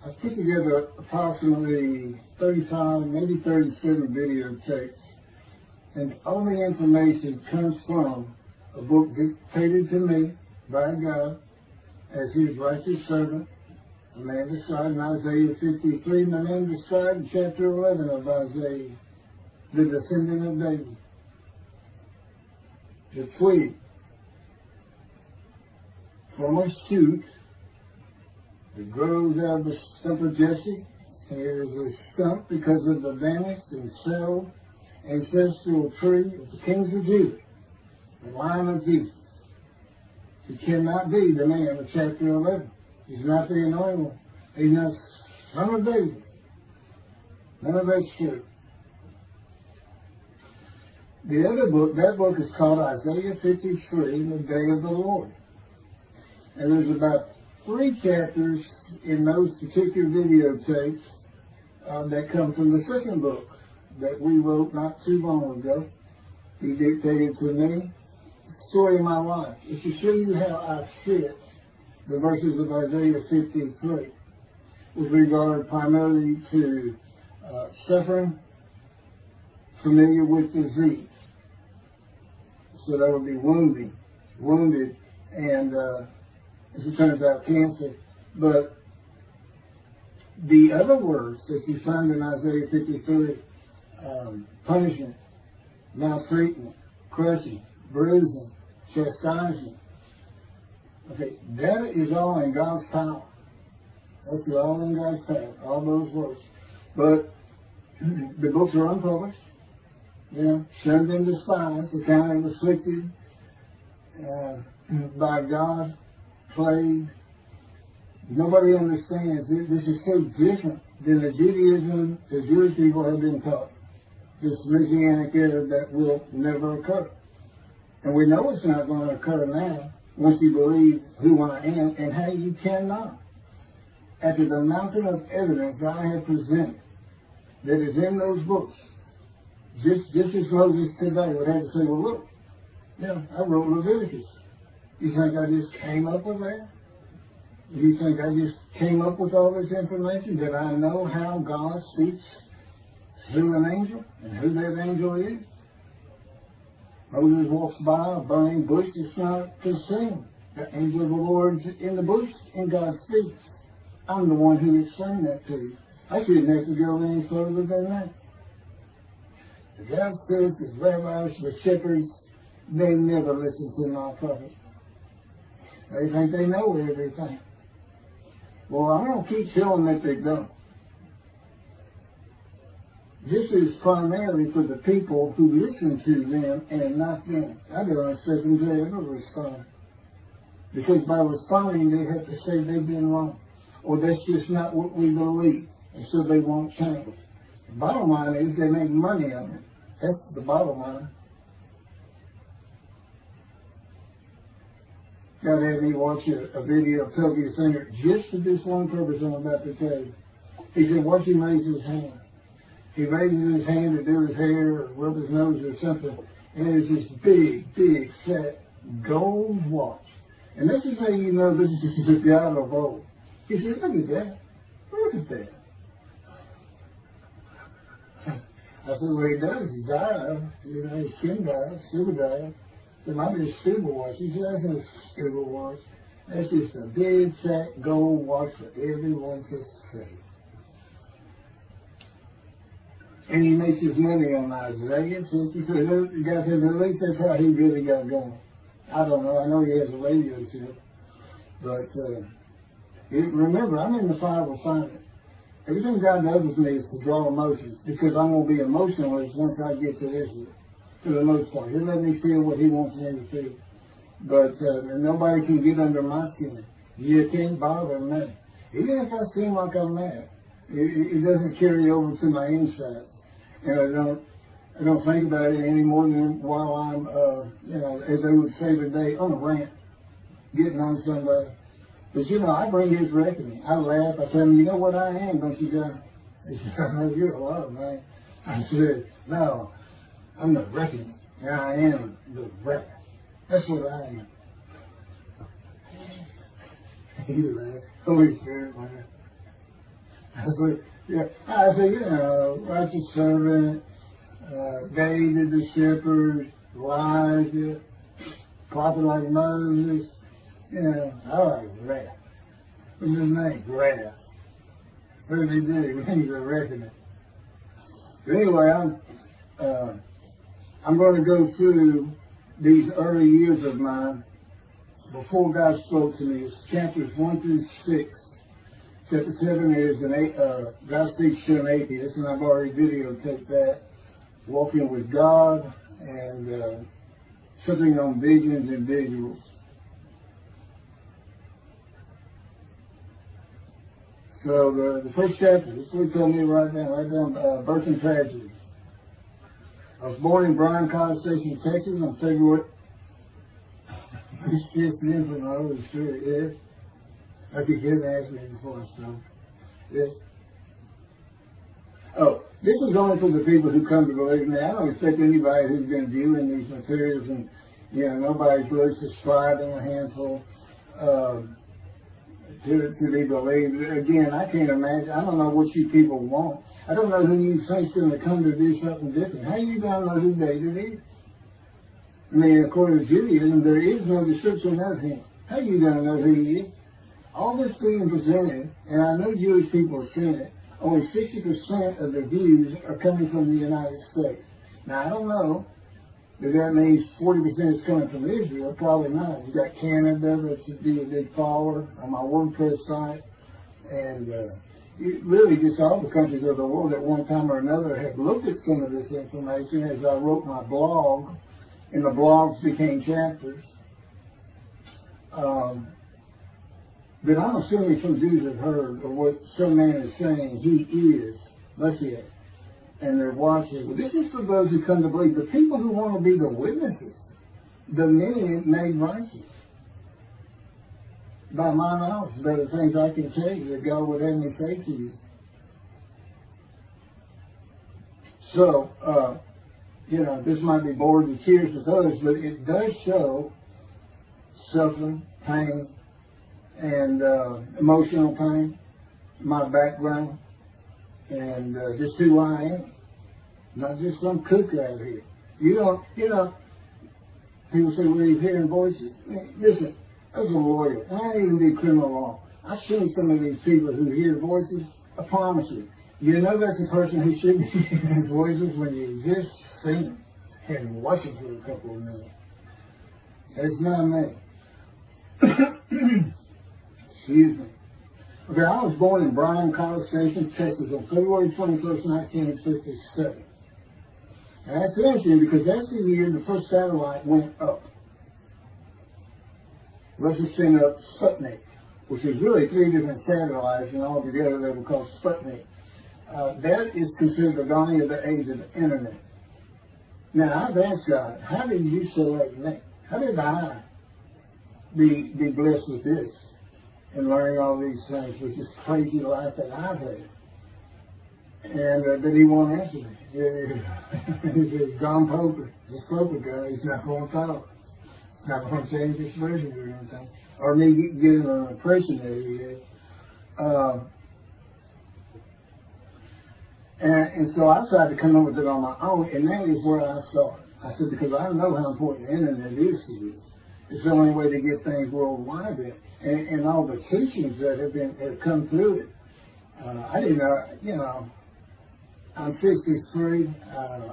I put together approximately 35, maybe 37 videotapes, and all the information comes from a book dictated to me by God as his righteous servant, a man described in Isaiah 53, and a man described in chapter 11 of Isaiah, the descendant of David, the twig from a shoot that grows out of the stump of Jesse, and it is a stump because of the vanished and shelled ancestral tree of the kings of Judah, the line of Jesus. He cannot be the man of chapter 11. He's not the anointed one. He's not son of David. None of that's true. The other book, that book is called Isaiah 53, the Day of the Lord. And there's about 3 chapters in those particular videotapes that come from the second book that we wrote not too long ago. He dictated to me the story of my life. It's to show you how I fit the verses of Isaiah 53 with regard primarily to suffering, familiar with disease. So that would be wounded, and as it turns out, cancer. But the other words that you find in Isaiah 53, punishment, maltreatment, crushing, bruising, chastisement. Okay, that is all in God's power. That's all in God's power, all those words. But the books are unpublished, shunned and despised, accounted and afflicted by God, plagued. Nobody understands. This is so different than the Judaism the Jewish people have been taught. This Messianic era that will never occur. And we know it's not going to occur now once you believe who I am and how you cannot. After the mountain of evidence I have presented that is in those books, just as Moses today would have to say, well, look, I wrote Leviticus. You think I just came up with that? You think I just came up with all this information? Did I know how God speaks through an angel and who that angel is? Moses walks by a burning bush that's not consumed. The angel of the Lord's in the bush and God speaks. I'm the one who explained that to you. I shouldn't have to go any further than that. The God says the rabbis, the shepherds, they never listen to my prophet. They think they know everything. Well, I'm going to keep showing that they don't. This is primarily for the people who listen to them and not them. I don't expect them to ever respond. Because by responding, they have to say they've been wrong. Or that's just not what we believe. And so they won't change. The bottom line is they make money on it. That's the bottom line. God had me watch a video of Toby Singer just for this one purpose I'm about to tell you. He said, watch him raise his hand. He raises his hand to do his hair or rub his nose or something, and it's this big, fat gold watch. And this is how you know this is the God of old. He said, look at that. Look at that. I said, well, he does. He died. His skin died, silver died. It might be a scuba watch. He said, that's not a scuba watch. That's just a big, fat gold watch for everyone to see. And he makes his money on Isaiah 53. You guys said, at least that's how he really got going. I don't know. I know he has a radio show. But remember, I'm in the fire refinement. Everything God does with me is to draw emotions because I'm going to be emotionless once I get to Israel. For the most part. He'll let me feel what he wants me to feel. But nobody can get under my skin. You can't bother me. Even if I seem like I'm mad, it doesn't carry over to my inside. And I don't think about it any more than while I'm, as they would say today, on a rant, getting on somebody. But I bring his reckoning. I laugh. I tell him, you know what I am, don't you, guys? He said, I know you're a lot, man. I said, no, I'm the reckoning. And I am the record. That's what I am. He laughed. Holy Spirit, man. I said, yeah. I said, you know, righteous servant, David the shepherd, Elijah, prophet like Moses. You know, I like grass. What's his name? Grass. What did he do? He's a reckoning. But anyway, I'm going to go through these early years of mine before God spoke to me. It's chapters 1 through 6. Chapter 7 is God speaks to an atheist, and I've already videotaped that. Walking with God and something on visions and visuals. So the first chapter, this is what he told me right down, birth and tragedy. I was born in Bryan College Station, Texas on February. This shit's in from the Holy Spirit, yes. I could get asked me before I started. Yes. Oh, this is only for the people who come to believe me. I don't expect anybody who's been viewing these materials and, you know, nobody's really subscribing, a handful, to be believed. Again, I can't imagine. I don't know what you people want. I don't know who you think's going to come to do something different. How you going to know who David is? I mean, according to Judaism, there is no description of him. How you going to know who he is? All this being presented, and I know Jewish people have seen it, only 60% of the views are coming from the United States. Now, I don't know if that means 40% is coming from Israel. Probably not. You got Canada, that's be a big follower on my WordPress site, and really just all the countries of the world at one time or another have looked at some of this information as I wrote my blog, and the blogs became chapters. But I'm assuming some Jews have heard of what some man is saying he is Moshiach, and they're watching. Well, this is for those who come to believe. The people who want to be the witnesses, the many made righteous. By my knowledge, there are things I can tell you that God would have me say to you. So, you know, this might be bored to tears with others, but it does show suffering, pain, and emotional pain, my background, and just who I am. Not just some kook out here. You know, people say, well, you're hearing voices. Listen, as a lawyer, and I didn't even do criminal law, I've seen some of these people who hear voices. I promise you, you know that's a person who should be hearing voices when you just see them and watch them for a couple of minutes. That's not me. Excuse me. Okay, I was born in Bryan College Station, Texas on February 21st, 1957. And that's interesting because that's the year the first satellite went up. Russia sent up Sputnik, which is really 3 different satellites, and all together they were called Sputnik. That is considered the dawning of the age of the internet. Now, I've asked God, how did you select me? How did I be blessed with this and learning all these things with this crazy life that I've had? And but he won't answer me. He's John Poker, the Poker guy. He's not going to talk. He's not going to change his version or anything. Or me getting an impression that he is. And so I tried to come up with it on my own, and that is where I saw it. I said, because I know how important the internet is to you. It's the only way to get things worldwide, and all the teachings that have come through it. I didn't know, you know, I'm 63.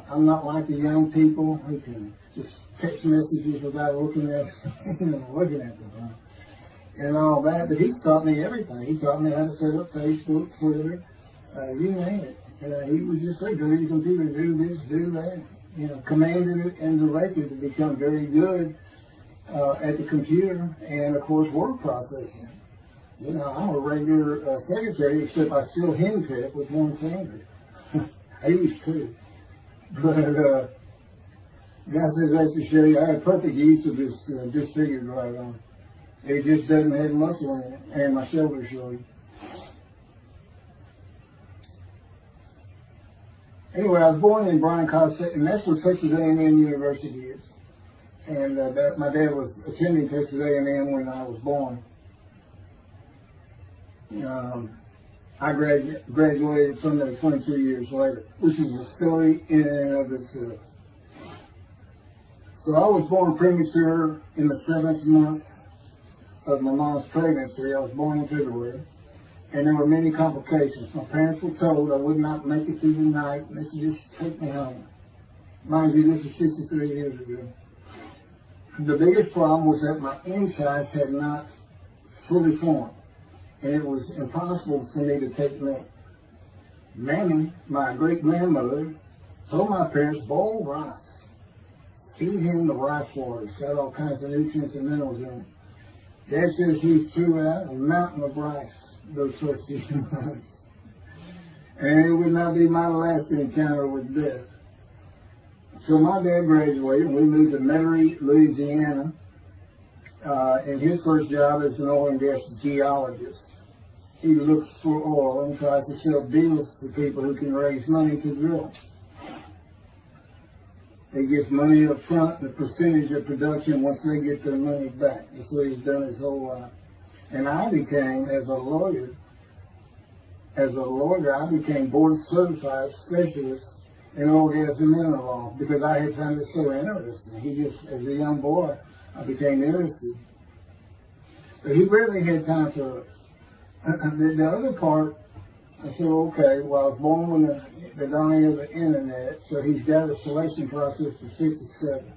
I'm not like the young people who can just text messages without looking at them, and all that. But he's taught me everything. He taught me how to set up Facebook, Twitter, you name it. He was just saying, go to your computer, do this, do that. You know, commanded it and directed to become very good at the computer and, of course, word processing. You know, I'm a regular secretary, except I still henpeck with one finger. I used to. But God says that to show you, I have perfect use of this disfigured right arm. It just doesn't have muscle in it, and my shoulder show you. Anyway, I was born in Bryan College, and that's where Texas A&M University is. And my dad was attending Texas A&M when I was born. I graduated from there 22 years later, which is a story in and of itself. So I was born premature in the 7th month of my mom's pregnancy. I was born in February, and there were many complications. My parents were told I would not make it through the night, and they should just take me home. Mind you, this is 63 years ago. The biggest problem was that my insides had not fully formed, and it was impossible for me to take milk. Mammy, my great-grandmother, told my parents, boil rice. Feed him the rice water. It's got all kinds of nutrients and minerals in it. Dad says he threw out a mountain of rice those first few months. And it would not be my last encounter with death. So my dad graduated, and we moved to Metairie, Louisiana. And his first job is an oil and gas geologist. He looks for oil and tries to sell deals to people who can raise money to drill. He gets money up front, the percentage of production once they get their money back. That's what he's done his whole life. And I became, as a lawyer, I became board certified specialist in oil, gas, and mineral law because I had found it so interesting. As a young boy, I became interested. But he rarely had time for it. The other part, I said, okay, well, I was born with the dawning of the internet, so he's got a selection process for 57.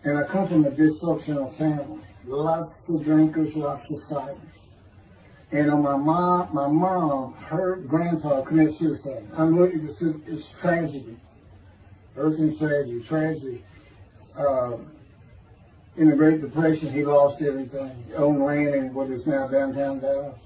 And I come from a dysfunctional family. Lots of drinkers, lots of fighters. And on my mom, her grandpa committed suicide. It's tragedy. Earthly tragedy. In the Great Depression, he lost everything. He owned land in what is now downtown Dallas.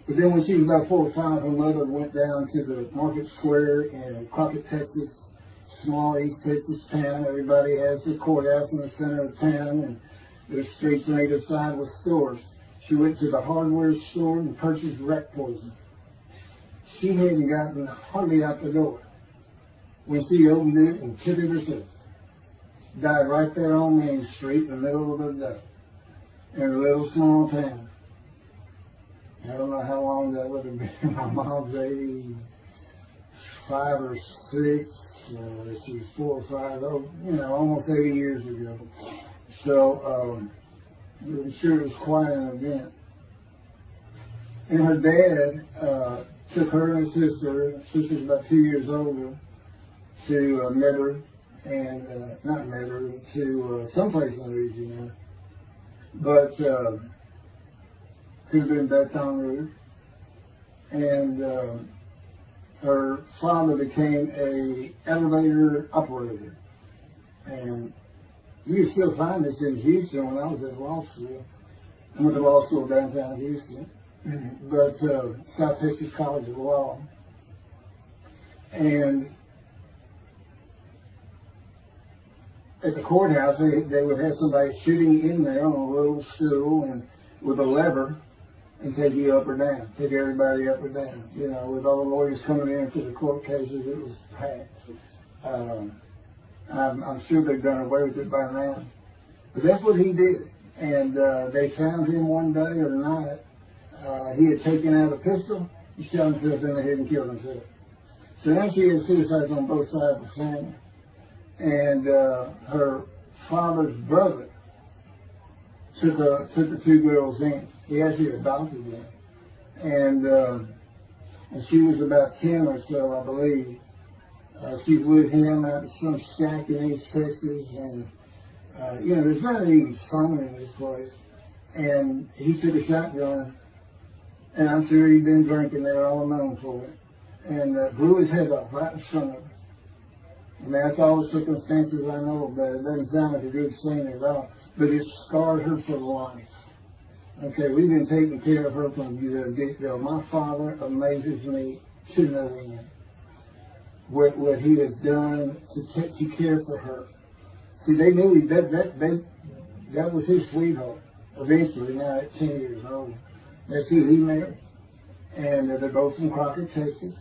But then when she was about 4 or 5, her mother went down to the market square in Crockett, Texas, small East Texas town. Everybody has their courthouse in the center of town, and there's streets on either side with stores. She went to the hardware store and purchased rat poison. She hadn't gotten hardly out the door when she opened it and took it herself. Died right there on Main Street in the middle of the day in a little small town. I don't know how long that would have been. My mom's 85 or 6. She was 4 or 5, almost 80 years ago. So I'm sure it was quite an event. And her dad took her and her sister's about 2 years older, to Metairie, and not Metairie, to someplace in Louisiana. But could have been Baton Rouge. And her father became an elevator operator. And you can still find this in Houston when I was at law school. I went to law school downtown Houston, but South Texas College of Law. And at the courthouse, they would have somebody sitting in there on a little stool and with a lever and take you up or down, take everybody up or down. With all the lawyers coming in for the court cases, it was packed. I'm sure they've done away with it by now. But that's what he did. And they found him one day or night. He had taken out a pistol, he shot himself in the head and killed himself. So now she had suicides on both sides of the family. And her father's brother took the 2 girls in. He actually adopted them. And she was about 10 or so, I believe. She's with him out of some shack in East Texas. And, there's not even fun in this place. And he took a shotgun. And I'm sure he'd been drinking there all known for it. And blew his head off right in front of her. I mean, that's all the circumstances I know about it. It doesn't sound like a good scene at all, but it scarred her for life. Okay, we've been taking care of her from the get-go. My father amazes me to no end. What he has done to care for her. See, they knew that was his sweetheart. Eventually, now at 10 years old, that's who he married. And they're both from Crockett, Texas.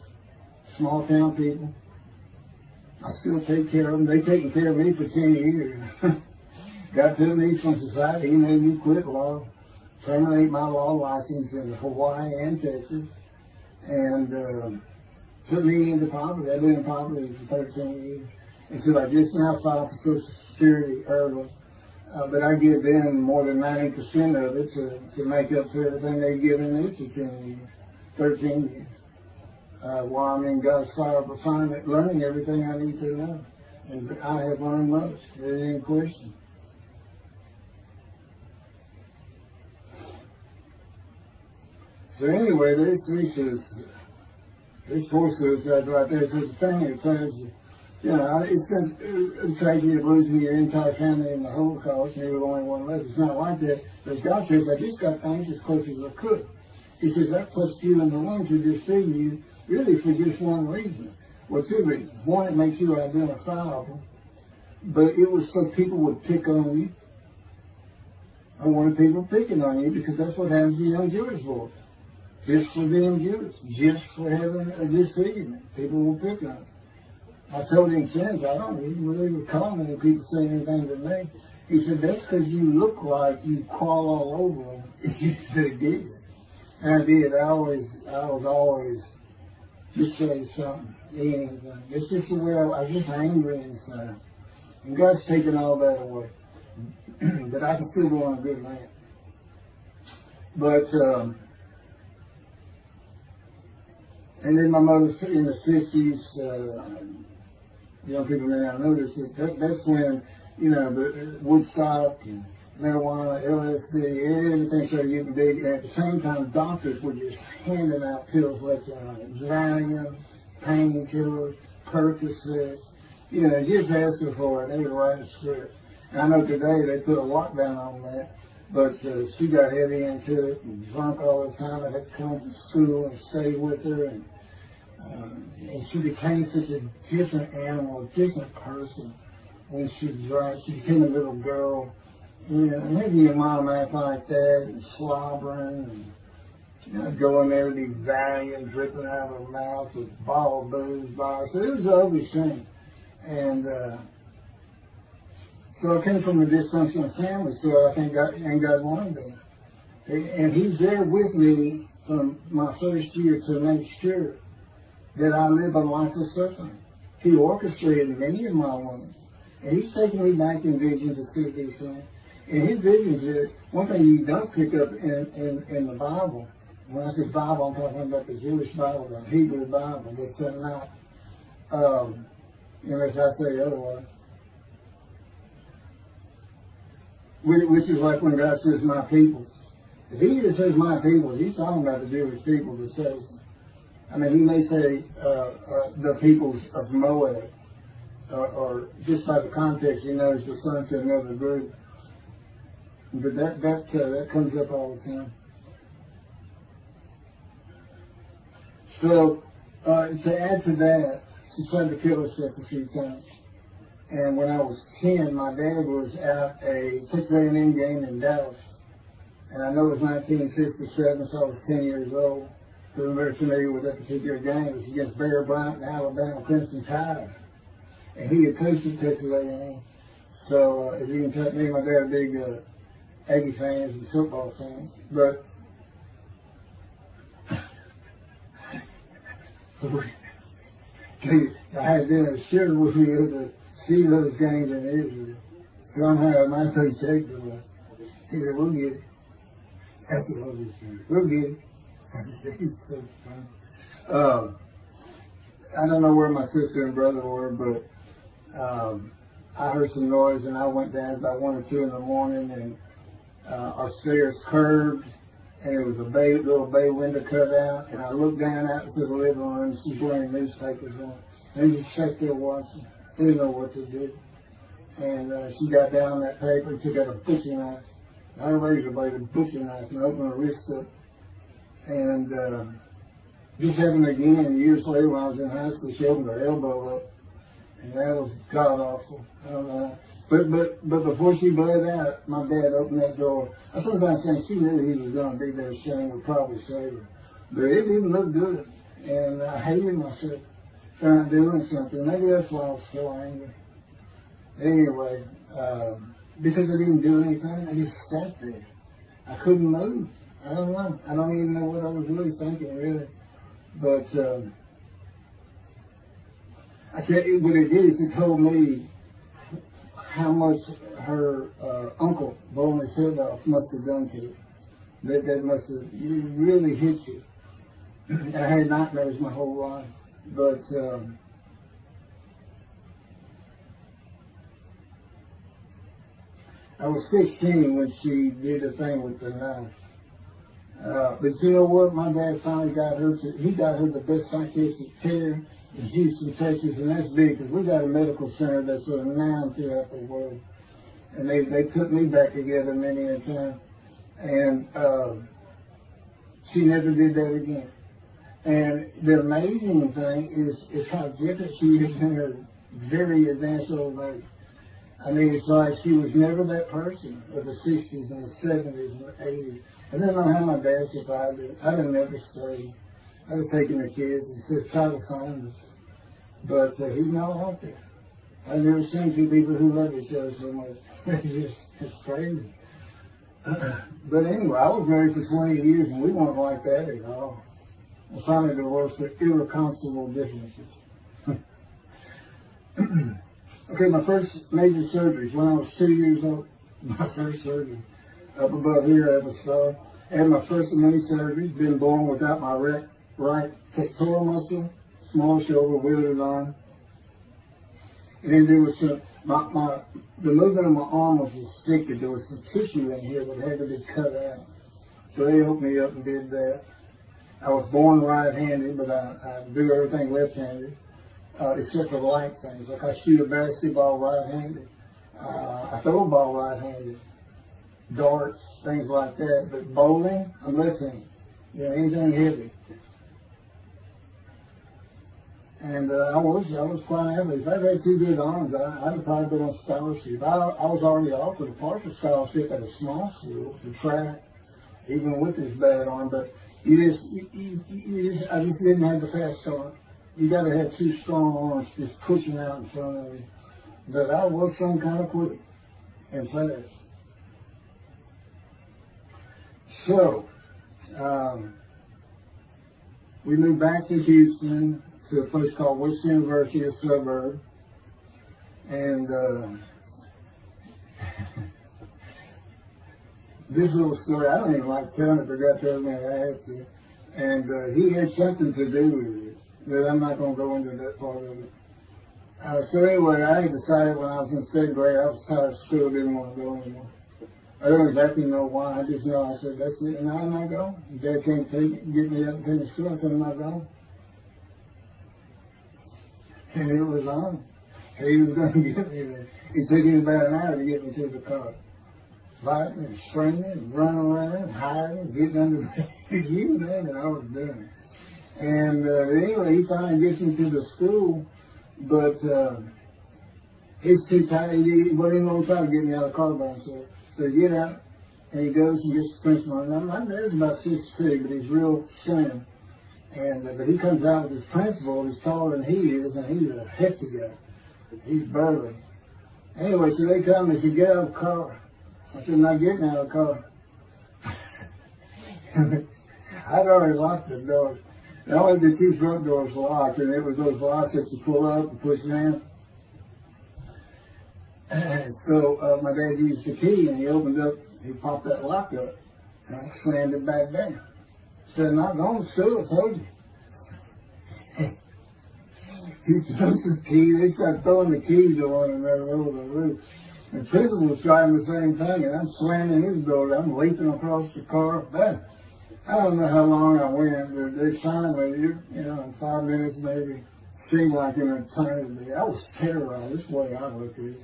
Small town people. I still take care of them. They've taken care of me for 10 years. Got to me from society. He made me quit law. terminate my law license in Hawaii and Texas, and put me into poverty. I've been in poverty for 13 years. Until I just now filed for Social Security early. But I give them more than 90% of it to make up for everything they've given me for 10 years, 13 years. While I'm in God's fire of refinement, learning everything I need to know. And I have learned most. There ain't any question. So anyway, there's four suicides right there. So the thing that says, you know, it's a tragedy of losing your entire family in the Holocaust, and you're the only one left. It's not like that. But God says, I just got things as close as I could. He says, that puts you in the one to deceive you, really for just one reason. Well, two reasons. One, it makes you identifiable, but it was so people would pick on you. I wanted people picking on you because that's what happens to young Jewish boys. Just for being Jewish, just for having a disfigurement. People will pick on you. I told him since, I don't even really recall many people saying anything to me. He said, that's because you look like you crawl all over them. They did. And I did. I was always just say something, anything. It's just the way I was just angry inside. And God's taken all that away. But I can still go on a good man. But, and then my mother in the 60s, young people may not know this, that's when, you know, the Woodstock and marijuana, LSD, everything started getting big. And at the same time, doctors were just handing out pills left and right. Valium, painkillers, Percocet, you know, just asking for it. They would write a script. And I know today they put a lockdown on that, but she got heavy into it and drunk all the time. I had to come to school and stay with her. And she became such a different animal, a different person when she drank. She became a little girl. You know, maybe your mom act like that and slobbering and, you know, going there with these Valium dripping out of her mouth with a bottle of booze by her. So it was an ugly thing. And so I came from a dysfunctional family, so I think God wanted me. And He's there with me from my first year to make sure that I live a life of suffering. He orchestrated many of my wounds. And He's taking me back in vision to see these things. And His visions is one thing you don't pick up in the Bible. When I say Bible, I'm talking about the Jewish Bible, the Hebrew Bible, but not, unless I say otherwise. Which is like when God says, my people. If He just says my people, He's talking about the Jewish people that says, I mean, He may say the peoples of Moab, or just by the context, He knows the son to another group. But that comes up all the time. So, to add to that, she tried to kill herself a few times. And when I was 10, my dad was at a Texas A&M game in Dallas. And I know it was 1967, so I was 10 years old. So I'm very familiar with that particular game. It was against Bear Bryant and Alabama Crimson Tide. And he had coached at Texas A&M. So, as you can tell, me and my dad are big Aggie fans and football fans. But I had been assured with me to see those games in Israel. Somehow my coach said to me, he said, we'll get it. That's what he said. We'll get it. He's so funny. I don't know where my sister and brother were, but I heard some noise and I went down about 1 or 2 in the morning, and our stairs curved, and there was a little bay window cut out, and I looked down out into the living room and she's wearing newspapers on. And just sat there watching. Didn't know what to do. And she got down that paper and took out a butcher knife. I raised her by the butcher knife and opened her wrist up. And this happened again years later when I was in high school. She opened her elbow up. And that was god awful. I don't know. But before she bled out, my dad opened that door. I sometimes think she knew he was going to be there soon, would probably save her. But it didn't look good. And I hated myself for not doing something. Maybe that's why I was so angry. Anyway, because I didn't do anything, I just sat there. I couldn't move. I don't know. I don't even know what I was really thinking, really. But I tell you what it is. It told me how much her uncle blowing his head off must have done to her. That must have really hit you. I had nightmares my whole life, but I was 16 when she did the thing with the knife. But you know what? My dad finally got her. He got her the best psychiatric care in Houston, Texas, and that's big because we got a medical center that's renowned throughout the world. And they put me back together many a time. And she never did that again. And the amazing thing is how different she is in her very advanced old age. I mean, it's like she was never that person of the 60s and the 70s and the 80s. I don't know how my dad survived it. I'd have never stayed. I'd have taken the kids and said, try to find us. But he's not out there. I've never seen two people who love each other so much. It's crazy. But anyway, I was married for 20 years and we weren't like that at all. I finally divorced for irreconcilable differences. Okay, my first major surgery when I was 2 years old. My first surgery. Up above here, I have a star. I had my first of many surgeries. Been born without my right pectoral muscle, small shoulder, wielded arm. And then there was some, the movement of my arm was restricted. There was some tissue in here that had to be cut out. So they opened me up and did that. I was born right-handed, but I do everything left-handed. Except for light things. Like I shoot a basketball right-handed. I throw a ball right-handed. Darts, things like that. But bowling, I'm left-handed. You know, anything heavy. And I was quite average. If I had two good arms, I'd have probably been on scholarship. I was already offered a partial scholarship at a small school for track, even with this bad arm. But I just didn't have the fast start. You got to have two strong arms just pushing out in front of you. But I was some kind of quick and fast. So, we moved back to Houston to a place called West University, a suburb. And this little story, I don't even like telling it, but I got to tell me I have to. And he had something to do with it. But I'm not going to go into that part of it. So anyway, I had decided when I was in 7th grade, I was tired of school, didn't want to go anymore. I don't exactly know why. I just know I said, that's it, and now I'm not going. Dad can't get me up and finish school, I said, I'm not going. And it was on. He was going to get me there. It took him about an hour to get me to the car. Fighting and screaming and running around, hiding, getting under the you name it, I was doing it. And anyway, he finally gets me to the school, but he's too tired. He wasn't even going to try to get me out of the car by himself. So he get out, and he goes and gets the principal. Now, my dad's about 6'3", but he's real slim. And but he comes out with his principal, he's taller than he is, and he's a hefty guy. He's burly. Anyway, so they come and they said, get out of the car. I said, I'm not getting out of the car. I'd already locked the door. I only had the two front doors locked, and it was those locks that you pull up and push down. And so my dad used the key, and he opened up, he popped that lock up, and I slammed it back down. Said, I'm not going to school, I told you. He throws the key, they started throwing the keys to one another over the roof. The principal was trying the same thing, and I'm slamming his door, I'm leaping across the car. But I don't know how long I went, but they finally, you know, in 5 minutes maybe, seemed like an eternity. I was terrorized, this way I looked at it.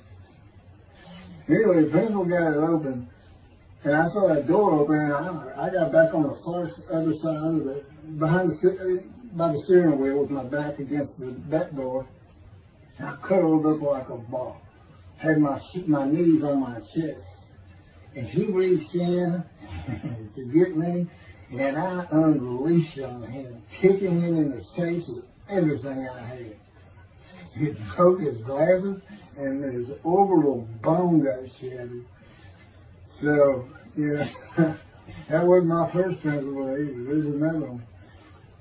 Anyway, the principal got it open, and I saw that door open, and I got back on the far other side of it, by the steering wheel with my back against that door. And I curled up like a ball. Had my knees on my chest. And he reached in to get me, and I unleashed on him, kicking him in the face with everything I had. He broke his glasses, and his orbital bone got shattered. So, yeah, That wasn't my first principal either. There's another one.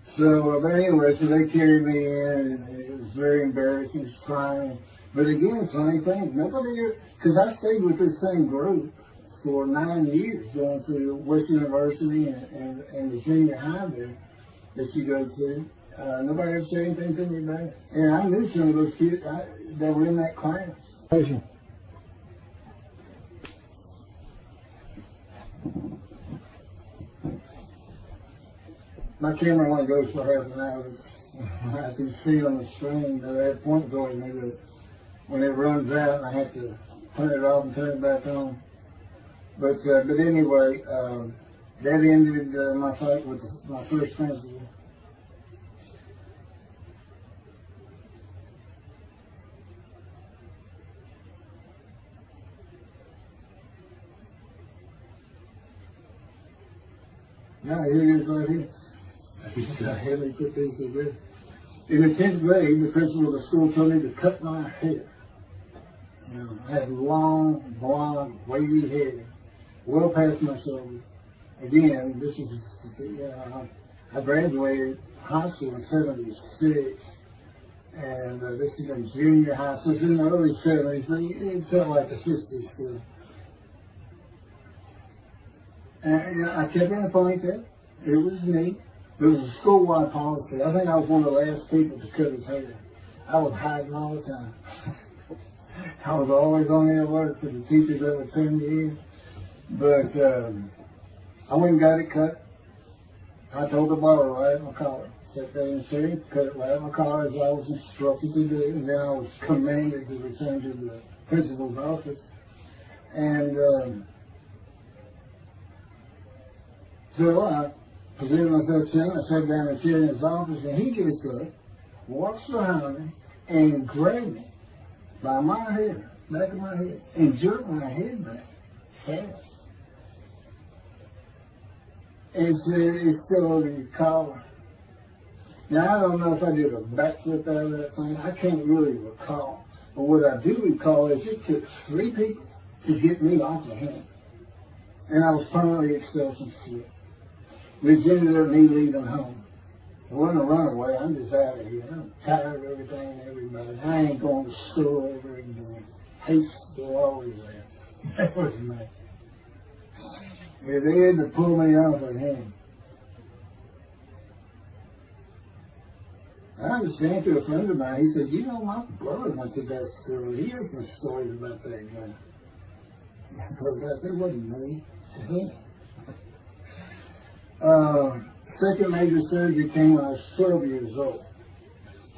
So, but anyway, so they carried me in, and it was very embarrassing, just crying. But again, funny thing, nobody, because I stayed with this same group for 9 years, going through West University and the junior high there that you go to. Nobody ever said anything to me about it. And I knew some of those kids that were in that class. My camera only goes for half an hour. I can see on the screen that I had point towards me that when it runs out, I have to turn it off and turn it back on. But anyway, that ended my fight with my first principal. Now here it is right here. I heavily put these together. In the 10th grade, the principal of the school told me to cut my hair. You know, I had long, blonde, wavy hair, well past my shoulder. Again, this is, I graduated high school in '76, and this is in junior high, so it's in the early '70s, but it felt like the '60s still. And I kept it in a ponytail. It was neat. It was a school-wide policy. I think I was one of the last people to cut his hair. I was hiding all the time. I was always on the alert for the teachers that would send me in. But I went and got it cut. I told the barber right at my collar. Sat there in the chair, cut it right at my collar as I was instructed to do. And then I was commanded to return to the principal's office. And so I presented myself to him. I sat down and sat in his office, and he gets up, walks behind me, and grabbed me by my hair, back of my head, and jerked my head back fast. And said, "It's still over your collar." Now, I don't know if I did a backflip out of that thing. I can't really recall. But what I do recall is it took 3 people to get me off of him. And I was permanently expelled from school. Which ended up me leaving home. It wasn't a runaway. I'm just out of here. I'm tired of everything and everybody. I ain't going to school ever again. Hate school always there. That was me. Yeah, they had to pull me off of him. I understand through a friend of mine. He said, "You know, my brother went to that school. He has some stories about that guy." I thought that wasn't me. Second major surgery came when I was 12 years old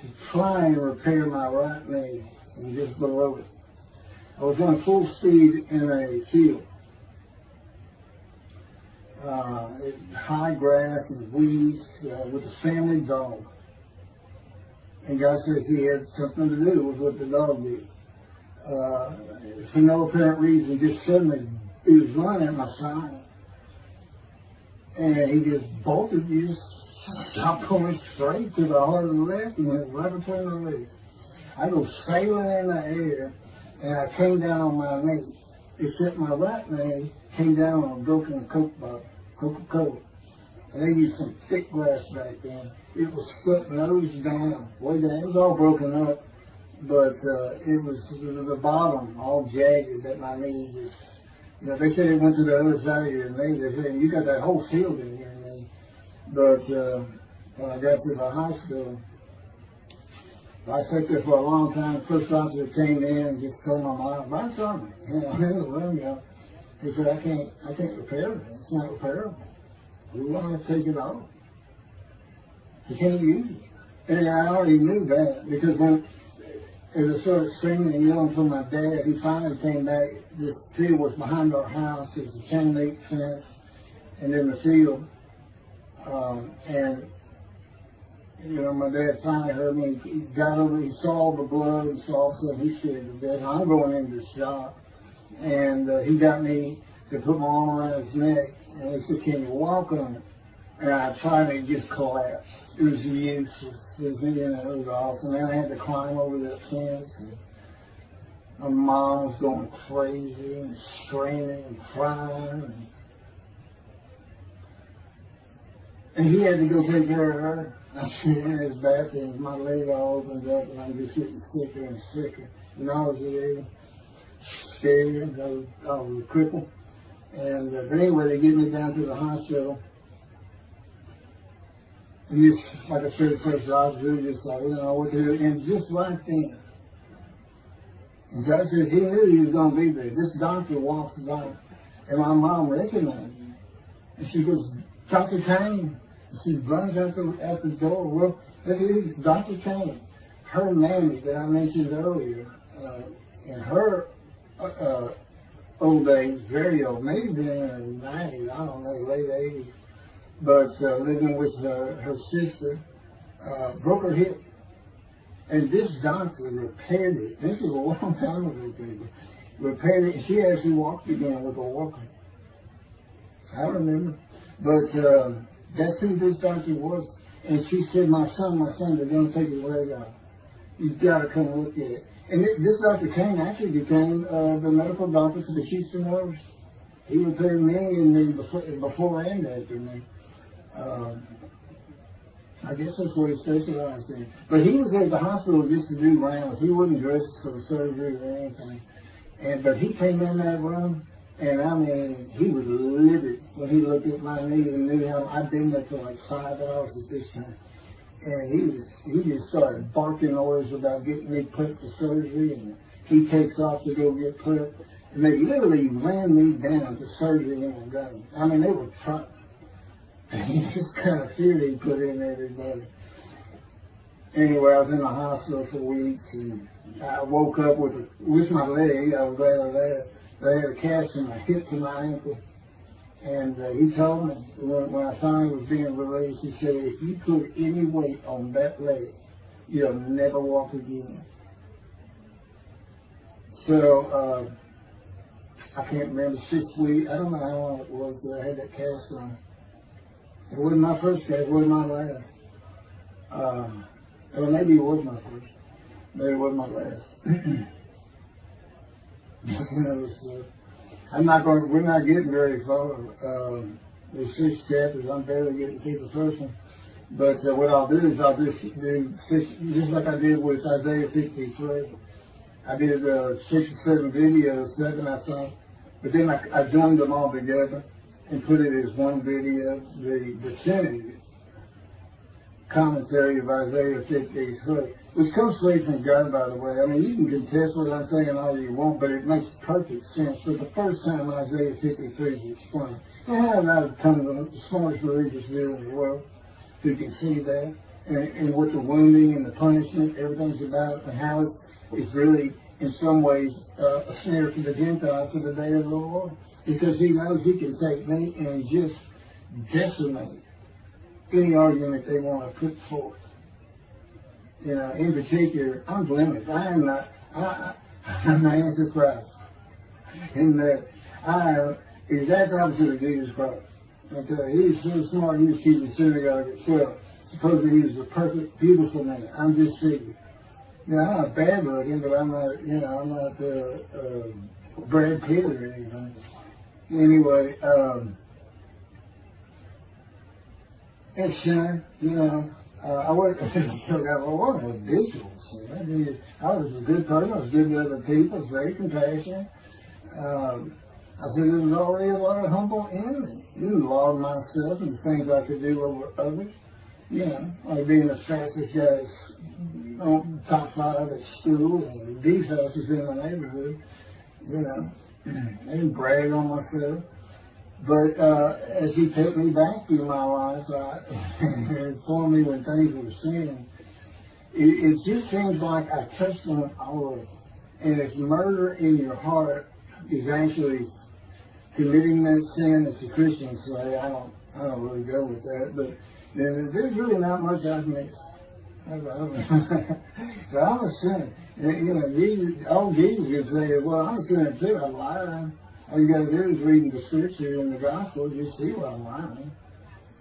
to try and repair my right knee and just below it. I was going full speed in a field. High grass and weeds with a family dog. And God says he had something to do with what the dog did. For no apparent reason, just suddenly he was running at my side. And he just bolted, he just stopped going straight to the heart of the left and went right between the legs. I go sailing in the air, and I came down on my knees. Except my right knee came down on a broken Coke bottle, Coca-Cola. And they used some thick glass back then. It was stuck nose down, way down. It was all broken up, but it was the bottom all jagged that my knee was. You know, they said it went to the other side of your knee. They said, "You got that whole field in your knee." But when I got to the hospital, I sat there for a long time. The first officer came in and just told my mom, "I'm sorry, I'm in the room, y'all." He said, I can't repair it. It's not repairable. We want to take it off. You can't use it." And I already knew that because as I started screaming and yelling for my dad, he finally came back. This field was behind our house. It was a chain link fence, and in the field. And you know, my dad finally heard me. He got over. He saw the blood and saw something. He scared to death. I'm going into shock, and he got me to put my arm around his neck, and he said, "Can you walk on it?" And I tried, and it just collapsed. It was useless. It was awful. And then I had to climb over that fence. And my mom was going crazy and screaming and crying. And he had to go take care of her. I'm sitting in his bathroom, my leg all opens up, and I'm just getting sicker and sicker. Nauseated, scared, I was crippled. And but anyway, they get me down to the hospital. And just, like I said, first officer, just like, you know, what to do. And just right then, and God said he knew he was going to be there. This doctor walks by, and my mom recognized me. And she goes, Dr. Kane. And she runs out the door. Well, that is Dr. Kane. Her nanny that I mentioned earlier, in her old age, very old, maybe in her 90s, I don't know, late 80s, but living with her sister, broke her hip. And this doctor repaired it. This is a long time ago, people. Repaired it, and she actually walked again with a walker. I remember. But that's who this doctor was. And she said, my son, they're going to take his leg out. You've got to come look at it. And this Dr. Kane actually became the medical doctor for the Houston Oilers. He repaired me and then before and after me. I guess that's what he specialized in. But he was at the hospital just to do rounds. He wasn't dressed for surgery or anything. But he came in that room, and I mean, he was livid when he looked at my knee and knew how I'd been there for like 5 hours at this time. And he just started barking orders about getting me prepped for surgery, and he takes off to go get prepped. And they literally ran me down to surgery in Montgomery. I mean, they were trying. And this kind of fear they put in everybody. Anyway, I was in the hospital for weeks, and I woke up with my leg. I was glad of that. They had a cast from my hip to my ankle. And he told me, when I finally was being released, he said, if you put any weight on that leg, you'll never walk again. So, I can't remember, 6 weeks, I don't know how long it was that I had that cast on. It wasn't my first cast, it wasn't my last. Or maybe it was my first, but it wasn't my last. That's another story. We're not getting very far. There's 6 chapters, I'm barely getting through the first one. But what I'll do is I'll just do 6, just like I did with Isaiah 53. I did 6 or 7 videos, 7 I think, but then I joined them all together and put it as one video, the Trinity commentary of Isaiah 53, which comes straight from God, by the way. I mean, you can contest what I'm saying all you want, but it makes perfect sense. For the first time, Isaiah 53 is explained. And how did I become the smartest religious view in the world who can see that, and what the wounding and the punishment, everything's about, and how it's really, in some ways, a snare for the Gentiles for the day of the Lord. Because he knows he can take me and just decimate any argument they want to put forth. You know, in particular, I'm blemished. I'm the Antichrist. In that I am the exact opposite of Jesus Christ. Okay, he's so smart, he was keeping synagogue at 12. Supposedly he was a perfect, beautiful man. I'm just seeing. Now, I'm not bad looking, but I'm not, I'm not Brad Pitt or anything. Anyway, it's sin, I wasn't a visual sin. I was a good person, I was good to other people, I was very compassionate. I said there was already a lot of humble in me. It was a lot of myself and the things I could do over others. Like being the fastest guys on top 5 at school and the fastest in the neighborhood. I didn't brag on myself. But as he took me back through my life and informed me when things were sin, it just seems like I touched on all of it. And if murder in your heart is actually committing that sin, as the Christians say, I don't really go with that, but there's really not much I can miss. So I'm a sinner. Jesus would say, well, I'm a sinner too, I'm lying. All you got to do is read the scripture in the gospel, you see why I'm lying.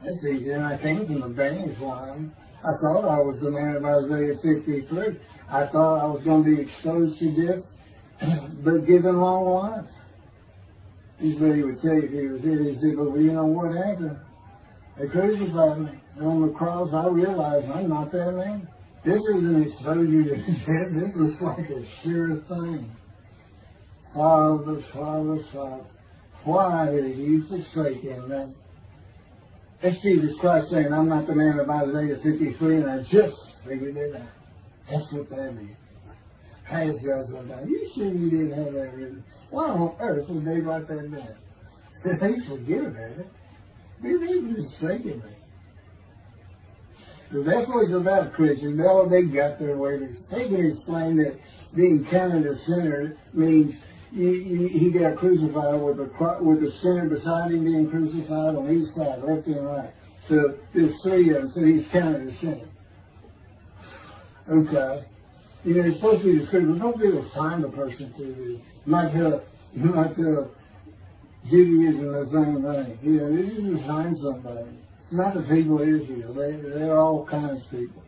That's easy, and I came from a banished line. I thought I was the man of Isaiah 53. I thought I was going to be exposed to death, but given long life. He's what he would say if he was here. He said, well, you know what happened? They crucified me. And on the cross, I realized I'm not that man. This isn't exposure to death. This was like a sure thing. Father, Father, Father, why have you forsaken me? That's Jesus Christ saying, I'm not the man of Isaiah 53, and I just figured it out. That's what that is. Has God's one down. You sure you didn't have that written? Why on earth would they write that down? They forget about it. They were just thinking it. So that's what it's about, Christians. All they got their way. They can explain that being counted a sinner means he got crucified with the sinner beside him being crucified on each side, left and right. So there's three of them, so he's counted a sinner. Okay. You know, it's supposed to be the truth, but don't be able to find a person to do. Like Judaism, the same thing. You know, this is to find somebody. It's not the people of Israel. They're all kinds of people.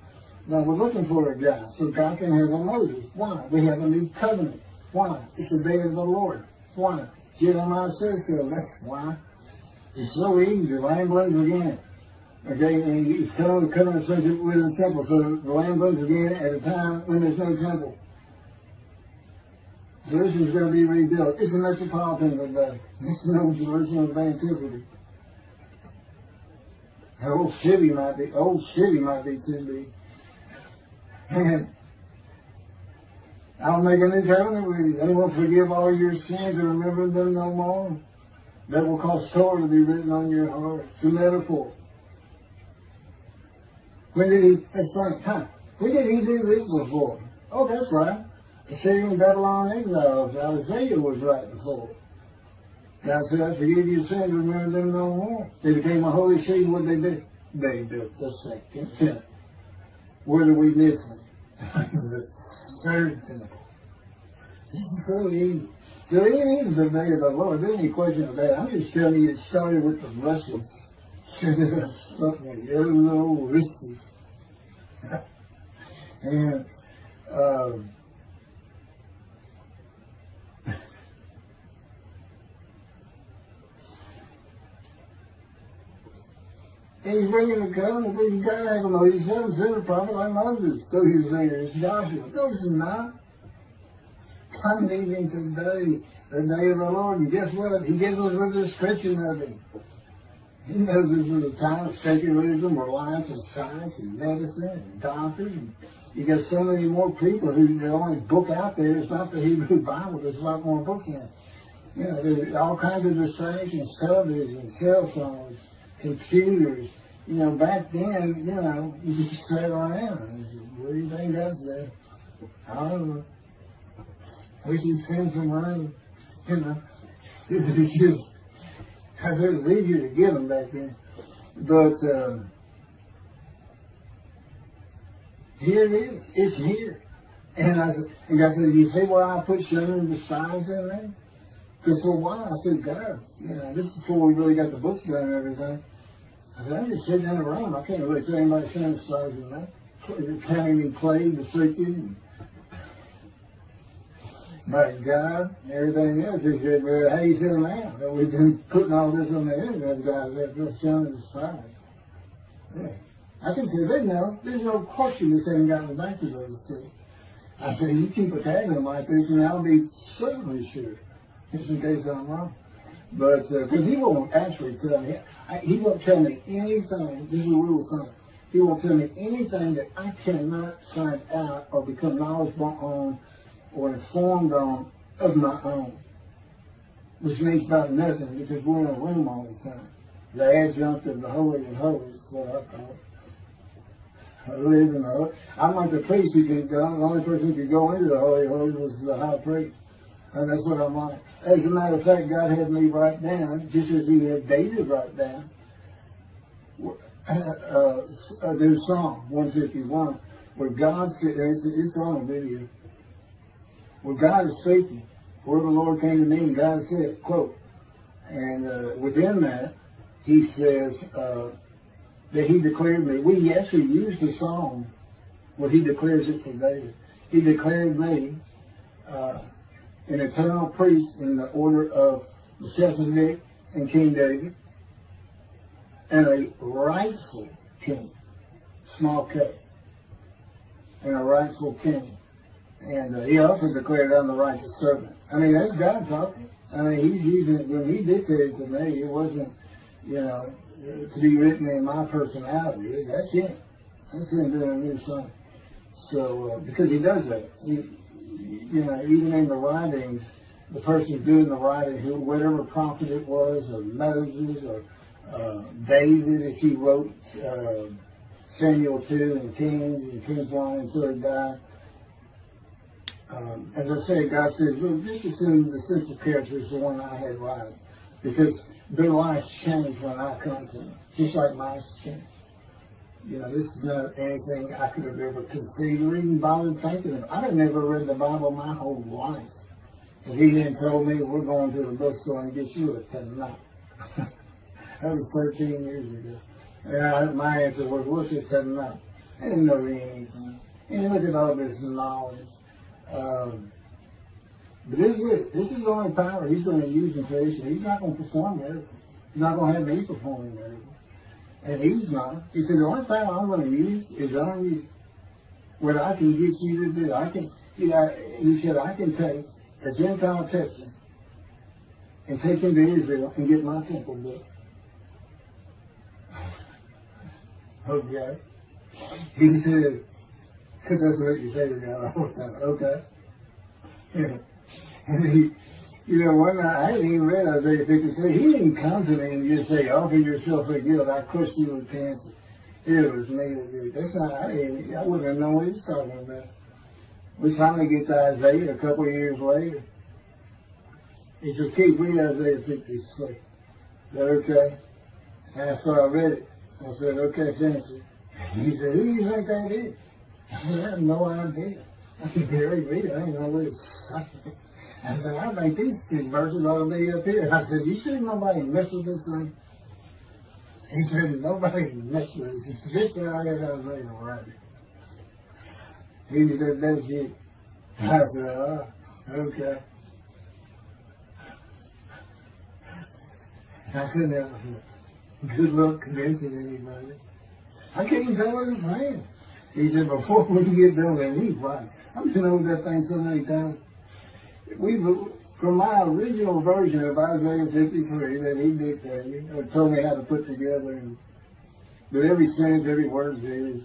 Now, we're looking for a guy so God can have a Moses. Why? We have a new covenant. Why? It's the day of the Lord. Why? Jeremiah says so. That's why. It's so easy. The lamb blooms again. Okay, and he's coming to covenant with the temple. So the lamb blooms again at a time when there's no temple. Jerusalem's going to be rebuilt. It's a metropolitan today. It's no Jerusalem of antiquity. The old city might be too big. And I'll make a new covenant with you. I will forgive all your sins and remember them no more. That will cause Torah to be written on your heart. It's a metaphor. When did he do this before? Oh, that's right. Assyrian Babylon exiles. Isaiah was right before. God said, I forgive your sins, remember them no more. They became a holy city. What did they do? They built the second temple. What are we missing? The third temple. This is so easy. So it is the day of the Lord. There's any question of that. I'm just telling you it started with the Russians. And he's bringing the covenant, but he's got to have a Moses. He's never sent a prophet like Moses. So he's saying it's Joshua. No, it's not. I'm leaving today, the day of the Lord. And guess what? He gives us a description of him. He knows this is a time of secularism, reliance on science and medicine and doctors. And you got so many more people who the only book out there is not the Hebrew Bible. There's a lot more books in it. You know, there's all kinds of distractions, television, cell phones, computers. You know, back then, you know, you just sat around and said, what do you think that's there? I don't know. We can send some rain. You know, it's just, because it was easier to get them back then. But here it is. It's here. And God said, you see why I put shunner and despise in there? Because for a while I said, God, you know, this is before we really got the books done and everything. I said, I'm just sitting in a room. I can't really tell anybody shunner and despise in that. Counting and playing the freaking. But God and everything else, he said, well, how you feel now? That we've been putting all this on the internet, guys, that just shunner and despise. Yeah. I can say, there's no question this ain't gotten back to those two. I said, you keep a tag on them like this, and I'll be certainly sure, just in case I'm wrong. But, because he won't actually tell me, he won't tell me anything, this is a rule of thumb, he won't tell me anything that I cannot find out or become knowledgeable on or informed on of my own. Which means about nothing, because we're in a room all the time. The adjunct of the Holy of Holies is what I call it. I live in the Holy. I'm like the priest who could go, the only person who could go into the Holy of Holies was the high priest. And that's what I'm like. As a matter of fact, God had me write down, just as he had David write down, there's Psalm 151, where God said, it's on video, where God is speaking. Where the Lord came to me, and God said, quote, and within that, he says that he declared me. We actually used the song where he declares it for David. He declared me an eternal priest in the order of Melchizedek and King David. and a rightful king, small k, and a rightful king. And he also declared, I'm the righteous servant. I mean, that's God talking. I mean, he's using it when he dictated to me. It wasn't, to be written in my personality. That's him. That's him doing a new song. So, because he does that. Even in the writings, the person doing the writing, whatever prophet it was, or Moses, or David, if he wrote Samuel 2 and Kings 1 until he died. As I said, God says, look, just assume the central character is the one I had right. Because their lives change when I come to them, just like mine change. This is not anything I could have ever conceived or even bothered thinking of. I had never read the Bible my whole life. And he then told me, we're going to the bookstore and get you a Talmud. That was 13 years ago. And my answer was, what's a Talmud? I didn't know anything. And look at all this knowledge. But this is it. This is the only power he's going to use in creation. He's not going to perform miracles. He's not going to have me performing miracles. And he's not. He said, the only power I'm going to use is on you. What I can get you to do. He said, I can take a Gentile Texan and take him to Israel and get my temple built. Okay. He said, because that's what you say to God all the time. Okay. And one night, I hadn't even read Isaiah 53. He didn't come to me and just say, offer yourself for guilt. I crushed you with cancer. It was me that did. That's not, I wouldn't have known what he was talking about. We finally get to Isaiah a couple of years later. He said, keep reading Isaiah 53. Is that okay? And so I read it. I said, okay, finish it. He said, who do you think that is? I said, I have no idea. I can barely read it. I didn't know what it's saying. I said, I think these two verses ought to be up here. I said, you sure nobody mess with this thing? He said, nobody mess with it. He said, this thing I got Isaiah right. He said, that's you. I said, oh, okay. I couldn't have good luck convincing anybody. I can't even tell what he's saying. He said, before we get done with it, he's right. I've been over that thing so many times. From my original version of Isaiah 53 that he dictated, or told me how to put together, but every sentence, every word is,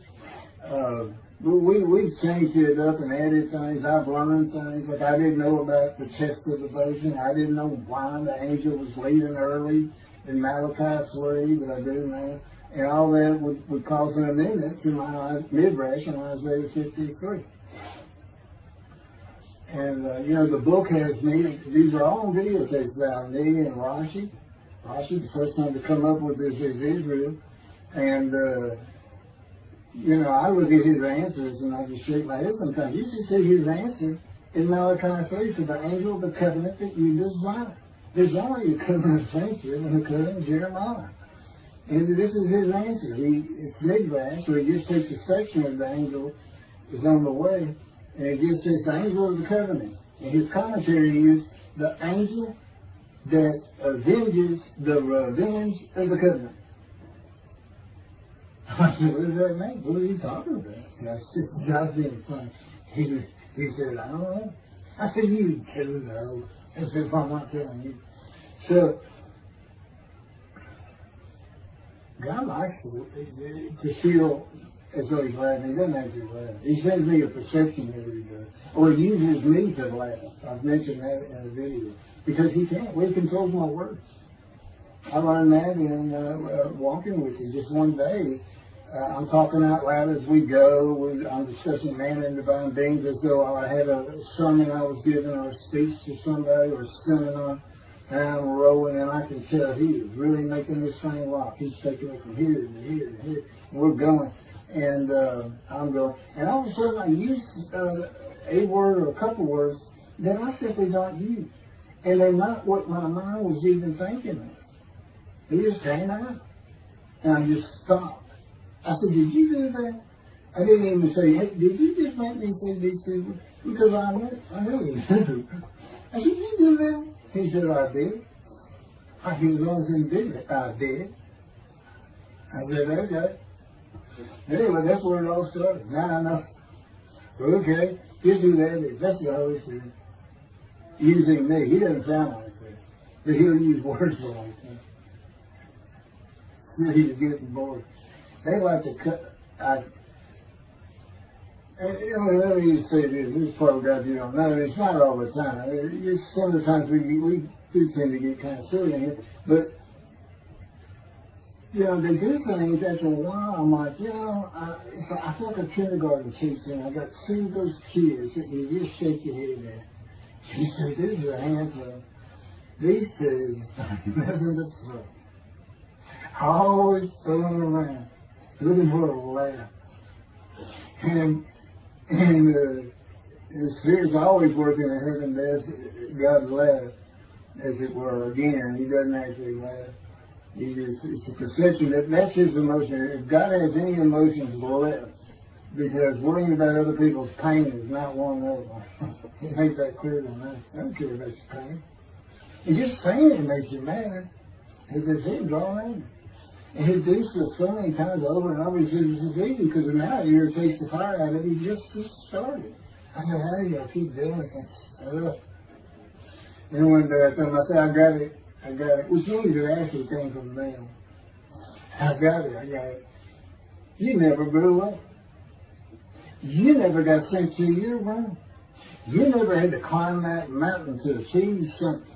we changed it up and added things. I've learned things. Like I didn't know about the chest of devotion. I didn't know why the angel was leaving early in Malachi 3, but I do now. And all that would cause an amendment to my midrash in Isaiah 53. And, the book has me, these are all videotapes out, me and Rashi. Rashi, the first time to come up with this is Israel. And, I look at his answers and I just shake my head sometimes. You should see his answer in Malachi 3 to the angel of the covenant that you desire. There's only a covenant of friendship and a covenant of Jeremiah. And this is his answer. It's midrash, so he just takes a section of the angel is on the way. And it just says the angel of the covenant. And his commentary is the angel that avenges the revenge of the covenant. I said, what does that mean? What are you talking about? And I said, God's being funny. He said, I don't know. I said, you do know. I said, well, I'm not telling you. So, God likes to feel as though he's laughing. He doesn't actually laugh. He sends me a perception every day. Or he uses me to laugh. I've mentioned that in a video. Because he can't. He controls my words. I learned that in walking with you. Just one day, I'm talking out loud as we go. I'm discussing man and divine beings as though I had a sermon I was giving or a speech to somebody or a seminar. And I'm rolling, and I can tell he is really making this thing rock. He's taking it from here to here to here. And we're going. And I'm going. And all of a sudden, I use a word or a couple words that I simply don't use. And they're not what my mind was even thinking of. They just came out. And I just stopped. I said, did you do that? I didn't even say, hey, did you just make me say these things? Because I knew he did. I said, did you do that? He said, I did. I said, as long as he did it, I did. I said, okay. Anyway, that's where it all started. Now I know. Okay, you do that. That's the Holy Spirit. Using me. He doesn't sound like that. But he'll use words like that. So he's getting bored. They like to cut. Let me just say this. This is part of God you don't know. It's not all the time. It's some of the times we do tend to get kind of silly in here. But, they do things after a while. I'm like, I feel like a kindergarten teacher. I got two of those kids that you just shake your head at. You say, this is a handful. These two, nothing but trouble. Always throwing around, looking for a laugh. And the Spirit's always working in heaven as God laughs, as it were. Again, he doesn't actually laugh. It's a perception that's his emotion. If God has any emotions left, because worrying about other people's pain is not one of them. He made that clear to me. I don't care about your pain. And just saying it makes you mad. It's his head drawn in. And he do so many times over and over. He says it's easy because now it irritates the fire out of it. He just started. I said, how do you keep doing this? And one day I told him, I said, I got it. Which means it actually came from them. I got it. You never grew up. You never got sent to your room. You never had to climb that mountain to achieve something.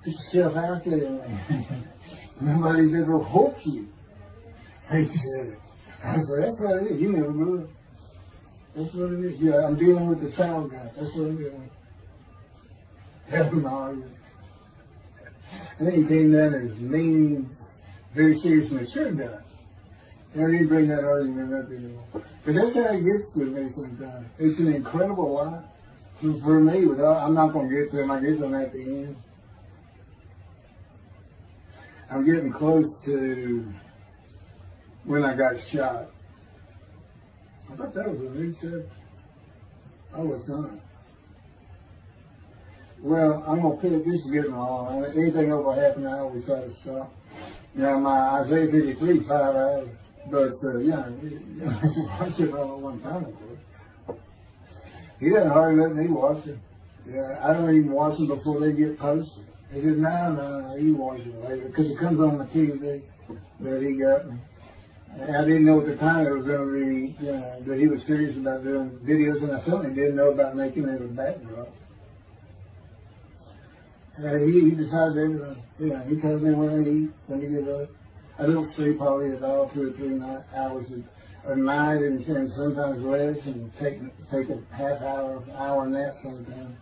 Put yourself out there, man. Nobody's ever hoped you. He said, I said, that's what it is. You never grew up. That's what it is. Yeah, I'm dealing with the child guy. That's what I'm doing. Having an argument. And then he came down as mean, very serious and mature guy. And I didn't bring that argument up anymore. But that's how it gets with me sometimes. It's an incredible life. For me, I'm not going to get to him. I get to him at the end. I'm getting close to when I got shot. I thought that was a new chapter. I was not. Well, I'm going to put this is getting long. Anything over half an hour, we try to stop. My Isaiah 53, 5 hours. But, I just watch it all at one time, of course. He doesn't hardly let me watch it. Yeah, I don't even watch them before they get posted. He said, no, you watch it later, because it comes on the TV that he got me. And I didn't know at the time it was going to be, that he was serious about doing videos, and I certainly didn't know about making it a backdrop. He decides everything. He tells me when I eat, when he gets up. I don't sleep probably at all 2 or 3 hours a night, and sometimes less, and take a half hour nap sometimes.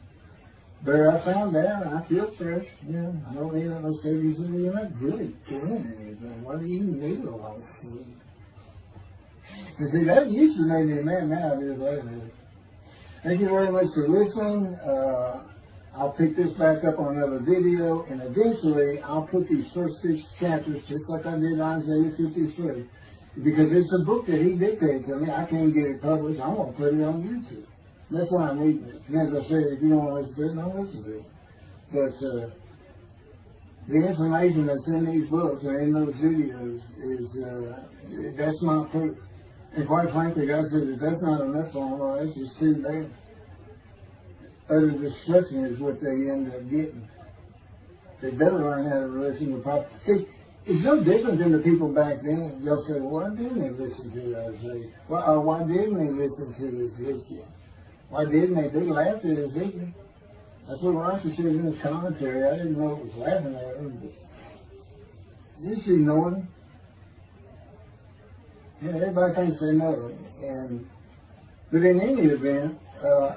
But I found out, I feel fresh. I don't need that much sleep. He said, you're not really doing anything. Why do you need a lot of sleep? And see, that used to make me mad. Now it is later. Thank you very much for listening. I'll pick this back up on another video, and eventually I'll put these first 6 chapters, just like I did Isaiah 53, because it's a book that he dictated to me. I can't get it published. I'm going to put it on YouTube. That's why I'm reading it. And as I said, if you don't want to listen to it, don't listen to it. But the information that's in these books and in those videos is, that's not proof. And quite frankly, God said that that's not enough for them, or that's just too bad. Utter destruction is what they end up getting. They better learn how to listen to proper. See, it's no different than the people back then. They'll say, well, why didn't they listen to Isaiah? Why didn't they listen to Ezekiel? Why didn't they? They laughed at Ezekiel. That's what Rashi said in his commentary. I didn't know it was laughing at him, but just ignored him. Everybody thinks they know it. But in any event,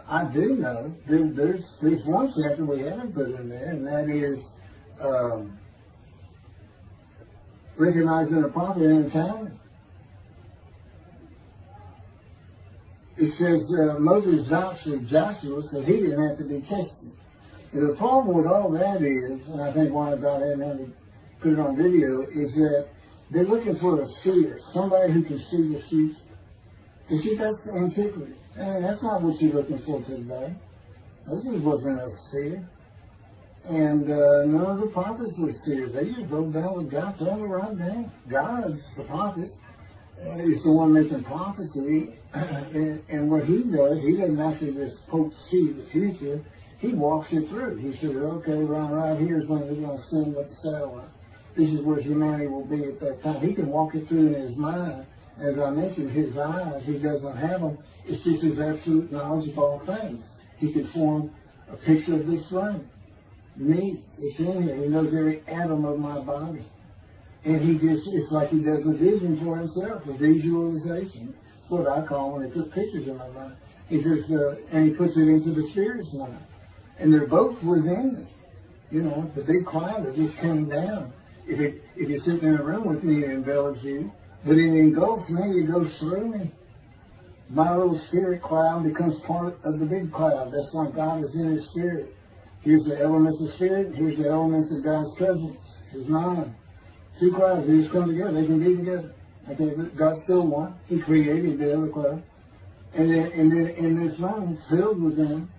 I do know there's one chapter we haven't put in there, and that is recognizing a prophet in a time. It says Moses vouched for Joshua, so he didn't have to be tested. And the problem with all that is, and I think why God hadn't had to put it on video, is that they're looking for a seer, somebody who can see the future. You see, that's antiquity. And that's not what you're looking for today. This wasn't a seer. And none of the prophets were seers. They just wrote down what God told them to write down. God's the prophet. He's the one making prophecy. And what he does, he doesn't actually just see the future. He walks it through. He says, okay, right here is when they're going to send with the satellite. This is where humanity will be at that time. He can walk it through in his mind. As I mentioned, his eyes, he doesn't have them. It's just his absolute knowledge of all things. He can form a picture of this frame. Me, it's in here. He knows every atom of my body. And it's like he does a vision for himself, a visualization. That's what I call when he puts pictures in my mind. And he puts it into the spirit's mind. And they're both within it. You know, the big cloud that just came down. If you're sitting in a room with me, it envelops you. But it engulfs me, it goes through me. My little spirit cloud becomes part of the big cloud. That's why God is in his spirit. Here's the elements of spirit, here's the elements of God's presence. There's 9. 2 clouds, they just come together, they can be together. Okay, God's still one. He created the other cloud. And then in this room, filled with them,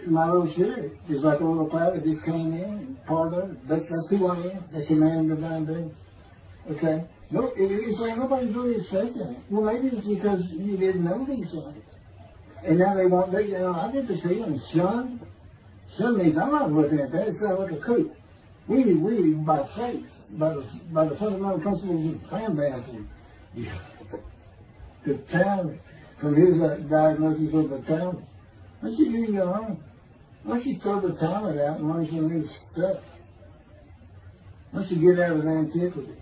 my little spirit is like a little cloud that just came in, part of it. That's who I am. That's a man of divine being. Okay? No, it's like nobody's really expecting it. Well, maybe it's because you didn't know these things. And now I get to see them, son. Son means I'm not looking at that. It's not like a coot. We by faith, by the fundamental principles of plan baptism. Yeah. The talent, from his diagnosis of the talent. Why don't you do your own? Why don't you throw the talent out and learn some new stuff? Why don't you get out of antiquity?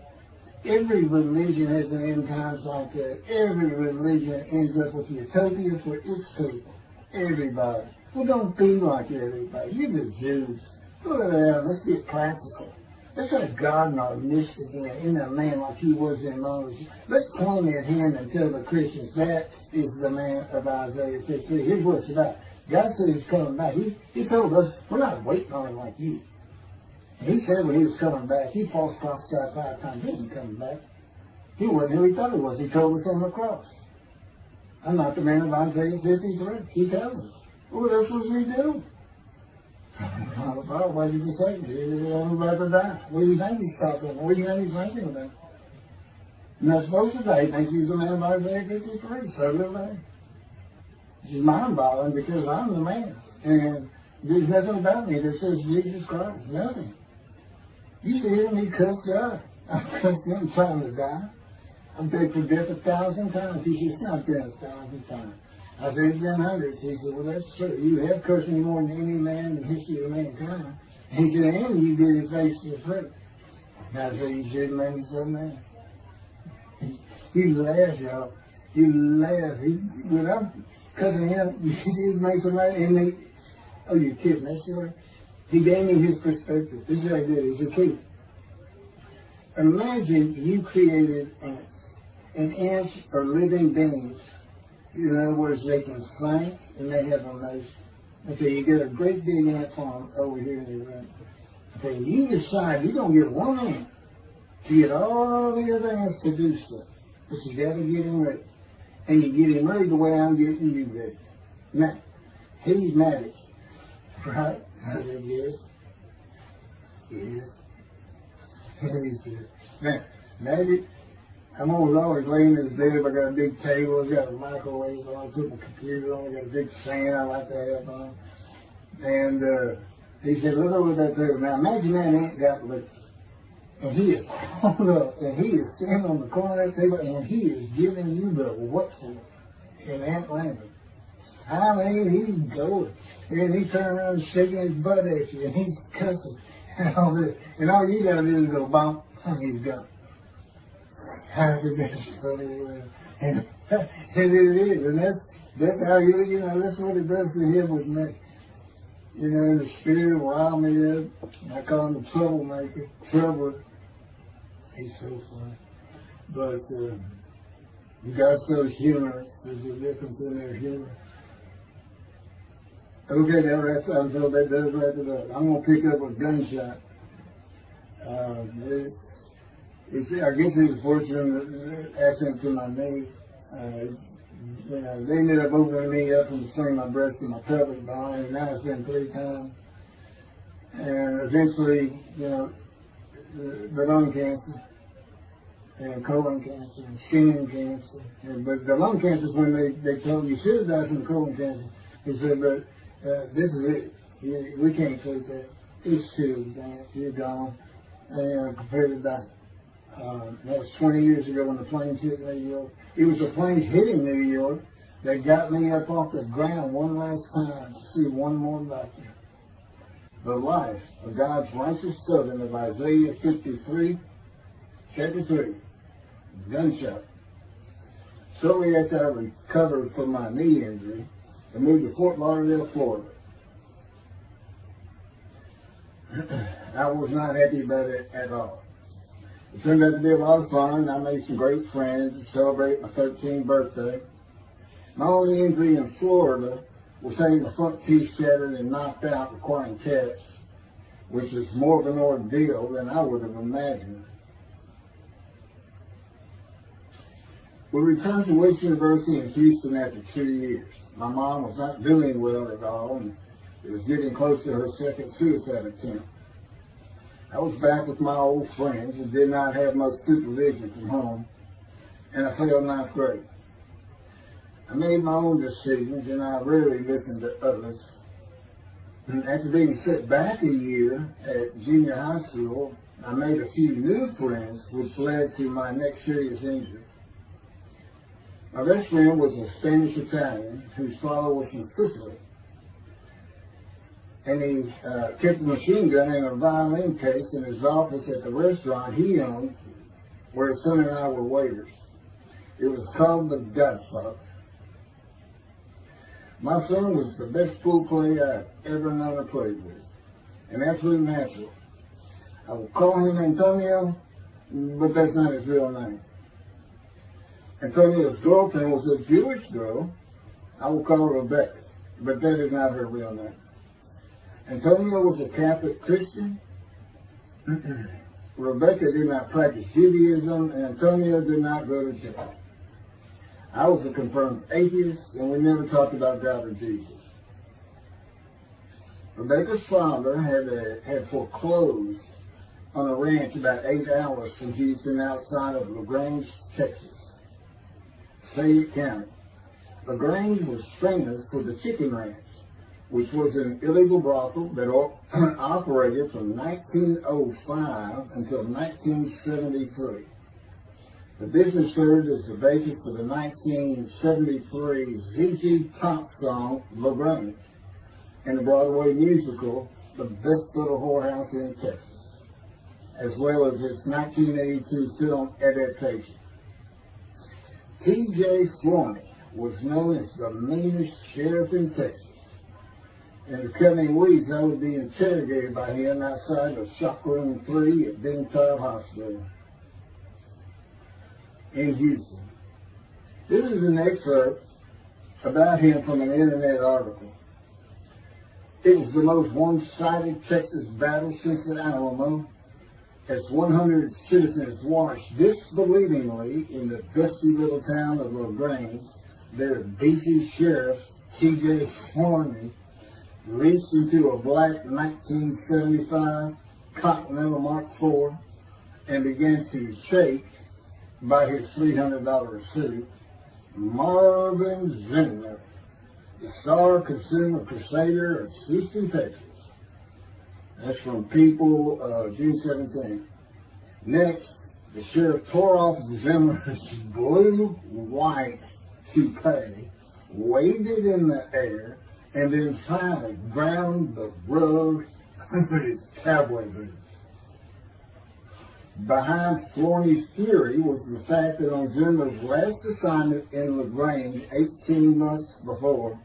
Every religion has an end times like that. Every religion ends up with utopia for its people. Everybody. Well, don't be like everybody. You're the Jews. Well, let's get practical. Let's have God in our midst again, in a man like he was in Moses. Let's point at him and tell the Christians that is the man of Isaiah 53. Here's what it's about. God said he's coming back. He told us, we're not waiting on him like you. He said when he was coming back, he false prophesied 5 times. He wasn't coming back. He wasn't who he thought he was. He told us on the cross. I'm not the man of Isaiah 53. He tells us. Well, what else was he doing? Well, what did you say? I'm about to die. What do you think he's stopping? What do you think he's thinking about? You're not supposed to die. He thinks he's the man of Isaiah 53. So do they. It's mind-boggling because I'm the man. And there's nothing about me that says Jesus Christ. Nothing. You see him, he cussed up. I cussed him trying to die. I'm begged for death 1,000 times. He said, it's not been 1,000 times. I said, it's been hundreds. He said, well, that's true. You have cursed me more than any man in the history of mankind. And he said, and you did it face to face. And I said, you should have made me so mad. He laughed, y'all. He laughed. When I'm cussing him, he did make somebody, and they, oh, you're kidding, that's right. He gave me his perspective. This is what I did. It's a key. Imagine you created ants. And ants are living beings. In other words, they can think and they have emotion. Okay, you get a great big ant farm over here in the room. Okay, you decide you're going to get one ant to get all the other ants to do stuff. But you got to get him ready. And you get him ready the way I'm getting you ready. Now, he's magic. Right? How they get? Yeah. He's here. Now, magic. I'm always laying in the bed. I got a big table. I got a microwave on. I put my computer on. I got a big fan I like to have on. And he said, look over that table. Now imagine that ant got loose. And he is pulled up. And he is sitting on the corner of that table. And he is giving you the what for in ant language. I mean, he's going. And he turned around and shaking his butt at you. And he's cussing. And all this. And all you got to do is go bump. And he's gone. And it is, and that's how you know, that's what it does to him with me. You know, the spirit wild me up. I call him the troublemaker, troubler. He's so funny. But God's so humorous. There's a difference in their humor. Okay, that wraps up. So that does wrap it up. I'm gonna pick up a gunshot. I guess it was fortunate accident to my knee. You know, they ended up opening me up and swinging my breast and my pelvic bone, and now it's been 3 times. And eventually, the lung cancer and colon cancer and skin cancer. But the lung cancer is when they told you should have died from colon cancer. He said, but this is it. We can't take that. It's too bad. You're gone. And prepared to die. That was 20 years ago when the planes hit New York. It was the planes hitting New York that got me up off the ground one last time to see one more life. The life of God's righteous servant of Isaiah 53, chapter 3, gunshot. Shortly after I recovered from my knee injury, I moved to Fort Lauderdale, Florida. I was not happy about it at all. It turned out to be a lot of fun. I made some great friends to celebrate my 13th birthday. My only injury in Florida was having the front teeth shattered and knocked out, requiring casts, which is more of an ordeal than I would have imagined. We returned to West University in Houston after 2 years. My mom was not doing well at all, and it was getting close to her second suicide attempt. I was back with my old friends and did not have much supervision from home, and I failed ninth grade. I made my own decisions, and I rarely listened to others. And after being set back a year at junior high school, I made a few new friends, which led to my next serious injury. My best friend was a Spanish Italian whose father was from Sicily. And he kept a machine gun and a violin case in his office at the restaurant he owned, where his son and I were waiters. It was called the Godfather. My son was the best pool player I've ever known or played with, an absolute natural. I will call him Antonio, but that's not his real name. Antonio's girlfriend was a Jewish girl. I will call her Rebecca, but that is not her real name. Antonio was a Catholic Christian. Rebecca did not practice Judaism, and Antonio did not go to church. I was a confirmed atheist, and we never talked about God or Jesus. Rebecca's father had foreclosed on a ranch about 8 hours from Houston outside of LaGrange, Texas, Fayette County. LaGrange was famous for the chicken ranch, which was an illegal brothel that operated from 1905 until 1973. The business served as the basis for the 1973 ZZ Top song, LaGrange, and the Broadway musical, The Best Little Whorehouse in Texas, as well as its 1982 film adaptation. T.J. Flourney was known as the meanest sheriff in Texas. In the coming weeks, I would be interrogated by him outside of Shock Room 3 at Bingtile Hospital in Houston. This is an excerpt about him from an internet article. It was the most one-sided Texas battle since the Alamo, as 100 citizens watched disbelievingly in the dusty little town of LaGrange, their beefy sheriff, T.J. Flourney, reached into a black 1975 Continental Mark IV and began to shake by his $300 suit Marvin Zimner, the star consumer crusader of Houston, Texas. That's from People, June 17. Next, the sheriff tore off Zimmer's blue-white toupee, waved it in the air, and then finally ground the rug under his cowboy boots. Behind Flourney's theory was the fact that on Zimmer's last assignment in LaGrange 18 months before,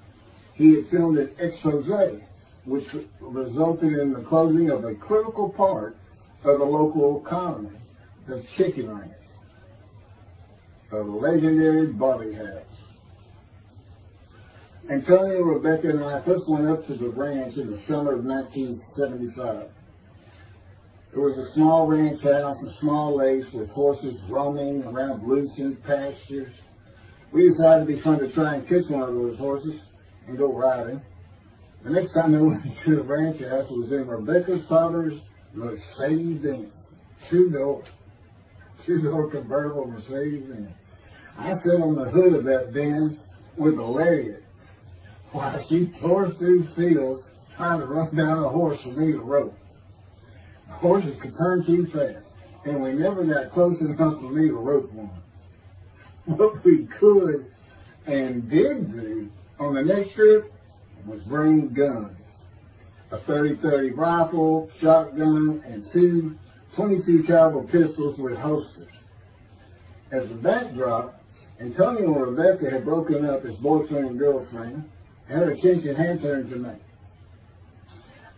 he had filmed an expose, which resulted in the closing of a critical part of the local economy, the chicken ranch, a legendary Bobby house. Antonio, Rebecca, and I first went up to the ranch in the summer of 1975. It was a small ranch house and small lakes with horses roaming around loosened pastures. We decided it'd be fun to try and catch one of those horses and go riding. The next time I went to the ranch house was in Rebecca's father's Mercedes-Benz. Two-door convertible Mercedes-Benz. I sat on the hood of that Benz with a lariat while she tore through fields trying to run down a horse for me to rope. The horses could turn too fast, and we never got close enough for me to rope one. What we could and did do on the next trip was bring guns. A 30-30 rifle, shotgun, and two 22 caliber pistols with holsters. As a backdrop, Antonio and Rebecca had broken up as boyfriend and girlfriend, and her attention had turned to me.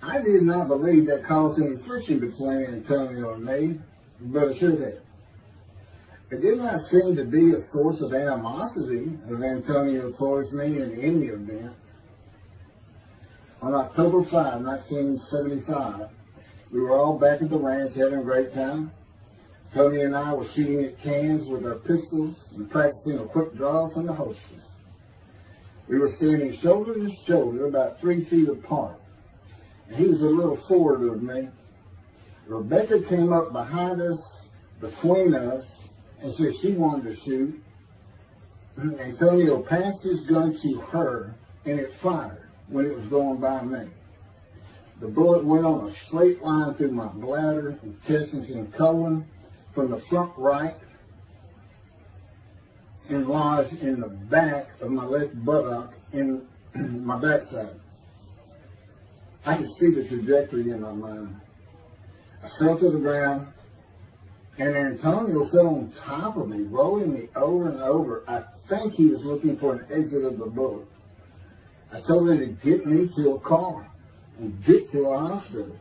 I did not believe that caused any friction between Antonio and me, but it should have. It did not seem to be a source of animosity of Antonio towards me in any event. On October 5, 1975, we were all back at the ranch having a great time. Tony and I were shooting at cans with our pistols and practicing a quick draw from the holsters. We were standing shoulder to shoulder, about 3 feet apart, and he was a little forward of me. Rebecca came up behind us, between us, and said she wanted to shoot. Antonio passed his gun to her, and it fired when it was going by me. The bullet went on a straight line through my bladder, intestines, and colon from the front right and lodged in the back of my left buttock in my backside. I could see the trajectory in my mind. I fell to the ground, and Antonio fell on top of me, rolling me over and over. I think he was looking for an exit of the bullet. I told him to get me to a car and get to a hospital.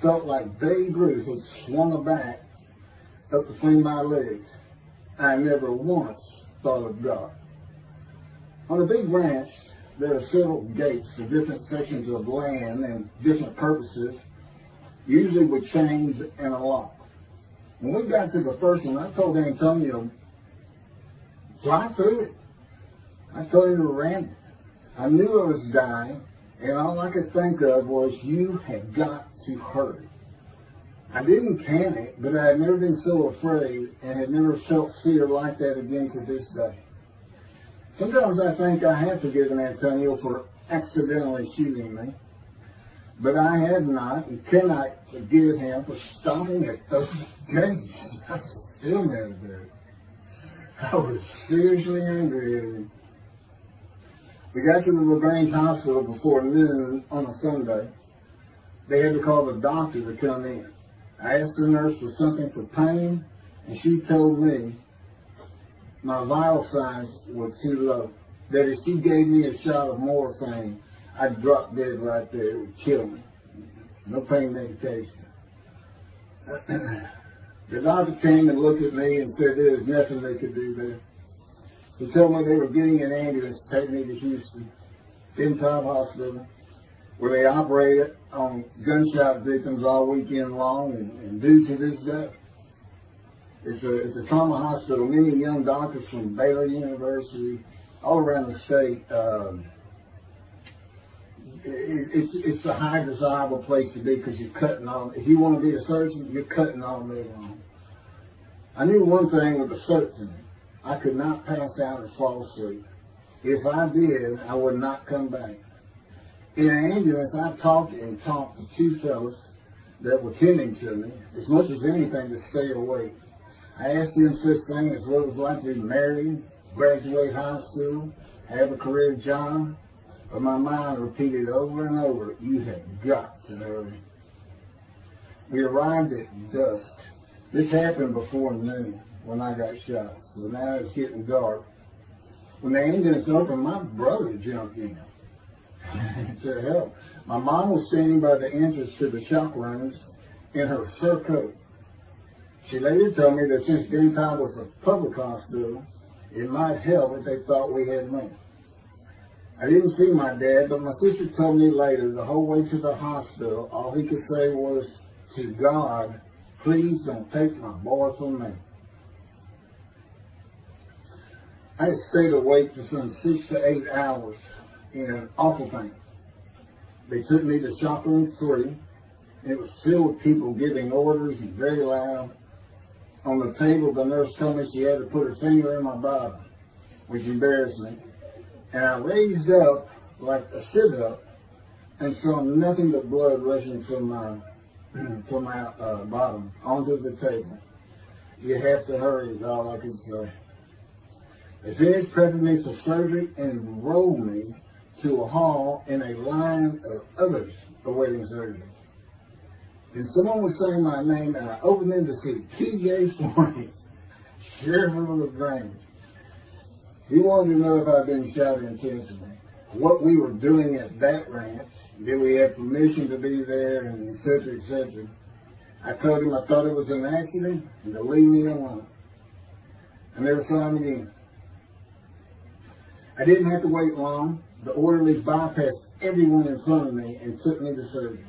Felt like Babe Ruth had swung a bat up between my legs. I never once thought of God. On a big ranch, there are several gates for different sections of land and different purposes, usually with chains and a lock. When we got to the first one, I told Antonio, drive through it. I told him to ram it. I knew I was dying, and all I could think of was, you had got to hurry. I didn't panic, but I had never been so afraid and had never felt fear like that again to this day. Sometimes I think I have forgiven Antonio for accidentally shooting me, but I have not and cannot forgive him for stopping at those gates. I'm still mad at it. I was seriously angry at him. We got to the LaGrange Hospital before noon on a Sunday. They had to call the doctor to come in. I asked the nurse for something for pain, and she told me my vital signs were too low. That if she gave me a shot of morphine, I'd drop dead right there. It would kill me. No pain medication. The doctor came and looked at me and said there was nothing they could do there. He told me they were getting an ambulance to take me to Houston, Top Hospital, where they operated on gunshot victims all weekend long and due to this day. It's a trauma hospital. Many young doctors from Baylor University, all around the state. It's a high desirable place to be because you're cutting all. If you want to be a surgeon, you're cutting all day long. I knew one thing with a certainty. I could not pass out or fall asleep. If I did, I would not come back. In an ambulance, I talked to two fellows that were tending to me, as much as anything to stay awake. I asked them such things as what it was like to be married, graduate high school, have a career job, but my mind repeated over and over, you have got to hurry. We arrived at dusk. This happened before noon when I got shot, so now it's getting dark. When the ambulance opened, my brother jumped in to help. My mom was standing by the entrance to the shock rooms in her fur coat. She later told me that since Top was a public hospital, it might help if they thought we had money. I didn't see my dad, but my sister told me later, the whole way to the hospital, all he could say was, to God, please don't take my boy from me. I stayed awake for some 6 to 8 hours in awful pain. They took me to shop room 3, and it was filled with people giving orders and very loud. On the table, the nurse told me she had to put her finger in my bottom, which embarrassed me. And I raised up like a sit-up and saw nothing but blood rushing from my bottom onto the table. You have to hurry is all I could say. They finished prepping me for surgery and enrolled me to a hall in a line of others awaiting surgery. And someone was saying my name, and I opened in to see T.J. Forney, Sheriff of LaGrange. He wanted to know if I'd been shot intentionally, what we were doing at that ranch, did we have permission to be there, and et cetera, et cetera. I told him I thought it was an accident, and to leave me alone. I never saw him again. I didn't have to wait long. The orderlies bypassed everyone in front of me and took me to surgery.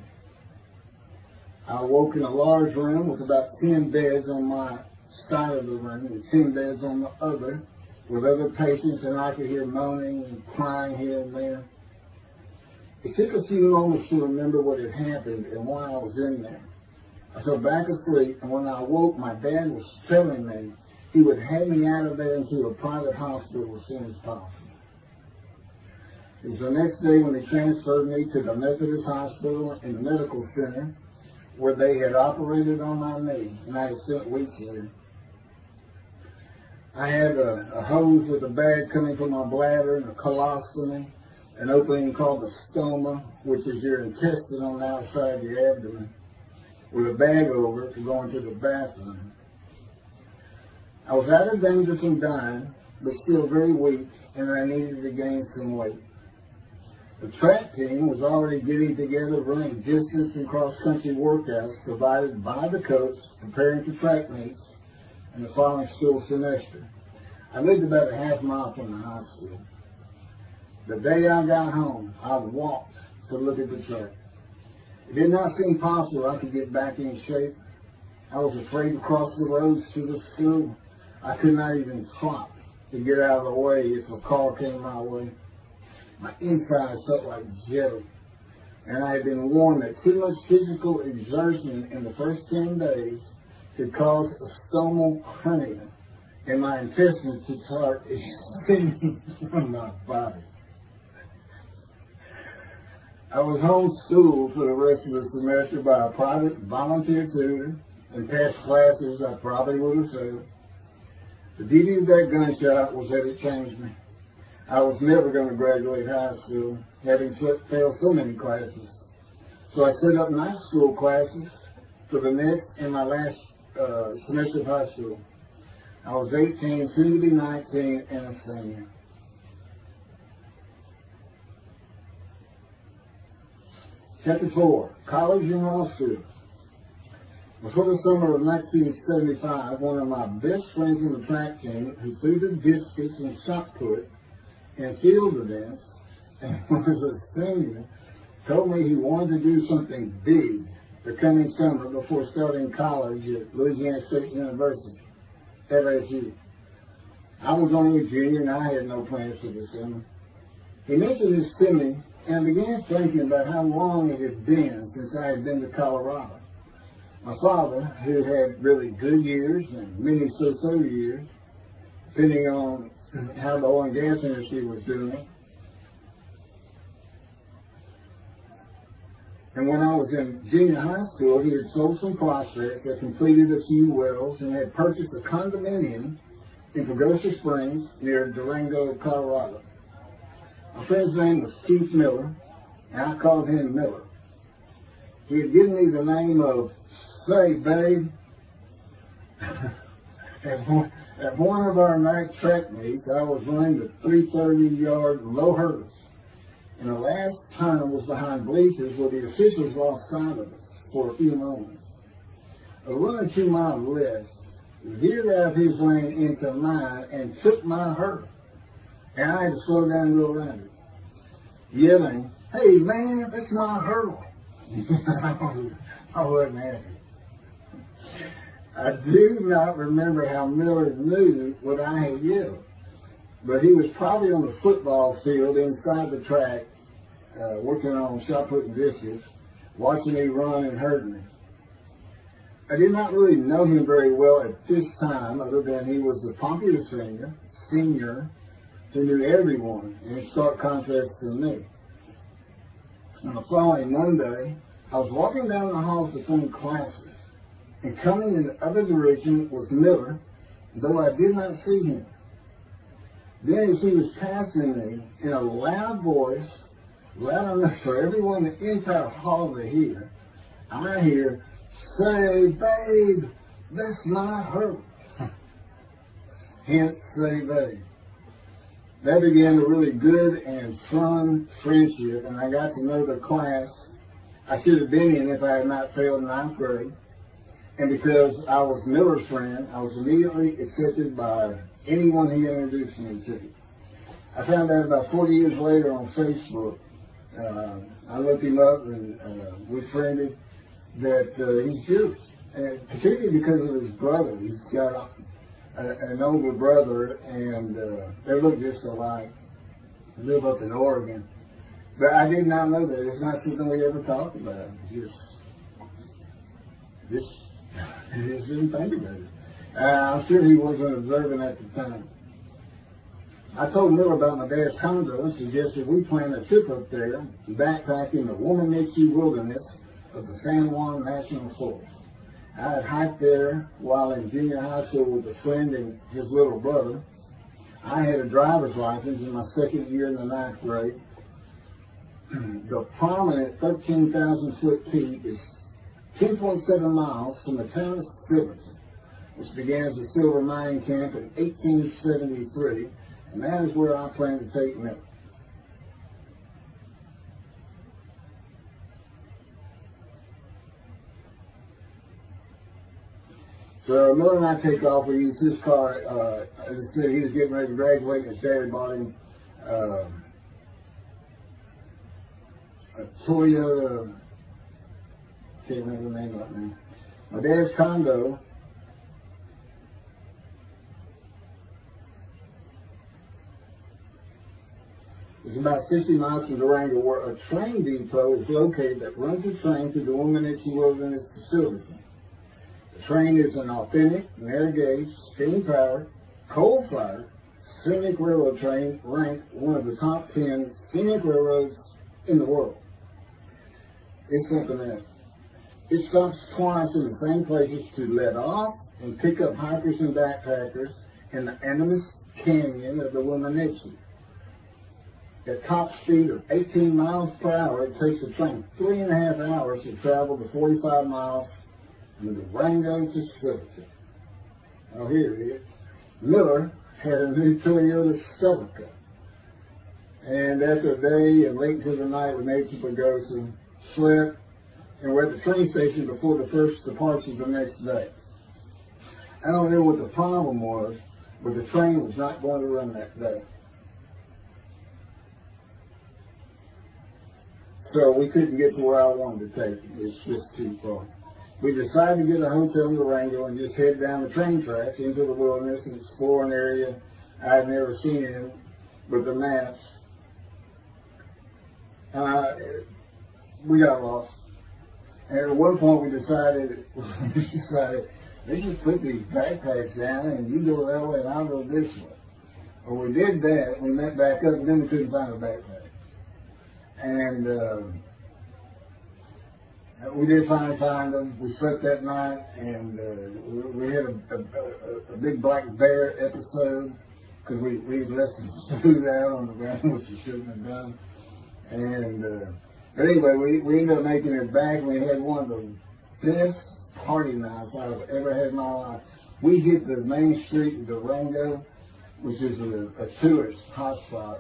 I awoke in a large room with about 10 beds on my side of the room and 10 beds on the other, with other patients, and I could hear moaning and crying here and there. It took a few moments to remember what had happened and why I was in there. I fell back asleep, and when I awoke, my dad was telling me he would have me out of there into a private hospital as soon as possible. It was the next day when they transferred me to the Methodist Hospital in the medical center, where they had operated on my knee, and I had spent weeks there. I had a hose with a bag coming from my bladder and a colostomy, an opening called the stoma, which is your intestine on the outside of your abdomen, with a bag over it to go into the bathroom. I was out of danger from dying, but still very weak, and I needed to gain some weight. The track team was already getting together, running distance and cross-country workouts provided by the coach, preparing for track meets and the following school semester. I lived about a half mile from the hospital. The day I got home, I walked to look at the track. It did not seem possible I could get back in shape. I was afraid to cross the roads to the school. I could not even trot to get out of the way if a car came my way. My insides felt like jelly, and I had been warned that too much physical exertion in the first 10 days could cause a stomal hernia, and my intestines to start extending from my body. I was homeschooled for the rest of the semester by a private volunteer tutor, and passed classes I probably would have failed. The beauty of that gunshot was that it changed me. I was never going to graduate high school, having failed so many classes. So I set up night school classes for the next and my last semester of high school. I was 18, soon to be 19, and a senior. Chapter 4, College and Law School. Before the summer of 1975, one of my best friends in the track team, who threw the discus and shot put and field events, and was a senior, told me he wanted to do something big the coming summer before starting college at Louisiana State University, LSU. I was only a junior and I had no plans for the summer. He mentioned this to me, and I began thinking about how long it had been since I had been to Colorado. My father, who had really good years and many so-so years, depending on how the oil and gas industry was doing. And when I was in junior high school, he had sold some prospects, had completed a few wells, and had purchased a condominium in Pagosa Springs near Durango, Colorado. My friend's name was Keith Miller, and I called him Miller. He had given me the name of Say Babe. At one of our night track meets, I was running the 330-yard low hurdles, and the last time was behind bleachers where the officials lost sight of us for a few moments. A runner 2 miles less veered out of his lane into mine and took my hurdle, and I had to slow down and go around it, yelling, "Hey man, that's my hurdle." I wasn't happy. I do not remember how Miller knew what I had yelled, but he was probably on the football field inside the track, working on shot putting dishes, watching me run and hurt me. I did not really know him very well at this time, other than he was a popular senior who knew everyone, in stark contrast to me. On the following Monday, I was walking down the halls between classes, and coming in the other direction was Miller, though I did not see him. Then as he was passing me, in a loud voice, loud enough for everyone in the entire hall to hear, I hear, "Say, babe, that's not her." Hence, say, babe. That began a really good and fun friendship, and I got to know the class I should have been in if I had not failed ninth grade. And because I was Miller's friend, I was immediately accepted by anyone he introduced me to. I found out about 40 years later on Facebook. I looked him up and we friended that he's Jewish, and particularly because of his brother. He's got an older brother, and they look just alike. They live up in Oregon. But I did not know that. It's not something we ever talked about. Just didn't think about it. I'm sure he wasn't observant at the time. I told Miller about my dad's condo and suggested we plan a trip up there to backpack in the Womanichi wilderness of the San Juan National Forest. I had hiked there while in junior high school with a friend and his little brother. I had a driver's license in my second year in the ninth grade. The prominent 13,000-foot peak is 10.7 miles from the town of Silverton, which began as a silver mining camp in 1873, and that is where I plan to take Miller. So Miller and I take off. We use his car. As I said, he was getting ready to graduate, and his dad bought him a Toyota. Can't remember the name right now. My dad's condo is about 60 miles from Durango, where a train depot is located that runs a train to the Womanichi Wilderness facility. The train is an authentic, narrow gauge, steam-powered, coal-fired, scenic railroad train ranked one of the top 10 scenic railroads in the world. It's something else. It stops twice in the same places to let off and pick up hikers and backpackers in the Animas Canyon of the Womanichi. At top speed of 18 miles per hour, it takes the train 3.5 hours to travel the 45 miles from Durango to Silverton. Oh, here it is. Miller had a new Toyota Celica. And after a day and late into the night, we made to Pagosa, slept, and we're at the train station before the first departure the next day. I don't know what the problem was, but the train was not going to run that day. So we couldn't get to where I wanted to take it. It's just too far. We decided to get a hotel in Durango and just head down the train tracks into the wilderness and explore an area I'd never seen in with the maps. We got lost. And at one point we decided, let's just put these backpacks down and you go that way and I'll go this way. Well, we did that, we went back up, and then we couldn't find a backpack. And we did finally find them. We slept that night, and we had a big black bear episode because we left some food out on the ground, which we shouldn't have done. And but anyway, we ended up making it back, and we had one of the best party nights I've ever had in my life. We hit the main street in Durango, which is a tourist hotspot,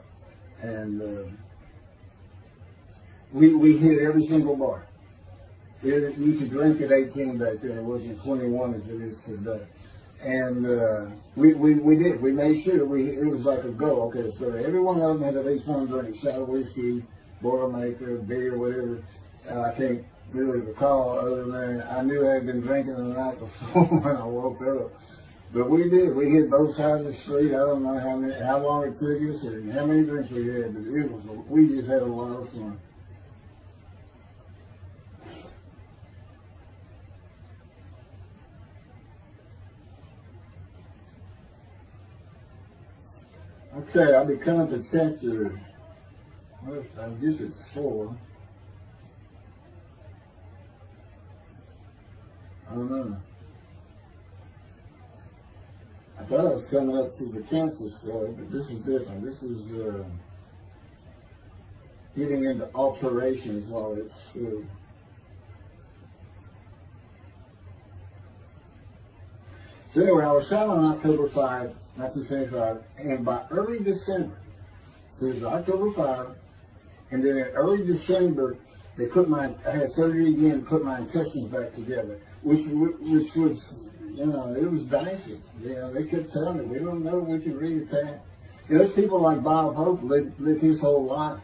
and we hit every single bar. You could drink at 18 back then. It wasn't 21 as it is today. And we did. We made sure it was like a go. Okay, so every one of them had at least one drink: shot of whiskey, Boilermaker, beer, whatever. I can't really recall other than I knew I had been drinking the night before when I woke up. But we did. We hit both sides of the street. I don't know how long it took us or how many drinks we had, but we just had a lot of fun. Okay, I'll be coming to chapter, well, I guess it's 4. I don't know. I thought I was coming up to the cancer story, but this is different. This is getting into alterations while it's true. So anyway, I was shot on October 5, 1975, and by early December, so it was October 5, and then in early December, I had surgery again, put my intestines back together, which was, you know, it was dicey. You know, they kept telling me, we don't know what you really pass. You know, there's people like Bob Hope lived his whole life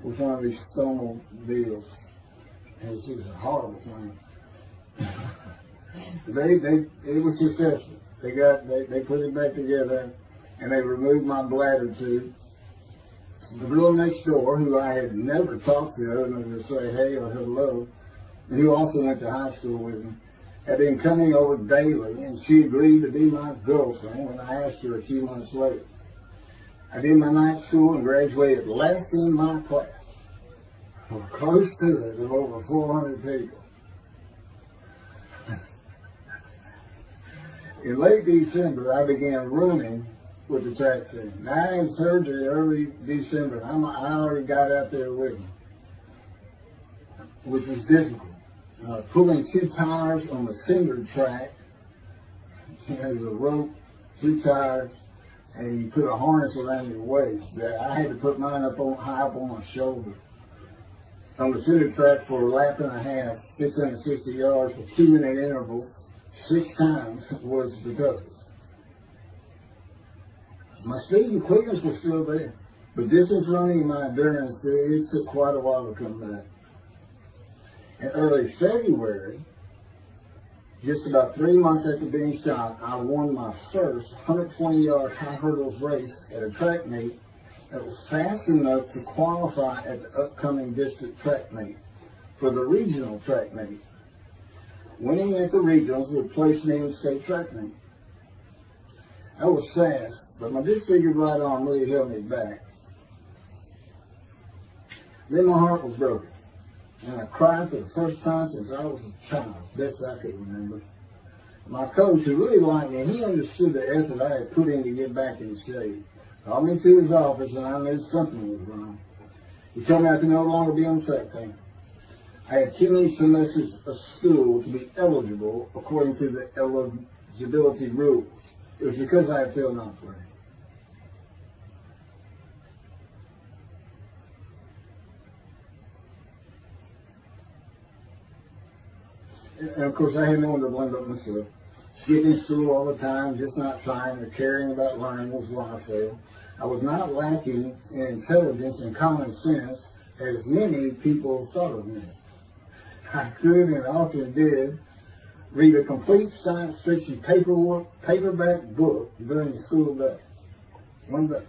with one of these stonal deals. And it was a horrible thing. It was successful. They put it back together, and they removed my bladder tube. The girl next door, who I had never talked to other than to say hey or hello, and who also went to high school with me, had been coming over daily, and she agreed to be my girlfriend when I asked her a few months later. I did my night school and graduated last in my class, or close to it, of over 400 people. In late December, I began running with the track team. Now, I had surgery early December. I already got out there with them, which was difficult. Pulling 2 tires on the cinder track. There's a rope, 2 tires, and you put a harness around your waist. I had to put mine high up on my shoulder. On the cinder track for a lap and a half, 660 yards for 2-minute intervals, 6 times was the toughest. My speed and quickness was still there, but distance running and my endurance, it took quite a while to come back. In early February, just about 3 months after being shot, I won my first 120-yard high hurdles race at a track meet that was fast enough to qualify at the upcoming district track meet for the regional track meet. Winning at the regionals would place me in the state track meet. I was fast, but my disfigured right arm really held me back. Then my heart was broken, and I cried for the first time since I was a child, best I could remember. My coach, who really liked me, he understood the effort I had put in to get back in shape. Called me to his office, and I knew something was wrong. He told me I could no longer be on the track team. I had too many semesters of school to be eligible according to the eligibility rules. It was because I had failed ninth grade. And of course, I had no one to blame but myself. Skipping school all the time, just not trying or caring about learning was why I failed. I was not lacking in intelligence and common sense as many people thought of me. I could and often did read a complete science fiction paperback book during the school day. One day.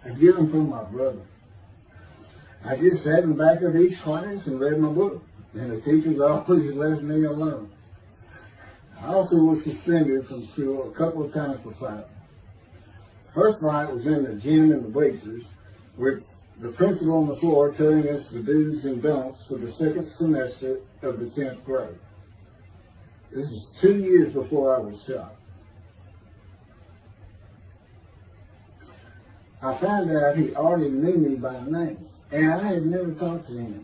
I get them from my brother. I just sat in the back of each class and read my book, and the teachers always left me alone. I also was suspended from school a couple of times for fighting. First fight was in the gym in the bleachers, with the principal on the floor telling us the do's and don'ts for the second semester of the 10th grade. This is 2 years before I was shot. I found out he already knew me by name, and I had never talked to him.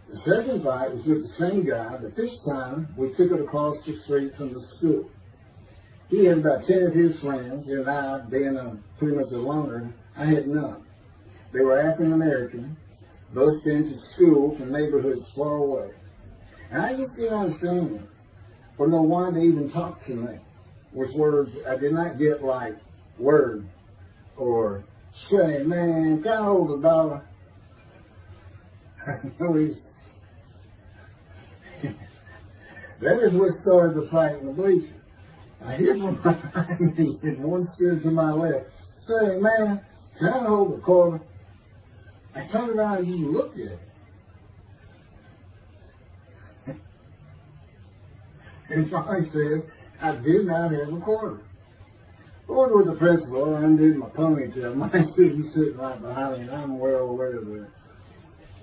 The second fight was with the same guy, but this time we took it across the street from the school. He had about 10 of his friends, and I, being pretty much a loner, I had none. They were African American, both sent to school from neighborhoods far away. And I just didn't understand them, or know why they even talked to me, with words I did not get, like word, or say, man, can I hold $1? That is what started the fight in the bleachers. I hear from behind me, and one stood to my left, say, man, can I hold $1? I turned around and just looked at it. And finally said, I did not have $1. Ordered with the principal, I undid my ponytail. My student's sitting right behind me, and I'm well aware of that.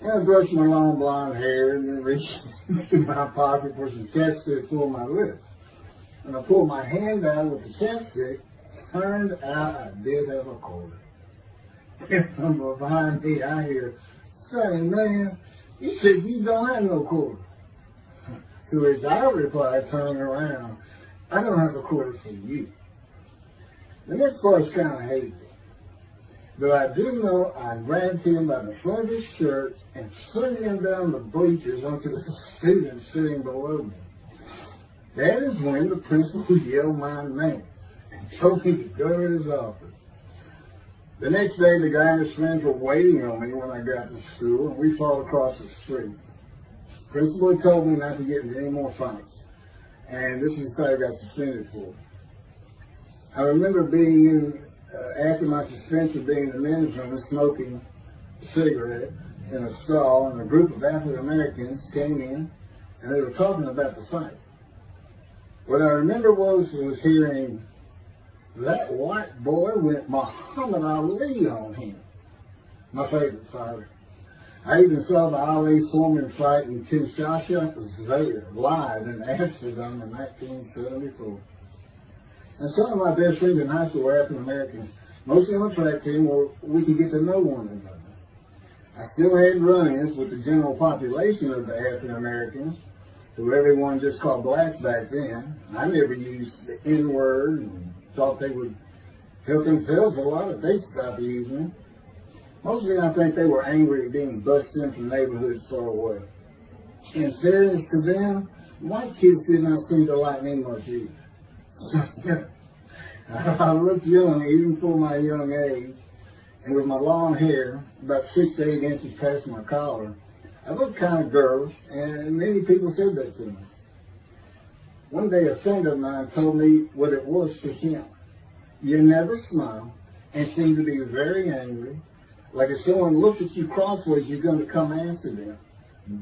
And I brushed my long blonde hair and then reached into my pocket for some chapstick for my lips. And I pulled my hand out with the chapstick. Turned out I did have a quarter. And from behind me, I hear, "Say, man, you said you don't have no quarter." To which I replied, turning around, "I don't have a quarter for you." The next part's kind of hazy. But I do know I grabbed him by the front of his shirt and slid him down the bleachers onto the student sitting below me. That is when the principal yelled my name and told me to go to his office. The next day, the guy and his friends were waiting on me when I got to school, and we fought across the street. The principal told me not to get into any more fights, and this is what I got suspended for. I remember being in, after my suspension, being in the men's room and smoking a cigarette in a stall, and a group of African Americans came in, and they were talking about the fight. What I remember was hearing, "That white boy went Muhammad Ali on him." My favorite fighter. I even saw the Ali-Foreman fight in Kinshasa there, live in Amsterdam in 1974. And some of my best friends in high school were African Americans, mostly on the track team where we could get to know one another. I still had run-ins with the general population of the African Americans, who everyone just called blacks back then. I never used the N-word and thought they would help themselves a lot if they stopped using it. Mostly I think they were angry at being busted in from neighborhoods far away. In fairness to them, white kids did not seem to like me much either. I looked young even for my young age, and with my long hair, about 6 to 8 inches past my collar, I looked kind of girlish, and many people said that to me. One day a friend of mine told me what it was to him. You never smile and seem to be very angry. Like if someone looks at you crossways, you're going to come after them,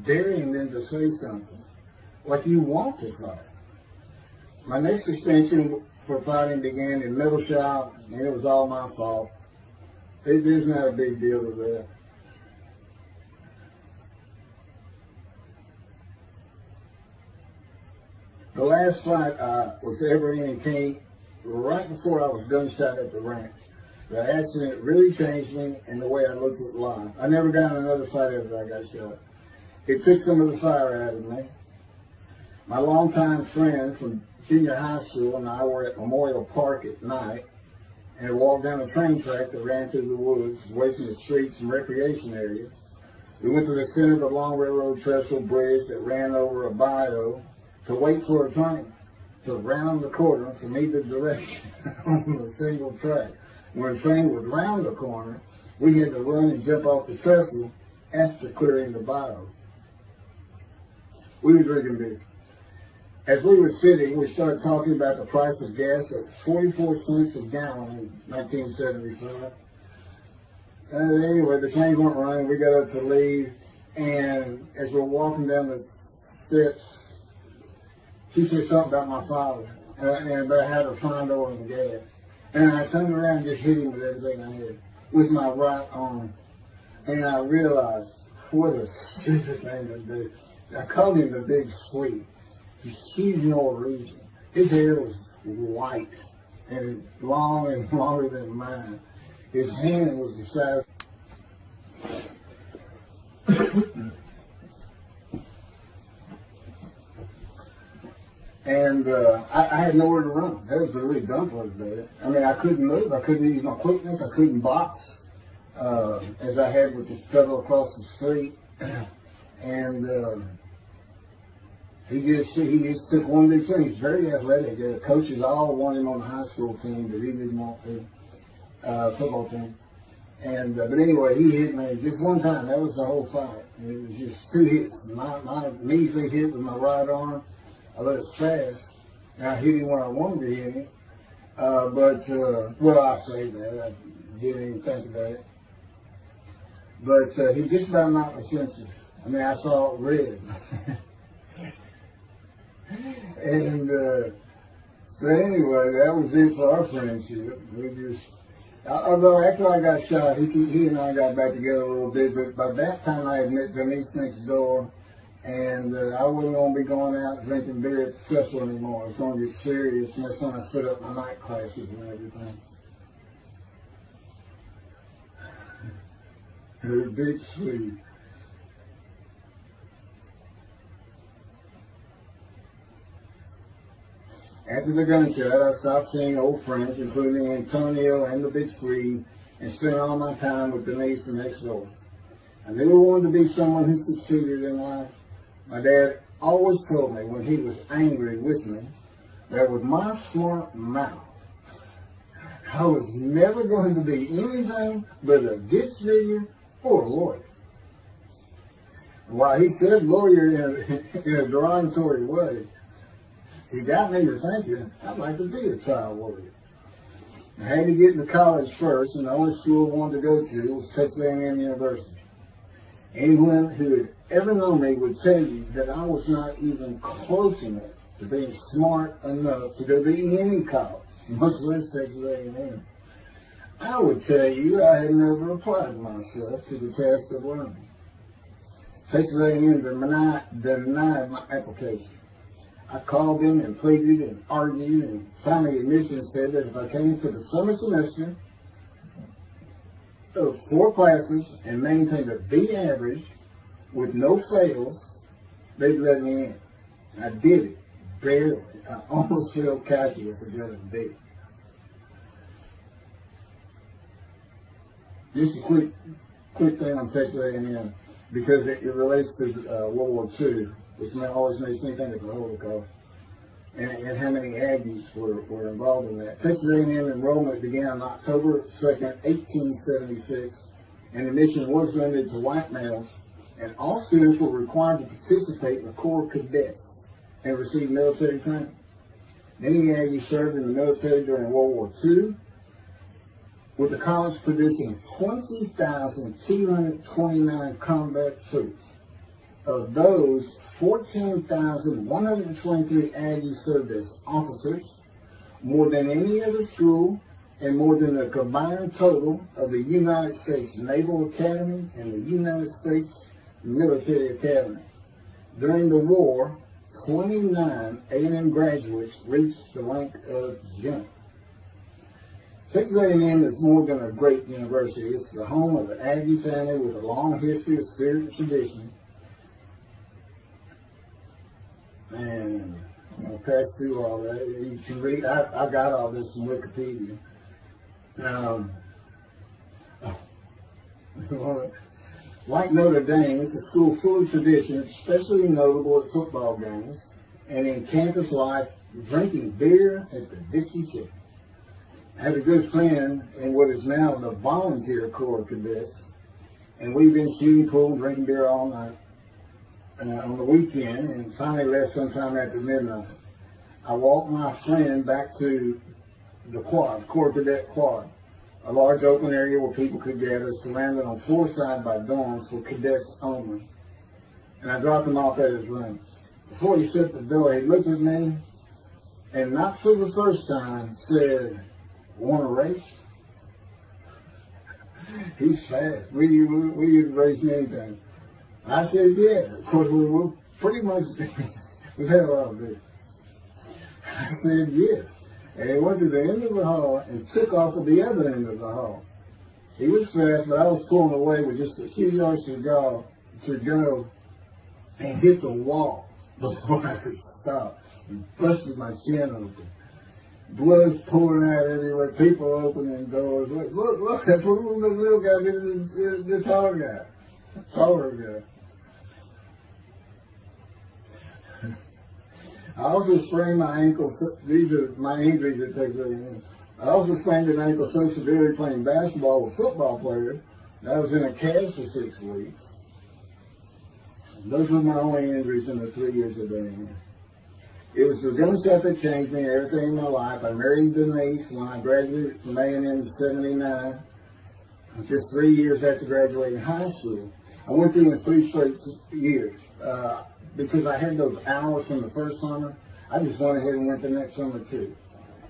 daring them to say something. Like you want to fight. My next suspension for fighting began in middle shop, and it was all my fault. There's not a big deal with that. The last fight I was ever in came right before I was gunshot at the ranch. The accident really changed me and the way I looked at life. I never got in another fight after I got shot. It took some of the fire out of me. My longtime friend from junior high school and I were at Memorial Park at night and walked down a train track that ran through the woods, away from the streets and recreation areas. We went to the center of the long railroad trestle bridge that ran over a bayou to wait for a train to round the corner from either direction on a single track. When a train would round the corner, we had to run and jump off the trestle after clearing the bayou. We were drinking beer. As we were sitting, we started talking about the price of gas at 44 cents a gallon in 1975. Anyway, the trains weren't running. We got up to leave, and as we're walking down the steps, she said something about my father and about how to find oil and gas. And I turned around and just hit him with everything I had, with my right arm. And I realized what a stupid thing to do. I called him the Big Sweet. He's Norwegian. His hair was white and long and longer than mine. His hand was the size. And I had nowhere to run. That was a really dumb part of it. I mean, I couldn't move. I couldn't use my quickness. I couldn't box as I had with the fellow across the street. And he just took one big thing. He's very athletic. The coaches all wanted him on the high school team, but he didn't want to. Football team. And but anyway, he hit me just one time. That was the whole fight. And it was just 2 hits. My measly hit with my right arm. I let it fast, and I hit him where I wanted to hit him. Well, I say that. I didn't even think about it. But he just about knocked me senseless. I mean, I saw red. And So anyway, that was it for our friendship. We just, although after I got shot, he and I got back together a little bit, but by that time I had met Denise next door, and I wasn't going to be going out drinking beer at the festival anymore. It was going to get serious, and that's when I set up my night classes and everything. Her big sweet. After the gunshot, I stopped seeing old friends, including Antonio and the Big Three, and spent all my time with Denise the next door. I never wanted to be someone who succeeded in life. My dad always told me when he was angry with me that with my smart mouth, I was never going to be anything but a ditch digger or a lawyer. While he said lawyer in a derogatory way, he got me to thinking I'd like to be a trial lawyer. I had to get into college first, and the only school I wanted to go to was Texas A&M University. Anyone who had ever known me would tell you that I was not even close enough to being smart enough to go to any college, much less Texas A&M. I would tell you I had never applied myself to the task of learning. Texas A&M denied my application. I called them and pleaded and argued, and finally admissions said that if I came to the summer semester of 4 classes and maintained a B average with no fails, they'd let me in. I did it, barely. I almost failed calculus and got a B. Just a quick thing on Texas A&M, because it relates to World War II, which always makes me think of the Holocaust, and how many Aggies were involved in that. Texas A&M enrollment began on October 2nd, 1876, and admission was limited to white males, and all students were required to participate in the Corps of Cadets and receive military training. Many Aggies served in the military during World War II, with the college producing 20,229 combat troops. Of those, 14,123 Aggies served as officers, more than any other school, and more than the combined total of the United States Naval Academy and the United States Military Academy. During the war, 29 A&M graduates reached the rank of general. Texas A&M is more than a great university. It's the home of the Aggie family with a long history of spiritual tradition. And I'll pass through all that. You can read. I got all this from Wikipedia. Like Notre Dame, it's a school full of tradition, especially notable at football games and in campus life, drinking beer at the Dixie Chicken. I had a good friend in what is now the volunteer Corps of Cadets, and we've been shooting pool and drinking beer all night on the weekend, and finally left sometime after midnight. I walked my friend back to the quad, Corps Cadet Quad, a large open area where people could gather, surrounded on 4 sides by dorms for cadets only. And I dropped him off at his room. Before he shut the door, he looked at me, and not for the first time, said, "Want to race?" He's fast. We used to race anything. I said, yeah. Of course, we were pretty much, we had a lot of beer. I said, yes. And he went to the end of the hall and took off at the other end of the hall. He was fast, but I was pulling away with just a few yards to go and hit the wall before I could stop and busted my chin open. Blood's pouring out everywhere, people opening doors. Look, that's what the little guy did the taller guy. Taller guy. I also sprained my ankle. These are my injuries that take very long. I also sprained an ankle so severely playing basketball with football players that I was in a cast for 6 weeks. Those were my only injuries in the 3 years of being here. It was the gunshot that changed me, everything in my life. I married Denise when I graduated from A&M in '79. Just 3 years after graduating high school. I went through in 3 straight years. Because I had those hours from the first summer, I just went ahead and went the next summer too.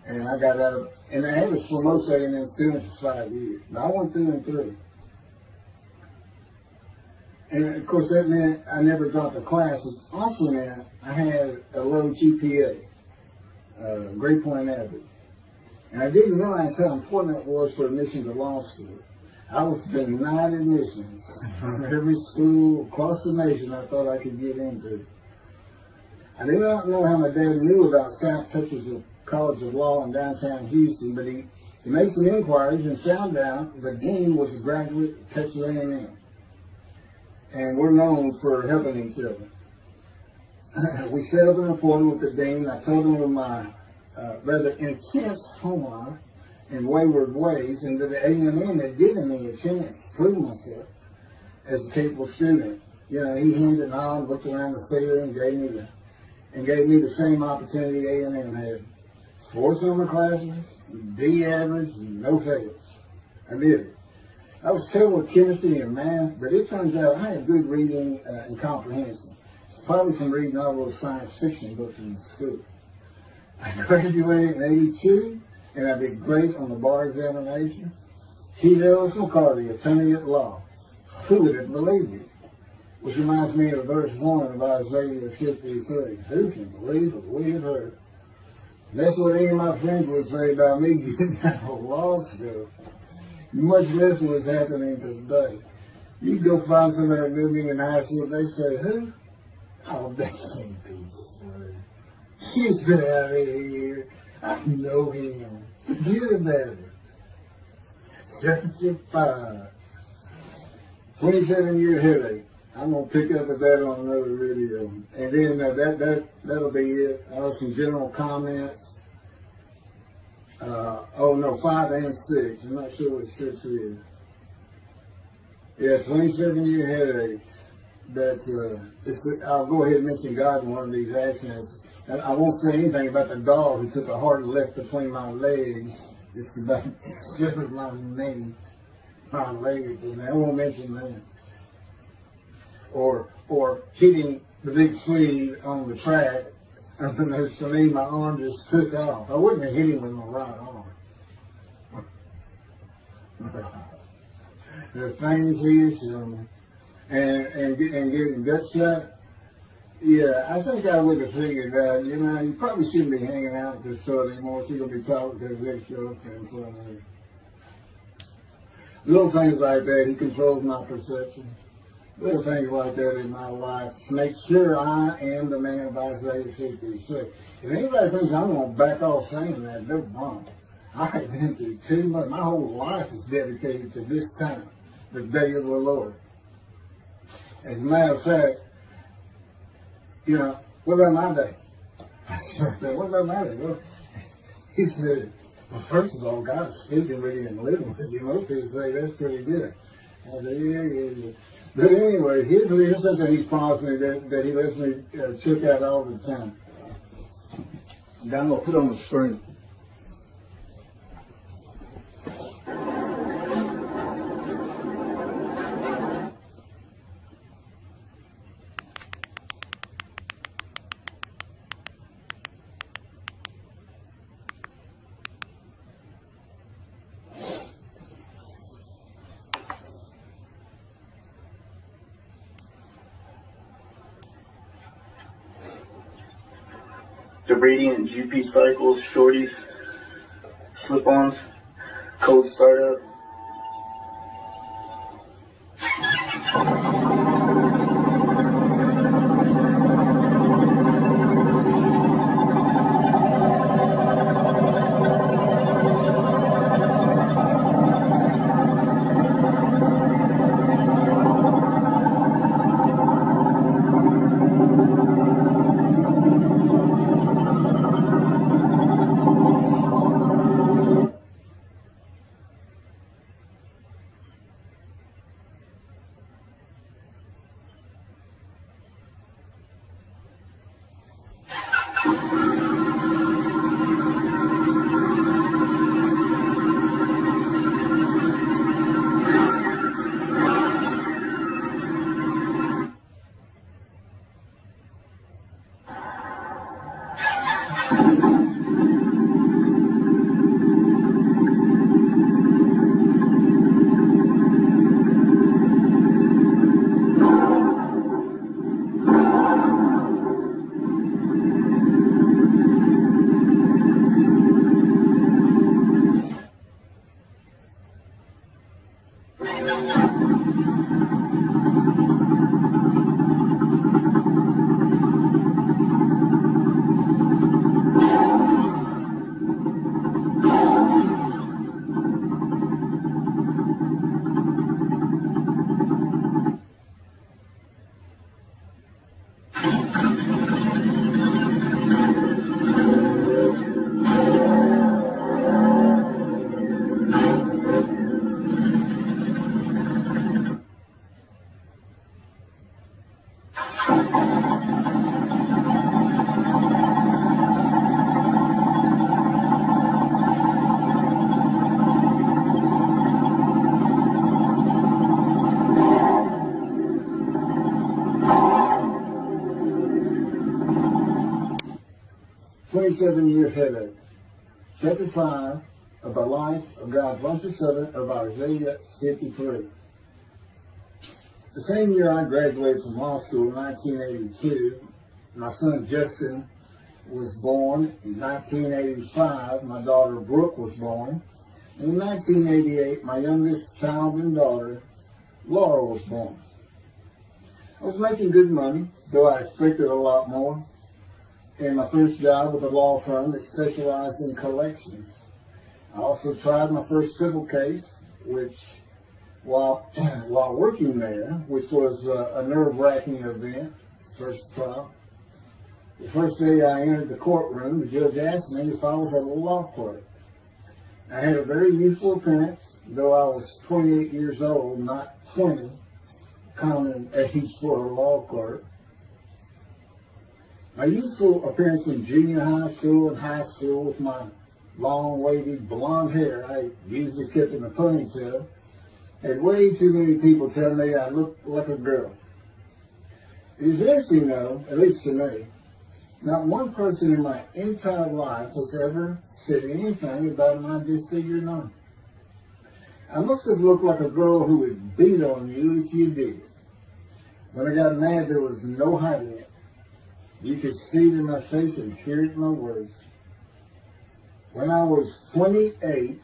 And I got out, and I had for most A&M students for 5 years. But I went through and through. And of course that meant I never dropped a class. It also meant I had a low GPA, grade point average. And I didn't realize how important that was for admission to law school. I was denied admissions from every school across the nation I thought I could get into. I do not know how my dad knew about South Texas College of Law in downtown Houston, but he made some inquiries and found out the dean was a graduate of Texas A&M. And we're known for helping each other. We set up an appointment with the dean. I told him of my rather intense home life and wayward ways, and that the A&M had given me a chance to prove myself as a capable student. You know, he hemmed and hawed, looked around the theater, and gave me the same opportunity A&M had. 4 summer classes, D average, and no fails. I did it. I was terrible with chemistry and math, but it turns out I had good reading and comprehension. It's probably from reading all those science fiction books in school. I graduated in '82, and I did great on the bar examination. T. Ellis McCarty, attorney at law. Who would have believed it? Which reminds me of verse 1 of Isaiah 53. Who can believe what we have heard? That's what any of my friends would say about me getting out of law school. Much less what's happening today. You go find somebody living in high school, they say, who? Oh, that can't be true. She's been out of here. I know him. Forget about it. 75. 27-year headache. I'm going to pick up with that on another video. And then that'll be it. Some general comments. 5 and 6. I'm not sure what 6 is. Yeah, 27-year headache. I'll go ahead and mention God in one of these actions. And I won't say anything about the dog who took a hard left between my legs. It's about just my knee, my leg. I won't mention that. Or hitting the big Swede on the track. And then for me, my arm just took off. I wouldn't have hit him with my right arm. The things he is showing. And getting gut shot. Yeah, I think I would have figured that, you probably shouldn't be hanging out with this sort anymore if you're going to be talking to this show in front of you. Little things like that, he controls my perception. Little things like that in my life to make sure I am the man of Isaiah 56. If anybody thinks I'm going to back off saying that, they're wrong. I have been through too much. My whole life is dedicated to this time, the day of the Lord. As a matter of fact, what about my day? I said, what about my day? Well, he said, well, first of all, God is speaking with you and living with you. Most people say that's pretty good. I said, yeah. But anyway, here's something he's promised me that he lets me check out all the time. I'm going to put on the screen. The radiant GP cycles, shorties, slip-ons, code startup. 27-year headache. Chapter 5 of the life of God's righteous servant of Isaiah 53. The same year I graduated from law school in 1982, my son Justin was born. In 1985, my daughter Brooke was born. And in 1988, my youngest child and daughter, Laura, was born. I was making good money, though I expected a lot more. And my first job with a law firm that specialized in collections. I also tried my first civil case, which, while working there, which was a nerve-wracking event, first trial. The first day I entered the courtroom, the judge asked me if I was a law clerk. I had a very youthful appearance, though I was 28 years old, not 20, common age for a law clerk. My youthful appearance in junior high school and high school with my long, wavy, blonde hair I usually kept in a ponytail had way too many people tell me I looked like a girl. It is interesting, though, at least to me, not one person in my entire life has ever said anything about my disfigured arm. I must have looked like a girl who would beat on you if you did. When I got mad, there was no hiding it. You could see it in my face and hear it in my words. When I was 28,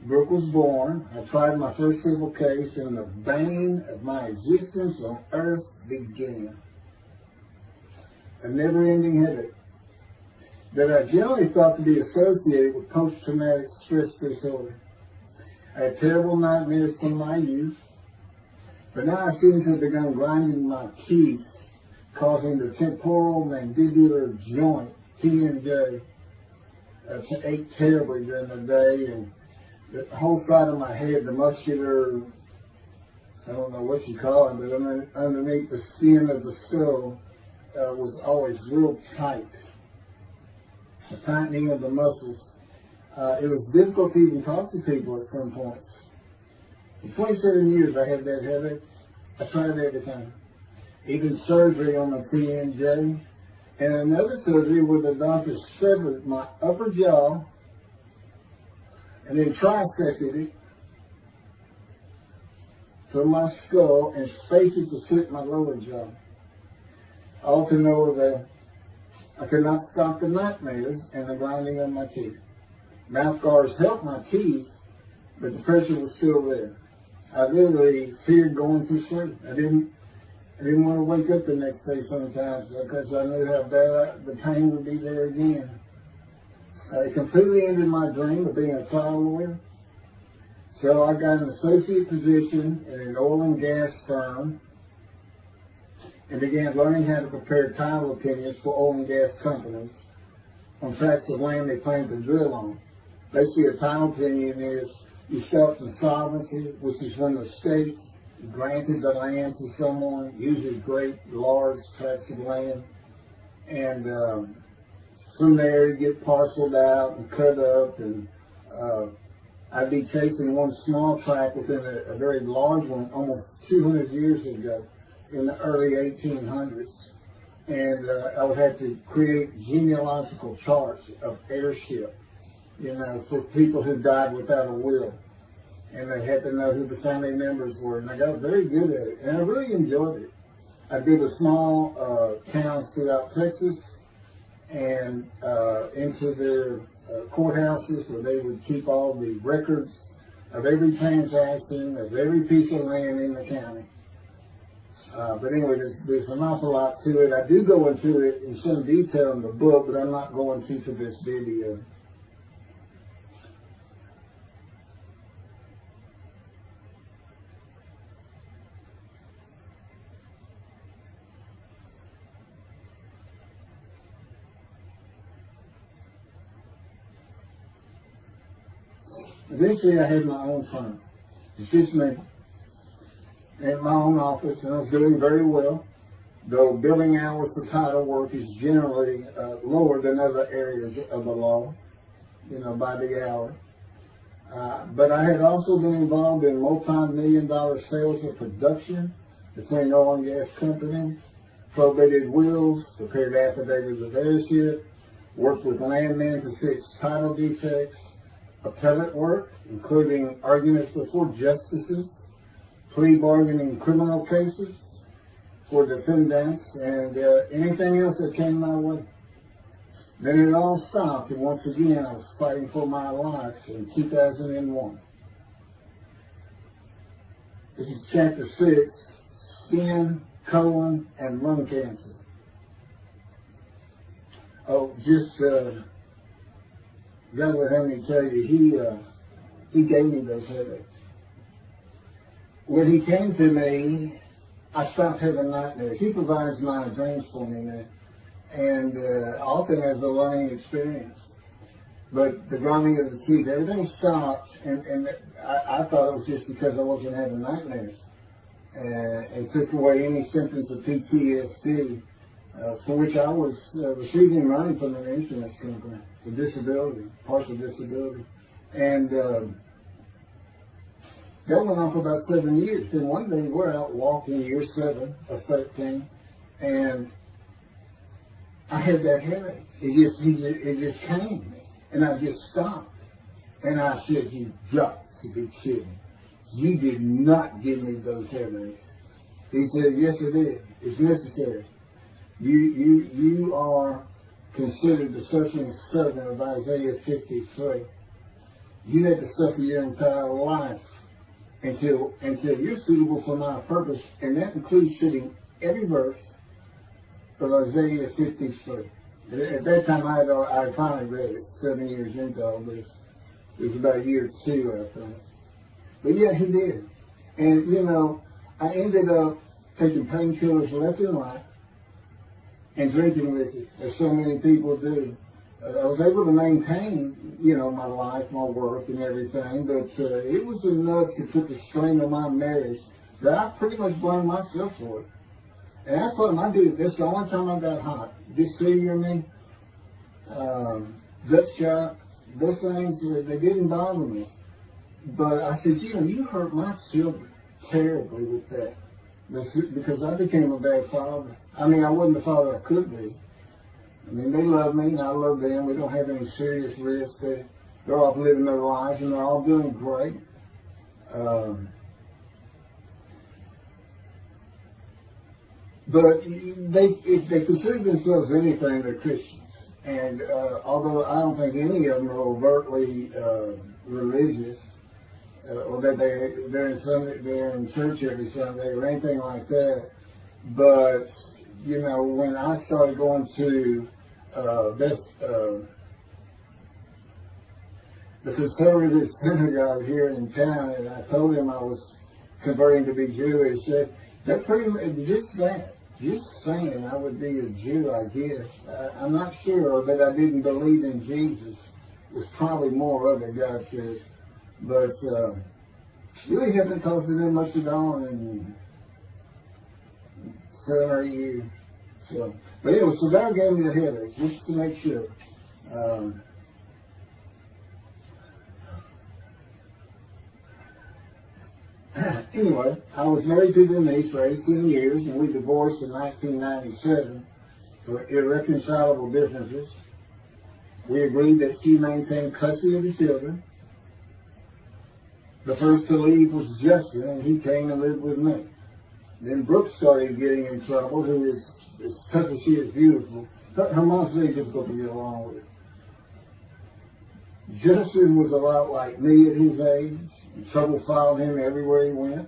Brooke was born. I tried my first civil case, and the bane of my existence on earth began. A never-ending headache that I generally thought to be associated with post-traumatic stress disorder. I had terrible nightmares from my youth, but now I seem to have begun grinding my teeth, causing the temporal mandibular joint, TMJ, to ache terribly during the day, and the whole side of my head, the muscular, I don't know what you call it, but underneath the skin of the skull, was always real tight. A tightening of the muscles. It was difficult to even talk to people at some points. For 27 years I had that headache. I tried everything. Even surgery on the TMJ. And another surgery where the doctor severed my upper jaw and then trisected it from my skull and spaced it to fit my lower jaw. All to know that I could not stop the nightmares and the grinding of my teeth. Mouth guards helped my teeth, but the pressure was still there. I literally feared going to sleep. I didn't want to wake up the next day sometimes because I knew how bad the pain would be there again. It completely ended my dream of being a trial lawyer. So I got an associate position in an oil and gas firm and began learning how to prepare title opinions for oil and gas companies on tracts of land they plan to drill on. Basically, a title opinion is you start insolvency, which is when the state granted the land to someone, usually great, large tracts of land, and from there you get parceled out and cut up, and I'd be chasing one small tract within a very large one almost 200 years ago in the early 1800s, and I would have to create genealogical charts of heirship, for people who died without a will. And they had to know who the family members were, and I got very good at it, and I really enjoyed it. I did a small towns throughout Texas and into their courthouses where they would keep all the records of every transaction, of every piece of land in the county. But anyway, there's an awful lot to it. I do go into it in some detail in the book, but I'm not going to for this video. Eventually, I had my own firm. It's just me. In my own office, and I was doing very well, though billing hours for title work is generally lower than other areas of the law, by the hour. But I had also been involved in multi-million-dollar sales of production between oil and gas companies, probated wills, prepared affidavits of heirship, worked with landmen to fix title defects, appellate work, including arguments before justices, plea bargaining in criminal cases for defendants, and anything else that came my way. Then it all stopped, and once again I was fighting for my life in 2001. This is chapter 6, skin, colon, and lung cancer. Oh, just, God would have me tell you, he gave me those headaches. When he came to me, I stopped having nightmares. He provides my dreams for me now, and often as a learning experience. But the grinding of the teeth, everything stopped, and I thought it was just because I wasn't having nightmares. And took away any symptoms of PTSD, for which I was receiving money from an insurance company for disability, partial disability. And that went on for about 7 years. Then one day we're out walking, year 7 of 13, and I had that headache. It just came. And I just stopped. And I said, "You got to be kidding. You did not give me those headaches." He said, "Yes, it is. It's necessary. You are considered the suffering servant of Isaiah 53. You had to suffer your entire life until you're suitable for my purpose." And that includes sitting every verse of Isaiah 53. At that time, I finally read it 7 years into all this. It was about year 2, I think. But yeah, he did. And, you know, I ended up taking painkillers left and right and drinking liquor, as so many people do. I was able to maintain, you know, my life, my work, and everything, but it was enough to put the strain on my marriage that I pretty much blamed myself for it. And I told him, I did this the only time I got hot. Disfigure me, gut shot, those things, they didn't bother me. But I said, you know, you hurt my children terribly with that. Because I became a bad father. I mean, I wasn't the father I could be. I mean, they love me and I love them. We don't have any serious risks. They're off living their lives and they're all doing great. But they consider themselves anything, they're Christians. And although I don't think any of them are overtly religious, or that they're in church every Sunday or anything like that, but you know, when I started going to the conservative synagogue here in town, and I told him I was converting to be Jewish, they're pretty much just saying I would be a Jew, I guess. I'm not sure that I didn't believe in Jesus. There's probably more of it, God says. But really hasn't cost them much at all in 7 or 8 years. So, but anyway, so God gave me the headache, just to make sure. Anyway, I was married to Denise for 18 years, and we divorced in 1997 for irreconcilable differences. We agreed that she maintain custody of the children. The first to leave was Justin, and he came and lived with me. Then Brooke started getting in trouble, who is, as tough as she is beautiful. Her mom's very difficult to get along with. Justin was a lot like me at his age. And trouble followed him everywhere he went.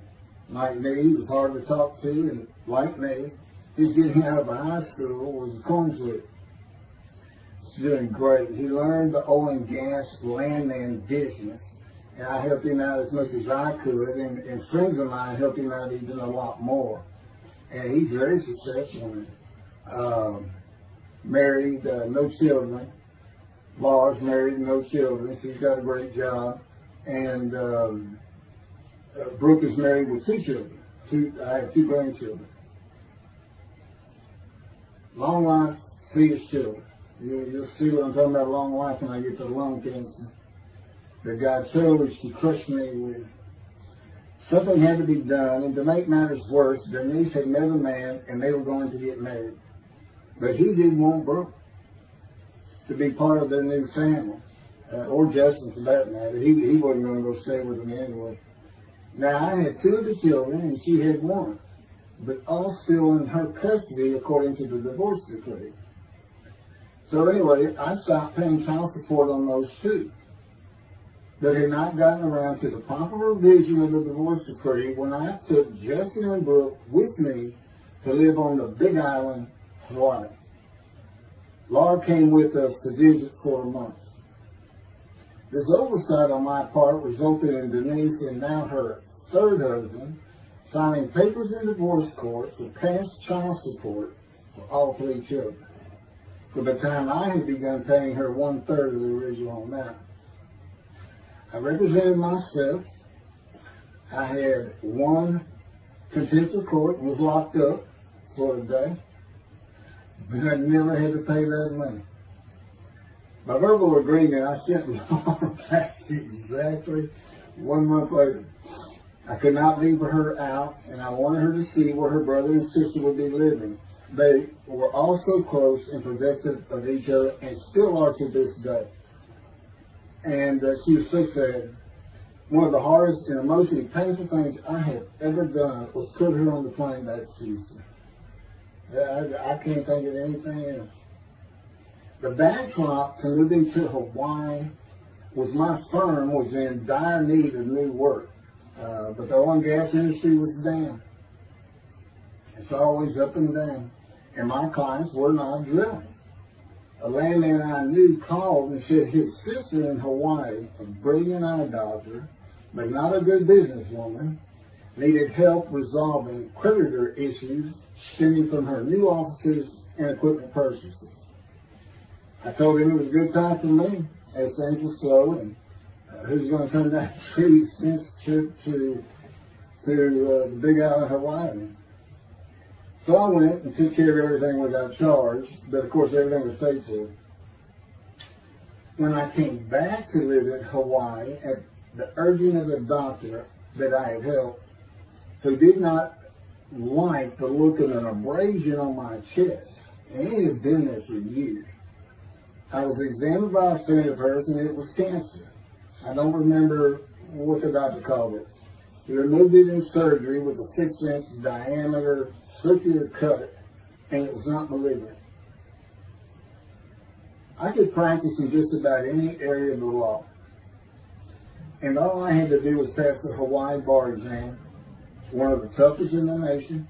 Like me, he was hard to talk to, and like me, his getting out of high school was a coin flip. He's doing great. He learned the oil and gas landman business, and I helped him out as much as I could, and friends of mine helped him out even a lot more. And he's very successful. Married, no children. Laura's married, no children. She's got a great job. And Brooke is married with 2 children. I have 2 grandchildren. Long life, fetus children. You'll see what I'm talking about, long life, when I get to lung cancer that God chose to crush me with. Something had to be done, and to make matters worse, Denise had met a man, and they were going to get married. But he didn't want Brooke. to be part of their new family, or Justin for that matter. He wasn't going to go stay with them anyway. Now, I had 2 of the children, and she had 1, but all still in her custody according to the divorce decree. So anyway, I stopped paying child support on those 2. But had not gotten around to the proper revision of the divorce decree when I took Justin and Brooke with me to live on the Big Island, Hawaii. Laura came with us to visit for a month. This oversight on my part resulted in Denise and now her 3rd husband filing papers in divorce court for past child support for all 3 children, for the time I had begun paying her 1/3 of the original amount. I represented myself. I had 1 contempt of court and was locked up for a day, but I never had to pay that money. By verbal agreement, I sent Laura back exactly 1 month later. I could not leave her out, and I wanted her to see where her brother and sister would be living. They were all so close and protective of each other, and still are to this day. And she was so sad. One of the hardest and emotionally painful things I have ever done was put her on the plane back to Houston. I can't think of anything else. The backdrop to moving to Hawaii was my firm was in dire need of new work. But the oil and gas industry was down. It's always up and down. And my clients were not drilling. A landman I knew called and said his sister in Hawaii, a brilliant eye doctor, but not a good businesswoman, needed help resolving creditor issues stemming from her new offices and equipment purchases. I told him it was a good time for me, as things were slow, and who's going to turn down a pretty expensive trip to the Big Island, Hawaii. So I went and took care of everything without charge, but of course everything was paid for. When I came back to live in Hawaii at the urging of the doctor that I had helped, who did not like the look of an abrasion on my chest, and it had been there for years. I was examined by a friend of hers, and it was cancer. I don't remember what the doctor called it. He removed it in surgery with a 6-inch diameter circular cut, and it was not malignant. I could practice in just about any area of the law, and all I had to do was pass the Hawaii bar exam, one of the toughest in the nation.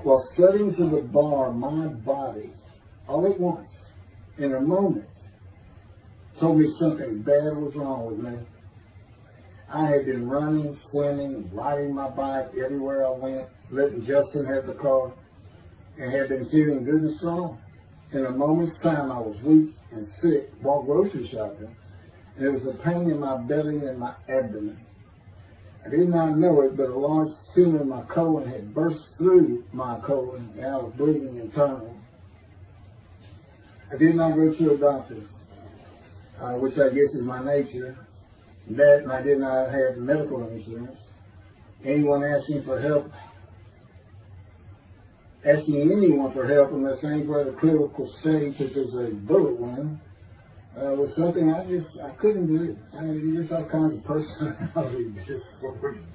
While studying for the bar, my body, all at once, in a moment, told me something bad was wrong with me. I had been running, swimming, riding my bike everywhere I went, letting Justin have the car, and had been feeling good and strong. In a moment's time, I was weak and sick, while grocery shopping, and there was a pain in my belly and my abdomen. I did not know it, but a large tumor in my colon had burst through my colon, and I was bleeding internally. I did not go to a doctor, which I guess is my nature. That, and I did not have medical insurance. Anyone asking anyone for help unless things were at a critical stage, such as a bullet wound, was something I couldn't do. There's all kinds of personality disorders.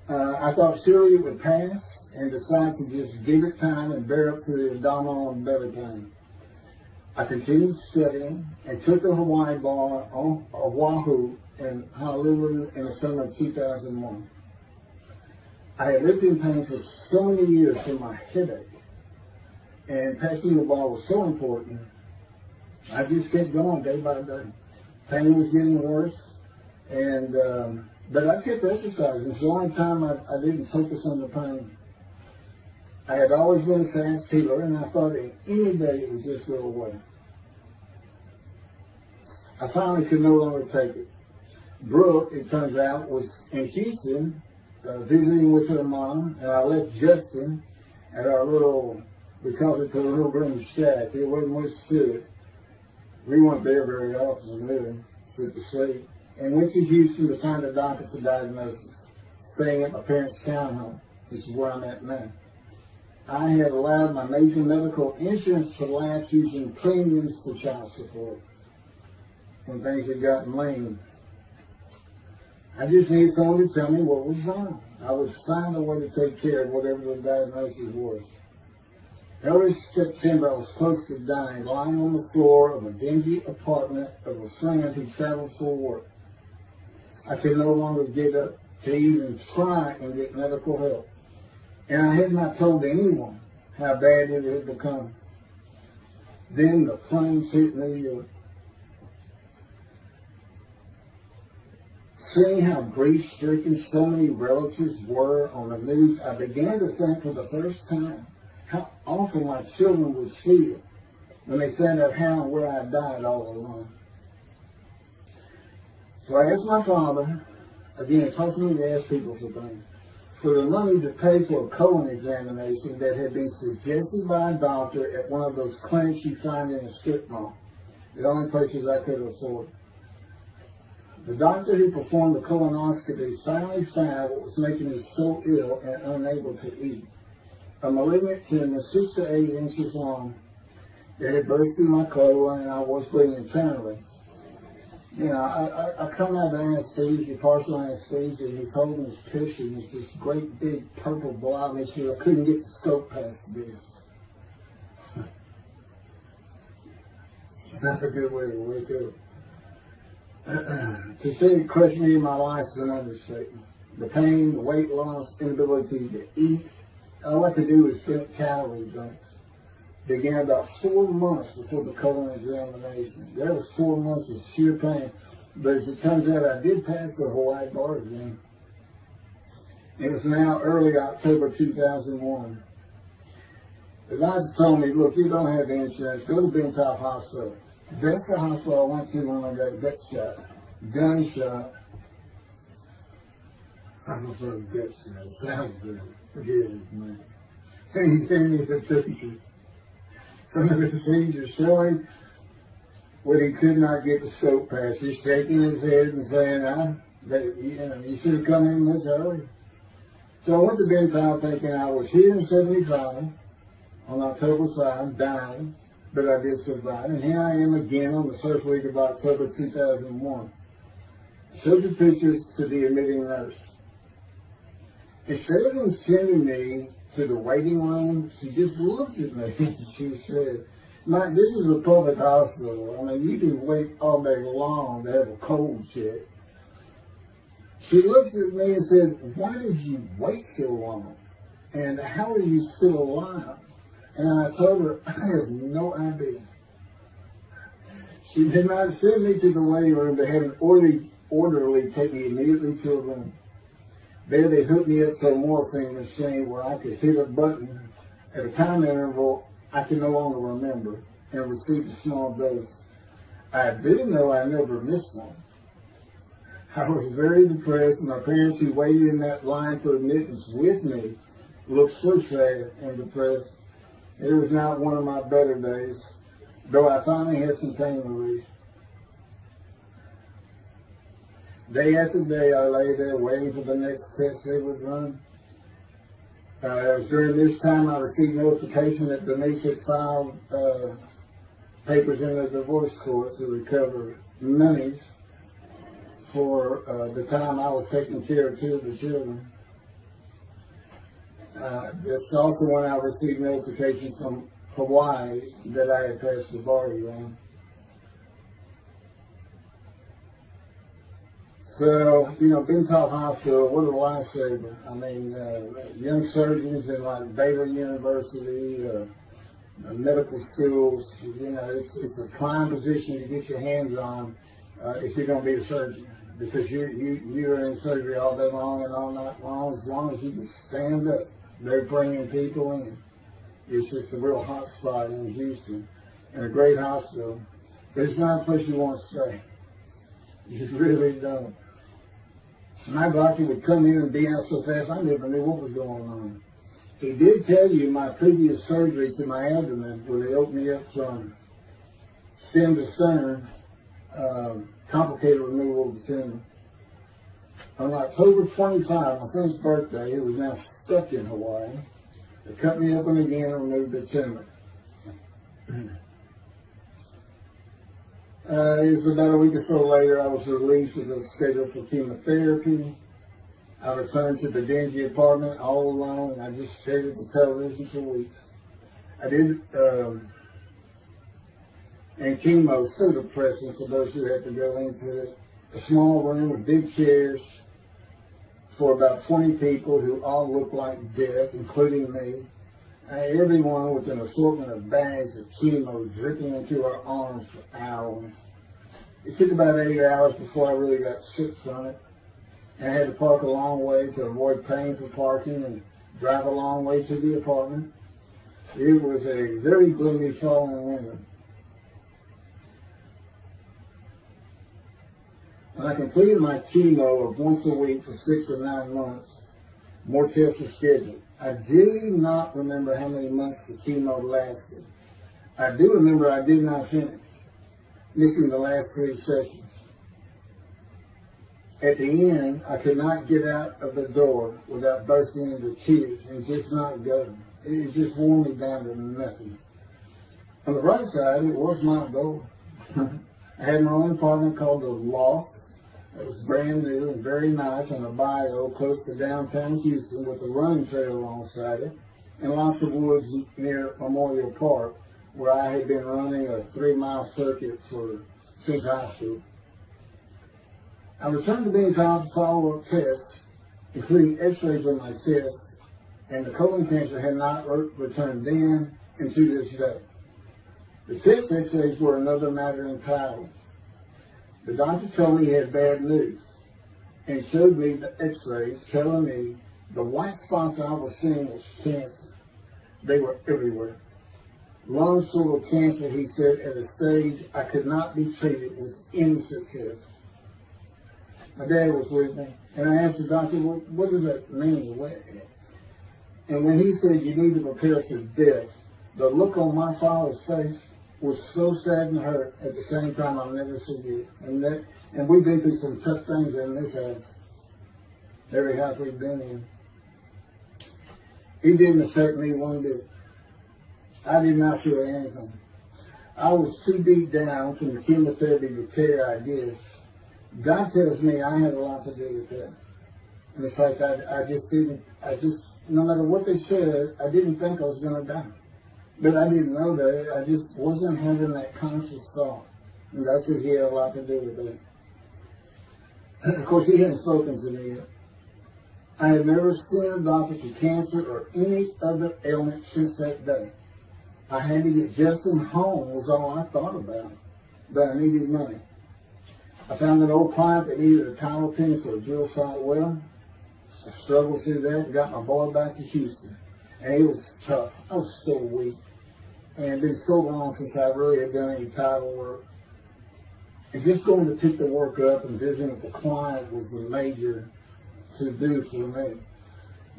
I thought surely it would pass, and decided to just give it time and bear up to the abdominal and belly pain. I continued studying and took the Hawaii bar on Oahu and Honolulu in the summer of 2001. I had lived in pain for so many years from my headache, and passing the bar was so important. I just kept going day by day. Pain was getting worse, and but I kept exercising. It's the only time I didn't focus on the pain. I had always been a fast healer, and I thought in any day it would just go away. I finally could no longer take it. Brooke, it turns out, was in Houston visiting with her mom, and I left Justin at our we called it the little green shack. There wasn't much to it. We weren't there very often, really, except to sleep. And went to Houston to find a doctor for diagnosis, staying at my parents' townhome. This is where I'm at now. I had allowed my major medical insurance to lapse using premiums for child support when things had gotten lame. I just needed someone to tell me what was wrong. I would find a way to take care of whatever the diagnosis was. Early September, I was close to dying, lying on the floor of a dingy apartment of a friend who traveled for work. I could no longer get up to even try and get medical help. And I had not told anyone how bad it had become. Then the planes hit New York. Seeing how grief-stricken so many relatives were on the news, I began to think for the first time how awful my children would feel when they found out how and where I died all alone. So I asked my father, again, taught me to ask people for things, for the money to pay for a colon examination that had been suggested by a doctor at one of those clinics you find in a strip mall, the only places I could afford. The doctor who performed the colonoscopy finally found what was making me so ill and unable to eat. A malignant tumor 6 to 8 inches long that had burst through my colon and I was bleeding internally. You know, I come out of anesthesia, partial anesthesia, and he's holding this picture, and it's this great big purple blob, and I couldn't get the scope past this. It's not a good way to wake up. To say it crushed me in my life is an understatement. The pain, the weight loss, inability to eat, all I could do was drink calorie drinks. Began about 4 months before the colon examination. There was 4 months of sheer pain. But as it turns out, I did pass the Hawaii bar exam. It was now early October 2001. The doctor told me, look, you don't have insurance. Go to Bentoff Hospital. That's the hospital I went to when I got gut shot. Gunshot. I prefer gut shot. It sounds good. Forget it, man. And he gave me the picture from the procedure showing what he could not get the scope past. He's shaking his head and saying, you should have come in much earlier. So I went to Bentown thinking I was here in 75 on October 5, dying, but I did survive. And here I am again on the first week of October 2001. I showed the pictures to the admitting nurse. Instead of them sending me to the waiting room, she just looked at me and she said, Mike, this is a public hospital. I mean, you can wait all day long to have a cold check. She looked at me and said, why did you wait so long? And how are you still alive? And I told her, I have no idea. She did not send me to the waiting room. They had an orderly take me immediately to a room. There they hooked me up to a morphine machine where I could hit a button at a time interval I can no longer remember and receive a small dose. I do know I never missed one. I was very depressed. My parents who waited in that line for admittance with me looked so sad and depressed. It was not one of my better days, though I finally had some pain relief. Day after day, I lay there waiting for the next test they would run. It was during this time I received notification that Denise had filed papers in the divorce court to recover monies for the time I was taking care of 2 of the children. It's also when I received notification from Hawaii that I had passed the bar exam. So, Bentoff Hospital, what a lifesaver. I mean, young surgeons in like Baylor University, medical schools, it's a prime position to get your hands on if you're going to be a surgeon. Because you're in surgery all day long and all night long, as long as you can stand up. They're bringing people in. It's just a real hot spot in Houston and a great hospital. But it's not a place you want to stay. You really don't. My doctor would come in and be out so fast, I never knew what was going on. He did tell you my previous surgery to my abdomen, where they opened me up from stem to sternum, complicated removal of the tumor. On October 25, my son's birthday, who was now stuck in Hawaii, They cut me open again and removed the tumor. It was about a week or so later, I was released with a schedule for chemotherapy. I returned to the dingy apartment all alone, and I just stared at the television for weeks. I did, and chemo was so depressing for those who had to go into a small room with big chairs for about 20 people who all looked like death, including me. Everyone with an assortment of bags of chemo dripping into our arms for hours. It took about 8 hours before I really got sick from it. And I had to park a long way to avoid paying for parking and drive a long way to the apartment. It was a very gloomy fall in winter. When I completed my chemo of once a week for 6 or 9 months, more tests were scheduled. I do not remember how many months the chemo lasted. I do remember I did not finish, missing the last 3 sessions. At the end, I could not get out of the door without bursting into tears and just not going. It just wore me down to nothing. On the right side, it was my door. I had my own apartment called the Loft. It was brand new and very nice on a bayou close to downtown Houston with a running trail alongside it and lots of woods near Memorial Park where I had been running a 3-mile circuit since high school. I returned to being told to follow-up tests, including x-rays of my chest, and the colon cancer had not returned then and to this day. The chest x-rays were another matter entirely. The doctor told me he had bad news and showed me the x-rays telling me the white spots I was seeing was cancer. They were everywhere. Lung sort of cancer, he said, at a stage I could not be treated with any success. My dad was with me, and I asked the doctor, well, what does that mean? And when he said you need to prepare for death, the look on my father's face was so sad and hurt at the same time I'll never forget. And we've been through some tough things in this house, every house we've been in. It didn't affect me one bit. I did not feel anything. I was too beat down from the chemotherapy repair I did. God tells me I had a lot to do with that. And it's like I just, no matter what they said, I didn't think I was going to die. But I didn't know that. I just wasn't having that conscious thought. And that's what he had a lot to do with that. And of course, he hadn't spoken to me yet. I had never seen a doctor for cancer or any other ailment since that day. I had to get Justin home was all I thought about. But I needed money. I found an old client that needed a tile penny for a drill site well. I struggled through that and got my boy back to Houston. And it was tough. I was so weak. And it's been so long since I really had done any title work. And just going to pick the work up and visiting with the client was the major to-do for me.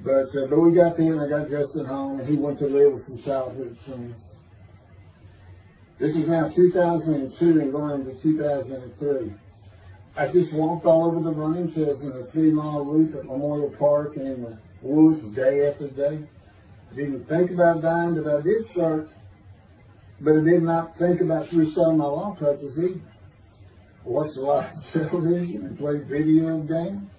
But we got there and I got Justin home and he went to live with some childhood friends. This is now 2002 and going into 2003. I just walked all over the running trails in a 3-mile loop at Memorial Park and in the woods day after day. I didn't think about dying, but I did start. But I did not think about suicide my law practice either. I watched a lot of television and played video games.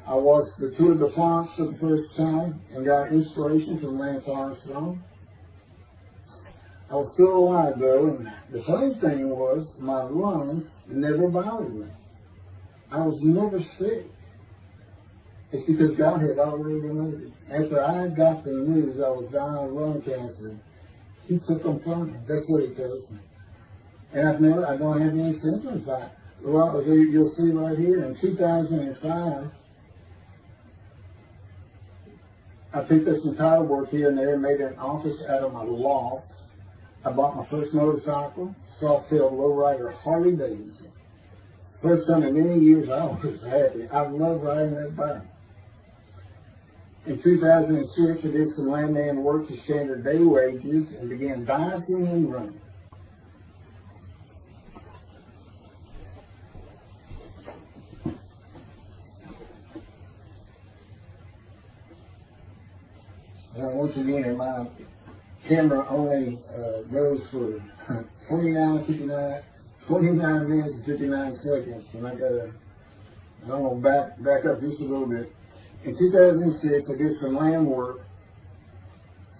I watched the Tour de France for the first time and got inspiration from Lance Armstrong. I was still alive though, and the funny thing was my lungs never bothered me. I was never sick. It's because God had already removed it. After I got the news I was dying of lung cancer, he took them from me. That's what he tells me. And I don't have any symptoms. Well, you'll see right here, in 2005, I picked up some title work here and there and made an office out of my loft. I bought my first motorcycle, soft-tail lowrider Harley Davidson. First time in many years I was happy. I love riding that bike. In 2006, I did some landman work for standard day wages and began dieting and running. Once again, my camera only goes for 29 minutes and 59 seconds. And I don't know, back up just a little bit. In 2006, I did some land work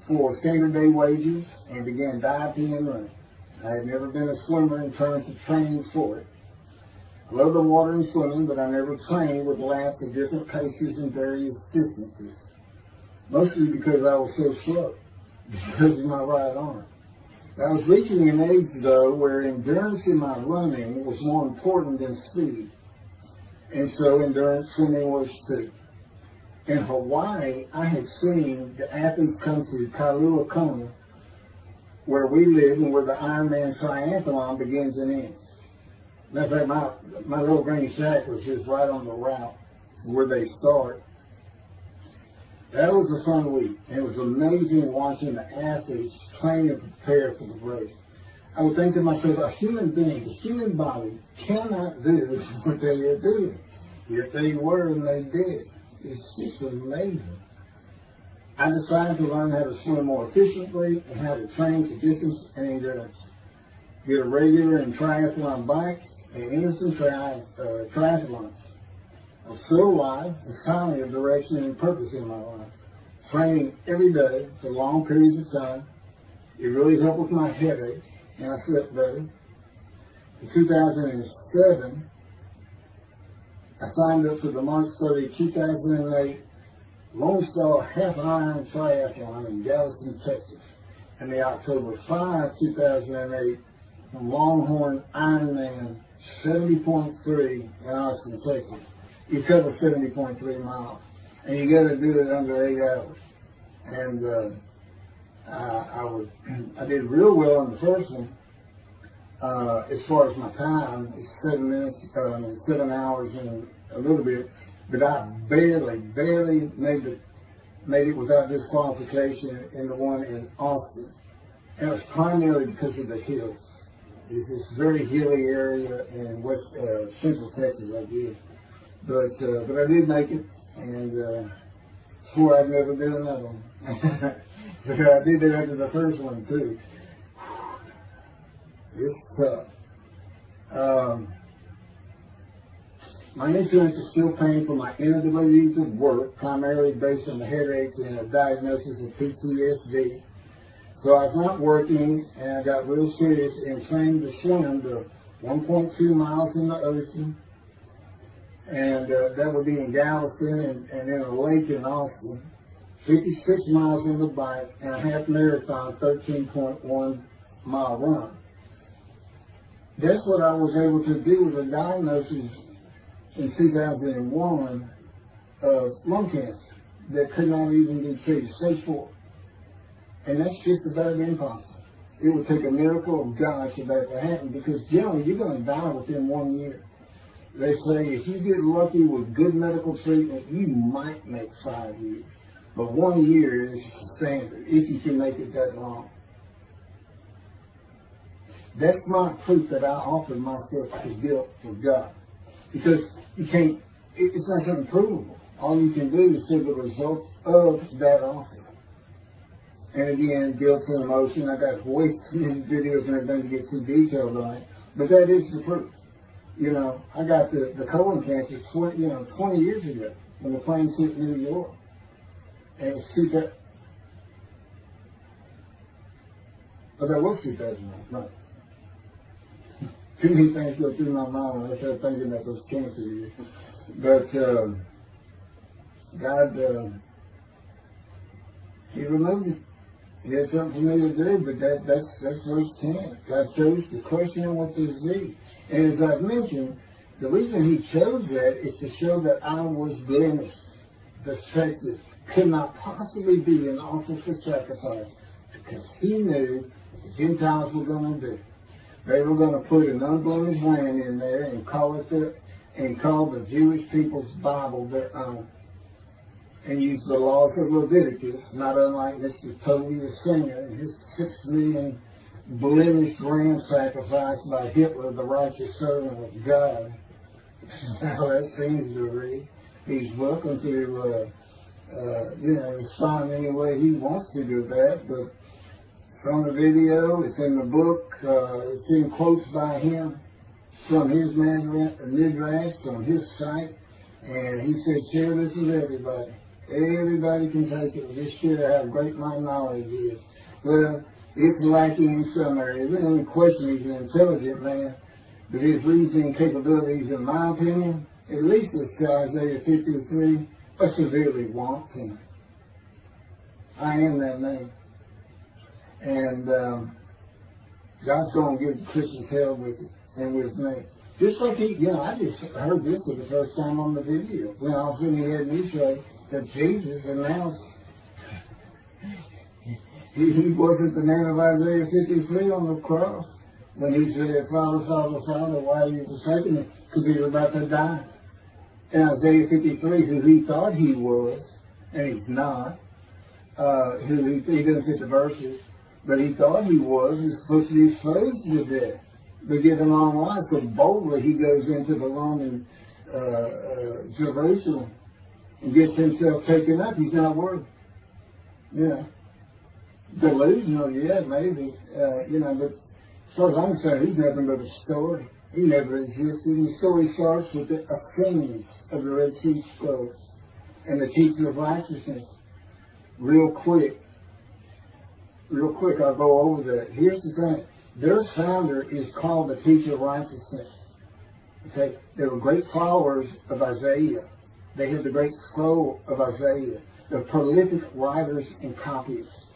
for standard day wages and began diving and running. I had never been a swimmer in terms of training for it. I love the water and swimming, but I never trained with laps of different paces and various distances. Mostly because I was so slow, because of my right arm. I was reaching an age, though, where endurance in my running was more important than speed. And so endurance swimming was too. In Hawaii, I had seen the athletes come to Kailua Kona, where we live and where the Ironman Triathlon begins and ends. Matter of fact, my little green shack was just right on the route where they start. That was a fun week. It was amazing watching the athletes train and prepare for the race. I would think to myself, a human being, the human body cannot do what they are doing. Yet they were and they did. It's just amazing. I decided to learn how to swim more efficiently and how to train for distance and endurance. Get a regular and triathlon bike and innocent triathlons. I was still alive and finally a direction and purpose in my life. Training every day for long periods of time. It really helped with my headache and I slept better. In 2007, I signed up for the March 30, 2008 Lone Star Half Iron Triathlon in Galveston, Texas. And the October 5, 2008 Longhorn Ironman 70.3 in Austin, Texas. You cover 70.3 miles, and you got to do it under 8 hours. And I did real well in the first one. As far as my time, it's 7 hours and a little bit, but I barely made it without disqualification in the one in Austin. And it was primarily because of the hills. It's this very hilly area in central Texas, I did. But I did make it, and swore I'd never do another one. But I did that after the first one too. It's tough. My insurance is still paying for my inability to work, primarily based on the headaches and a diagnosis of PTSD. So I was not working, and I got real serious and trained to swim the 1.2 miles in the ocean. And that would be in Galveston and in a lake in Austin. 56 miles on the bike and a half marathon, 13.1 mile run. That's what I was able to do with a diagnosis in 2001 of lung cancer that could not even be treated, stage 4. And that's just about impossible. It would take a miracle of God for that to happen, because generally you're going to die within 1 year. They say if you get lucky with good medical treatment, you might make 5 years. But 1 year is standard, if you can make it that long. That's not proof that I offered myself to guilt for God. Because you can't, it's not something provable. All you can do is see the result of that offer. And again, guilt and emotion. I got way too many videos and everything to get too detailed on it. But that is the proof. You know, I got the colon cancer 20 years ago when the plane hit New York. And it's but that was 2009, right? Too many things go through my mind when I start thinking about those cancer years. But God, He removed it. He had something for me to do, but that's verse 10. God chose to crush him with disease. And as I've mentioned, the reason He chose that is to show that I was blemished. The fact that could not possibly be an offer for sacrifice, because He knew what the Gentiles were going to do. They were going to put an unblemished lamb in there and call the Jewish people's Bible their own, and use the laws of Leviticus, not unlike Mr. Toby the Singer and his 6 million blemished ram sacrificed by Hitler, the righteous servant of God. How that seems to read. He's welcome to respond any way he wants to do that. But it's on the video, it's in the book, it's in quotes by him from his midrash, from his site, and he said, share this with everybody. Everybody can take it. Just share how great my knowledge is. Well, it's lacking in some areas. There's no question he's an intelligent man, but his reasoning capabilities, in my opinion, at least as to Isaiah 53, are severely wanting. I am that man. And God's going to give Christians hell with it and with me. Just like I just heard this for the first time on the video. When all of a sudden he had me say that Jesus announced he wasn't the man of Isaiah 53 on the cross. When he said, Father, Father, Father, why are you forsaking me? Because he was about to die. In Isaiah 53, who he thought he was, and he's not, he doesn't fit the verses, but he thought he was supposed to be exposed to death. But given long life, so boldly he goes into the Roman Jerusalem and gets himself taken up. He's not worthy. Delusional, yeah, maybe. But as far as I'm concerned, he's nothing but a story. He never existed. The story starts with the ascendance of the Red Sea Scrolls and the teacher of righteousness. Real quick, I'll go over that. Here's the thing. Their founder is called the teacher of righteousness. Okay? They were great followers of Isaiah. They had the great scroll of Isaiah. They're prolific writers and copyists.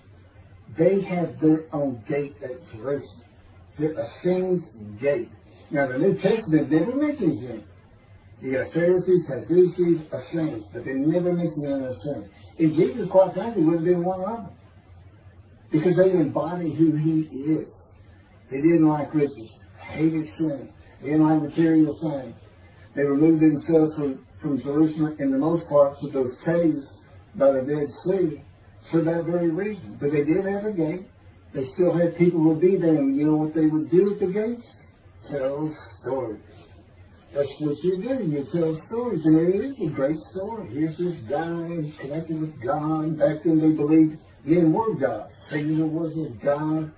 They had their own gate at Jerusalem. The Ascends Gate. Now, the New Testament never mentions them. You got Pharisees, Sadducees, Ascends, but they never mention an Ascend. And Jesus, quite frankly, would have been one of them. Because they embody who he is. They didn't like riches, hated sin. They didn't like material things. They removed themselves from Jerusalem in the most part to those caves by the Dead Sea for that very reason. But they did have a gate. They still had people who would be there, and you know what they would do at the gates? Tell stories. That's what you do. You tell stories, and it is a great story. Here's this guy, he's connected with God. Back then they believed men were gods. Caesar was a god.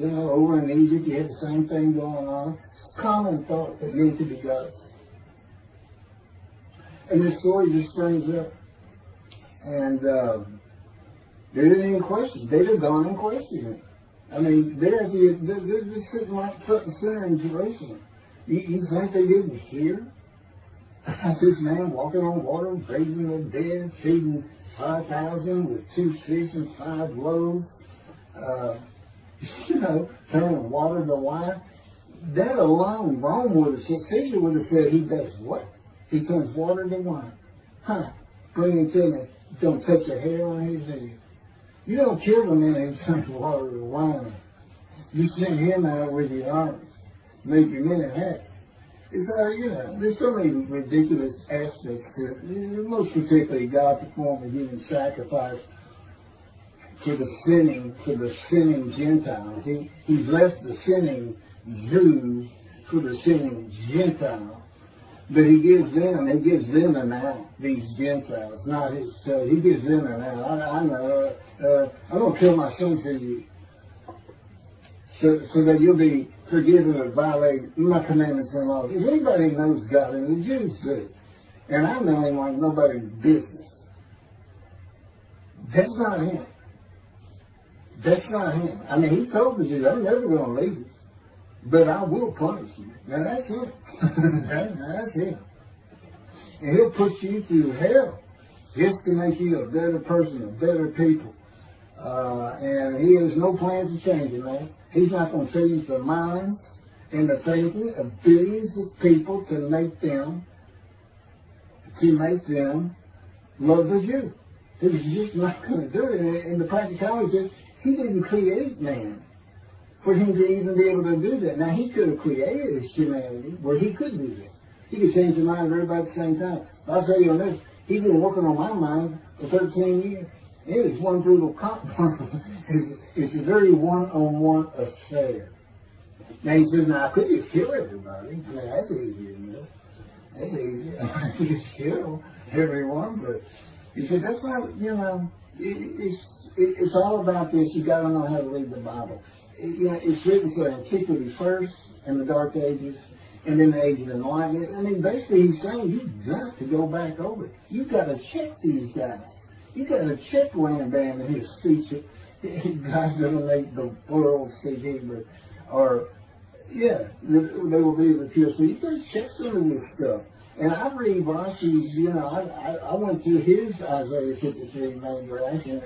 Over in Egypt, you had the same thing going on. It's a common thought that men could be gods. And this story just springs up. And they didn't even question. They'd have gone and questioned it. I mean, they're sitting right front and center in Jerusalem. You think they didn't hear? This man walking on water, raising the dead, feeding 5,000 with 2 fish and 5 loaves. Turning water to wine. That alone, Rome would have said, Caesar would have said, he does what? He turns water to wine. Bring him to me. Don't touch a hair on his head. You don't kill the man who turns water to wine. You send him out with your arms. Make your men happy. It's there's so many ridiculous aspects to it. Most particularly, God performed a human sacrifice for the sinning Gentiles. He's left the sinning Jews for the sinning Gentiles. But he gives them an out, these Gentiles, not his son. He gives them an out. I know, I'm going to kill my son for you. So that you'll be forgiven of violating my commandments and laws. If anybody knows God, and the Jews do, and I know him like nobody's business, that's not him. That's not him. I mean, he told the Jews, I'm never going to leave you, but I will punish you. Now that's him. That's him. And he'll put you through hell just to make you a better person, a better people. And he has no plans to change it, man. He's not going to change the minds and the thinking of billions of people to make them love the Jew. He's just not going to do it. And the practicality is, he didn't create man for him to even be able to do that. Now, he could have created humanity where he could do that. He could change the mind of everybody at the same time. I'll tell you on this, he's been working on my mind for 13 years. It is one brutal compromise. It's a very one-on-one affair. Now, he says, now, I could just kill everybody. I mean, that's easy enough. That's easy. I could just kill everyone, but He said, that's why, it's all about this. You got to know how to read the Bible. It's written for antiquity first, and the Dark Ages, and then the Age of Enlightenment. I mean, basically he's saying you've got to go back over it. You've got to check these guys. You've got to check Rambam and his speech. God's going to make the world speak Hebrew. Or, they will be refused. But you got to check some of this stuff. And I read Rashi's, I went through his Isaiah 53 main grass, and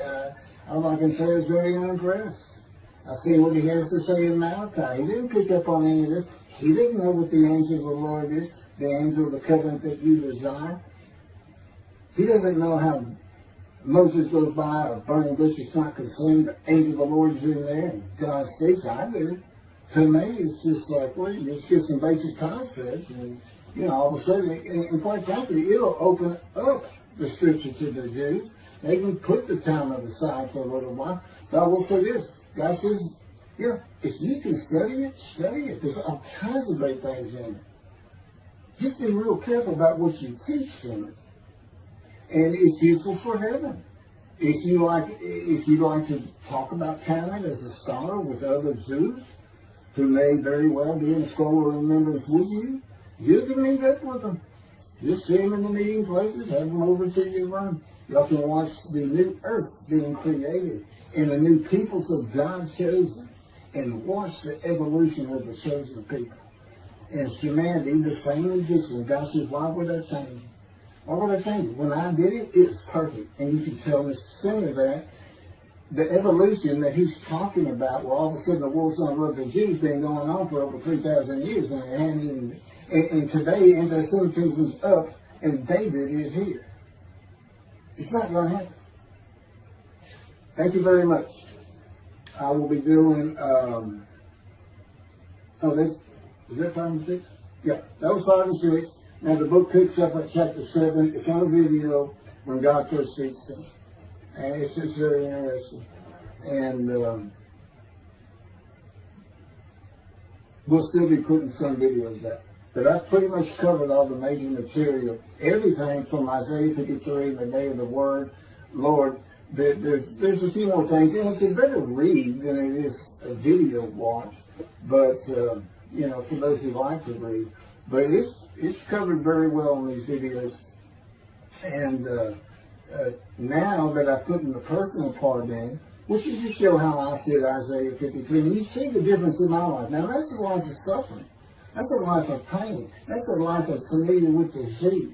all I can say is very unimpressed. I see what he has to say in Malachi. He didn't pick up on any of this. He didn't know what the angel of the Lord is, the angel of the covenant that you desire. He doesn't know how Moses goes by, a burning bush is not consumed, the angel of the Lord is in there, and God speaks. I do. To me, it's just like, well, you just get some basic concepts, and all of a sudden, and quite frankly, it'll open up the scripture to the Jews. They can put the Talmud aside for a little while. But I will say this. God says, if you can study it, study it. There's all kinds of great things in it. Just be real careful about what you teach from it. And it's useful for heaven. If you like to talk about Talmud as a scholar with other Jews, who may very well be in scholarly remembrance with you, you can meet up with them. Just see them in the meeting places, have them over to your room. Y'all can watch the new earth being created and the new peoples of God chosen, and watch the evolution of the chosen people. And humanity, the same as this one. God says, why would I change? Why would I change it? When I did it, it's perfect. And you can tell me sooner that the evolution that he's talking about, where all of a sudden the world's going to love the Jews, been going on for over 3,000 years, and it hadn't even, and today anti-Semitism is up, and David is here. It's not going to happen. Thank you very much. I will be doing, is that 5 and 6? Yeah, that was 5 and 6. Now the book picks up at chapter 7. It's on video when God first speaks to me. And it's just very interesting. And we'll still be putting some videos out. But I've pretty much covered all the major material. Everything from Isaiah 53, the day of the word, Lord. There's a few more things. And it's a better read than it is a video watch. But, for those who like to read. But it's covered very well in these videos. And now that I put in the personal part in, which is to show how I see Isaiah 53, and you see the difference in my life. Now that's a life of suffering. That's a life of pain. That's a life of familiar with disease.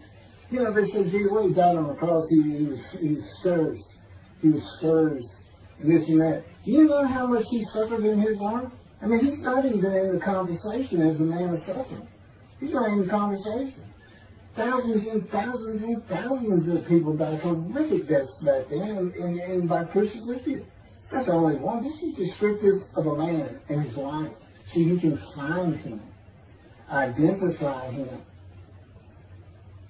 They say, gee, when he died on the cross, he stirs. He was stirs, and this and that. You know how much he suffered in his life? I mean, he's not even in the conversation as a man of suffering. He's not in the conversation. Thousands and thousands and thousands of people died horrific deaths back then, and by crucifixion. That's the only one. This is descriptive of a man and his life, so you can find him, identify him.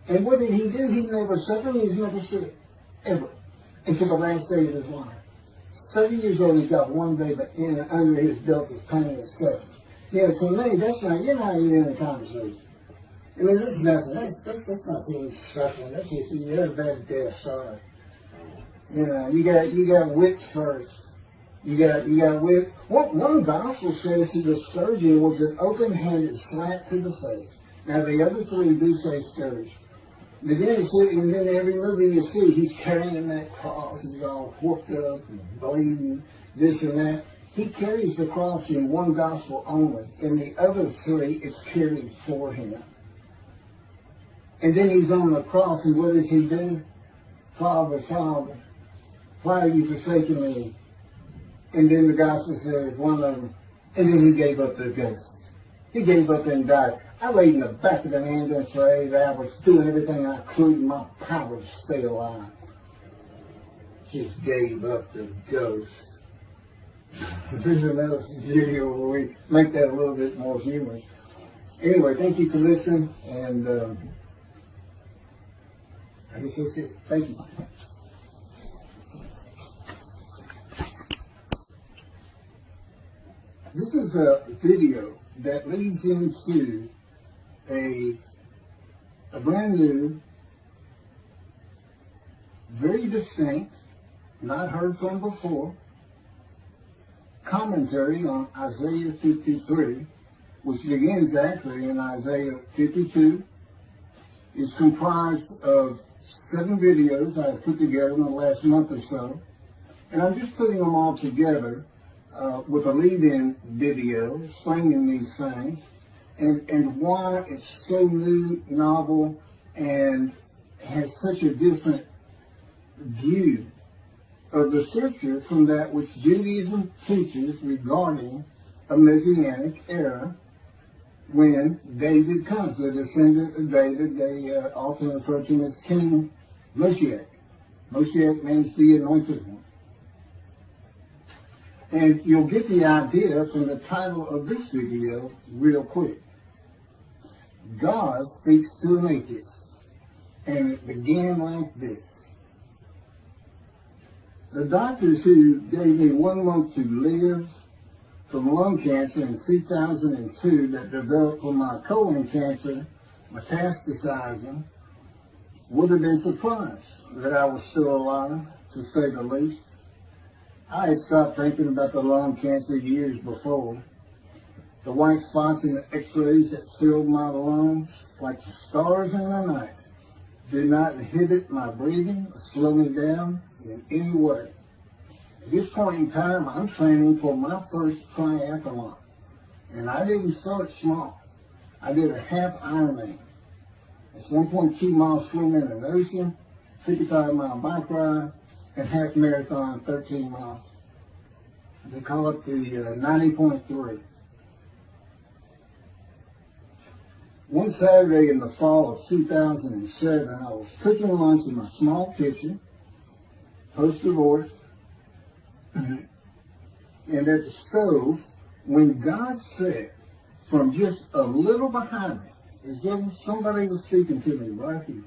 And what did he do? He never suffered. He's never sick, ever, until the last day of his life. 30 years old, he's got one day, but under his belt is pain and suffering. To me, that's not, you're not even in the conversation. I mean, this is nothing. That's not being suffering. That's just, you have a bad death, sorry. You got whipped first. You got whipped. One gospel says that the scourging was an open-handed slap to the face. Now, the other three do say scourge. But then every movie you see, he's carrying that cross, he's all whooped up and bleeding, this and that. He carries the cross in one gospel only. In the other three, it's carried for him. And then he's on the cross, and what does he do? Father, Father, why are you forsaking me? And then the gospel says, one of them, and then he gave up the ghost. He gave up and died. I laid in the back of the ambulance for 8 hours, doing everything I could in my power to stay alive. Just gave up the ghost. There's another video where we make that a little bit more humorous. Anyway, thank you for listening, and I guess that's it. Thank you. This is a video that leads into a brand new very distinct, not heard from before, commentary on Isaiah 53, which begins actually in Isaiah 52. It's comprised of 7 videos I put together in the last month or so. And I'm just putting them all together with a lead-in video explaining these things and why it's so new, novel, and has such a different view of the scripture from that which Judaism teaches regarding a Messianic era when David comes, the descendant of David. They often refer to him as King Moshiach. Moshiach means the anointed one. And you'll get the idea from the title of this video real quick. God speaks to an atheist. And it began like this. The doctors who gave me 1 month to live from lung cancer in 2002 that developed from my colon cancer metastasizing would have been surprised that I was still alive, to say the least. I had stopped thinking about the lung cancer years before. The white spots in the x-rays that filled my lungs like the stars in the night did not inhibit my breathing or slow me down in any way. At this point in time, I'm training for my first triathlon. And I didn't start small. I did a half Ironman. It's 1.2 miles swimming in an ocean, 55-mile bike ride, and half marathon, 13 miles. They call it the 90.3. One Saturday in the fall of 2007, I was cooking lunch in my small kitchen, post-divorce, and at the stove, when God said, from just a little behind me, as if somebody was speaking to me right here,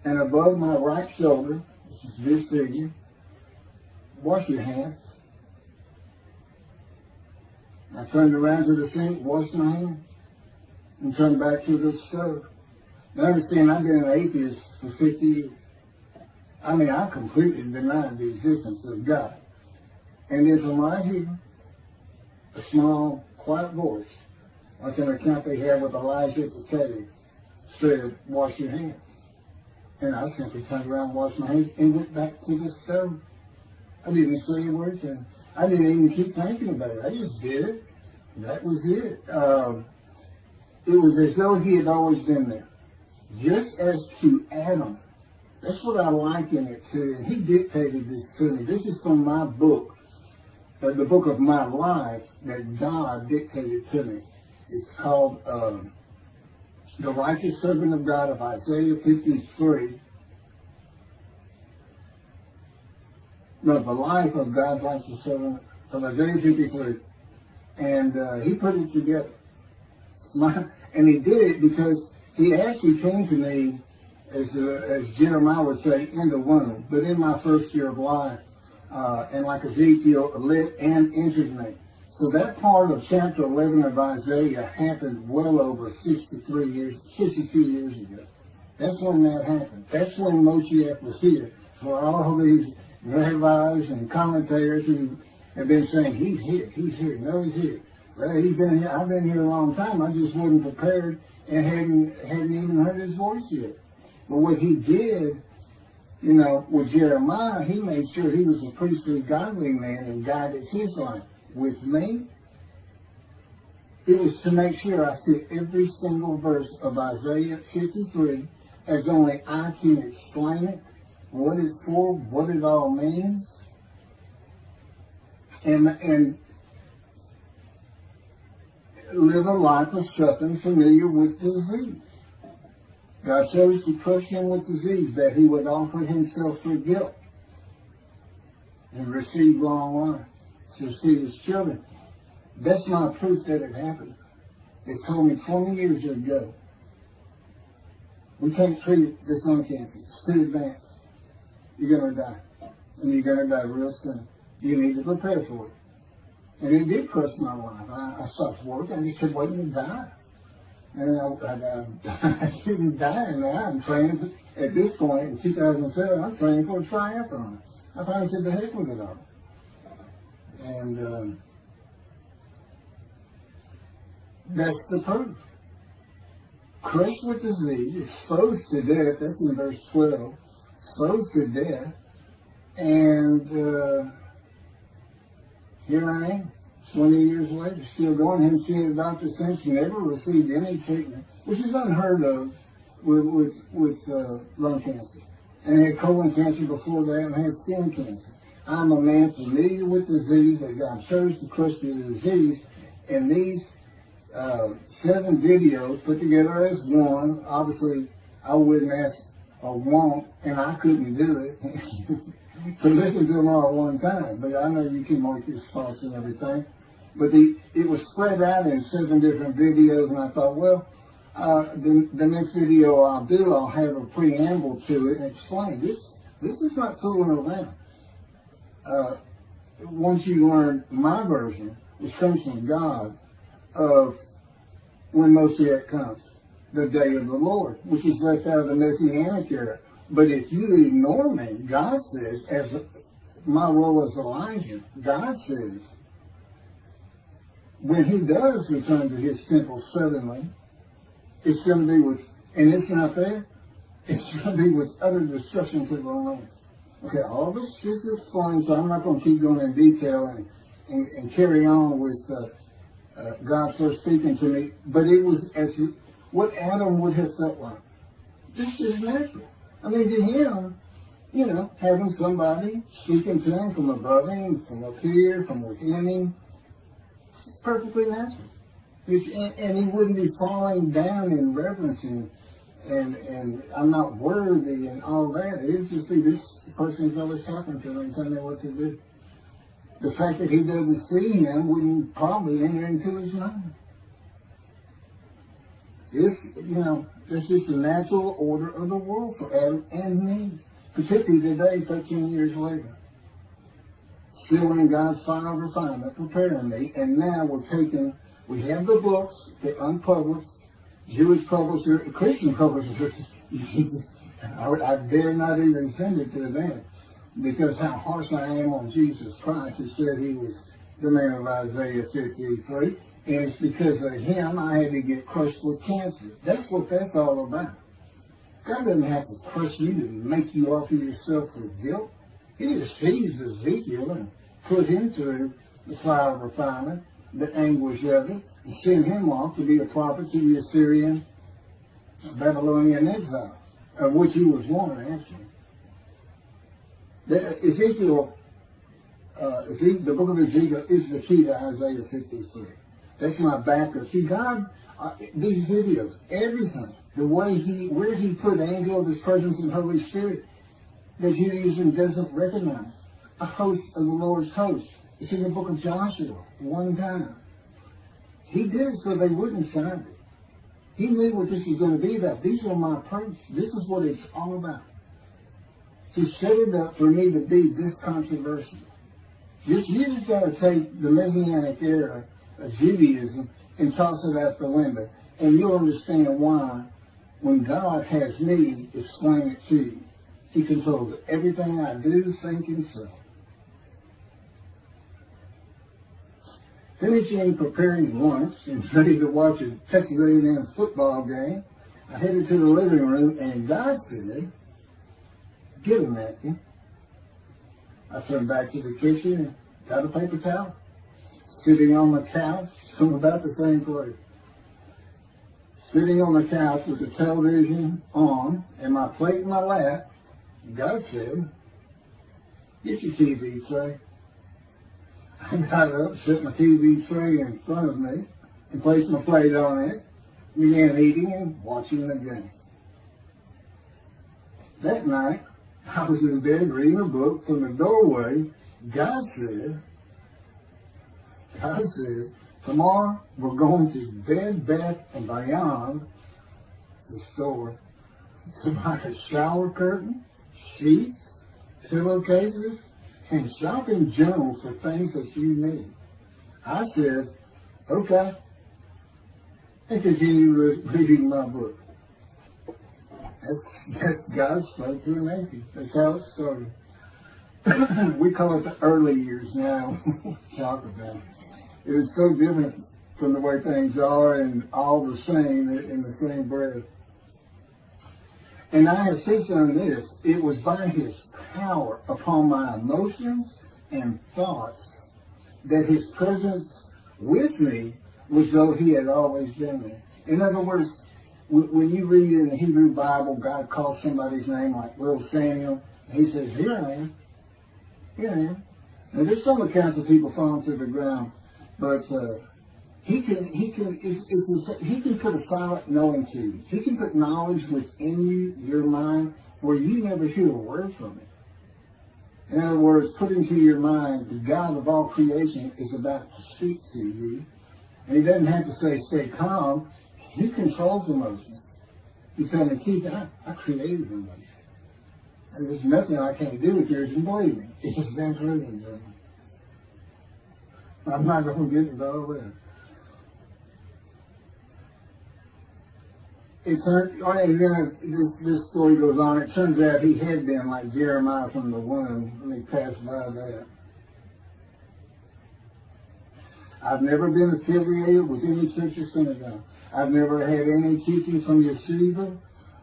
and above my right shoulder, which is this figure, wash your hands. I turned around to the sink, washed my hands, and turned back to the stove. Now understand, I've been an atheist for 50 years. I mean, I completely denied the existence of God. And then from right here, a small, quiet voice, like an account they have with Elijah at the cave, said, wash your hands. And I simply turned around, washed my hands, and went back to the stove. I didn't say a word to him. I didn't even keep thinking about it. I just did it. That was it. It was as though he had always been there. Just as to Adam. That's what I liken it to. And he dictated this to me. This is from my book, the book of my life that God dictated to me. It's called The Righteous Servant of God of Isaiah 53. No, the life of God's righteous servant of Isaiah 53. And he put it together. And he did it because he actually came to me, as Jeremiah would say, in the womb, but in my first year of life, and like Ezekiel, lit and entered me. So that part of chapter 11 of Isaiah happened well over 62 years ago. That's when that happened. That's when Moshiach was here. For all these rabbis and commentators who have been saying, he's here, no, he's here. Well, he's been here, I've been here a long time, I just wasn't prepared and hadn't even heard his voice yet. But what he did, with Jeremiah, he made sure he was a priestly, godly man and guided his life. With me, it was to make sure I see every single verse of Isaiah 53 as only I can explain it, what it's for, what it all means, and live a life of suffering familiar with disease. God chose to crush him with disease that he would offer himself for guilt and receive long life to see his children. That's not proof that it happened. They told me 20 years ago, we can't treat this lung cancer. It's too advanced. You're going to die. And you're going to die real soon. You need to prepare for it. And it did crush my life. I stopped work. I just kept waiting to die. And I didn't die now. I'm training at this point in 2007. I'm training for a triathlon. I finally said the heck with it all. And that's the proof. Crushed with disease, exposed to death. That's in verse 12. Exposed to death. And here I am, 20 years later, still going. Haven't seen a doctor since. Never received any treatment, which is unheard of with lung cancer. And I had colon cancer before that, and I had skin cancer. I'm a man familiar with disease, that God chose to crush the disease. And these 7 videos put together as one, obviously I wouldn't ask or want, and I couldn't do it. To listen to them all at one time, but I know you can mark your spots and everything. But it was spread out in 7 different videos, and I thought, well, the next video I'll do, I'll have a preamble to it and explain this. This is not fooling around. Once you learn my version, which comes from God, of when Moshiach comes, the day of the Lord, which is left out of the Messianic era. But if you ignore me, God says, as my role as Elijah, God says, when he does return to his temple suddenly, it's going to be with, and it's not there, it's going to be with utter destruction to the land. Okay, all this is explained, so I'm not going to keep going in detail and carry on with God first speaking to me, but it was as what Adam would have felt like. This is natural. I mean, to him, you know, having somebody speaking to him from above him, from up here, from within him, it's perfectly natural. And he wouldn't be falling down in reverence and I'm not worthy and all that. It would just be this person's always talking to him and telling him what to do. The fact that he doesn't see him wouldn't probably enter into his mind. This, you know, this is the natural order of the world for Adam and me, particularly today, 13 years later. Still in God's final refinement, preparing me, and now we have the books, the unpublished, Jewish publisher, Christian publishers. I dare not even send it to them, because how harsh I am on Jesus Christ, who said he was the man of Isaiah 53. And it's because of him I had to get crushed with cancer. That's what that's all about. God doesn't have to crush you to make you offer yourself for guilt. He just seized Ezekiel and put him through the fire of refinement, the anguish of it, and sent him off to be a prophet to the Assyrian, Babylonian exile, of which he was one, actually. Ezekiel, the book of Ezekiel is the key to Isaiah 53. That's my backer. See, God, these videos, everything, the way where he put the angel of his presence and Holy Spirit, that Judaism doesn't recognize. A host of the Lord's host. It's in the book of Joshua, one time. He did it so they wouldn't find it. He knew what this was going to be about. These are my proofs. This is what it's all about. He set it up for me to be this controversial. You just got to take the Messianic era of Judaism and toss it out the window. And you'll understand why, when God has me explain it to you, he controls everything I do, think, and say. Finishing preparing lunch and ready to watch a Texas A&M football game, I headed to the living room, and God said, "Get a napkin." I turned back to the kitchen and got a paper towel. Sitting on the couch from about the same place. Sitting on the couch with the television on and my plate in my lap, God said, "Get your TV tray." I got up, set my TV tray in front of me, and placed my plate on it, began eating and watching the game. That night, I was in bed reading a book. From the doorway, God said, "Tomorrow we're going to Bed Bath and Beyond, the store, to buy a shower curtain, sheets, pillowcases, and shopping journals for things that you need." I said, "Okay." and continue reading my book. That's God's spoke to an atheist. That's how it started. We call it the early years now. Talk about it. It was so different from the way things are and all the same in the same breath. And I have since done this. It was by his power upon my emotions and thoughts that his presence with me was though he had always been there. In other words, when you read in the Hebrew Bible, God calls somebody's name like little Samuel, and he says, here I am. Here I am. Now there's some accounts of people falling to the ground, but he can put a silent knowing to you. He can put knowledge within you, your mind, where you never hear a word from it. In other words, put into your mind the God of all creation is about to speak to you. And he doesn't have to say, stay calm. He controls emotions. He's saying, Keith, I created emotions. And there's nothing I can't do with yours, and believe me, it's been proven to me. I'm not going to get into all that. This story goes on. It turns out he had been like Jeremiah from the womb. Let me pass by that. I've never been affiliated with any church or synagogue. I've never had any teaching from yeshiva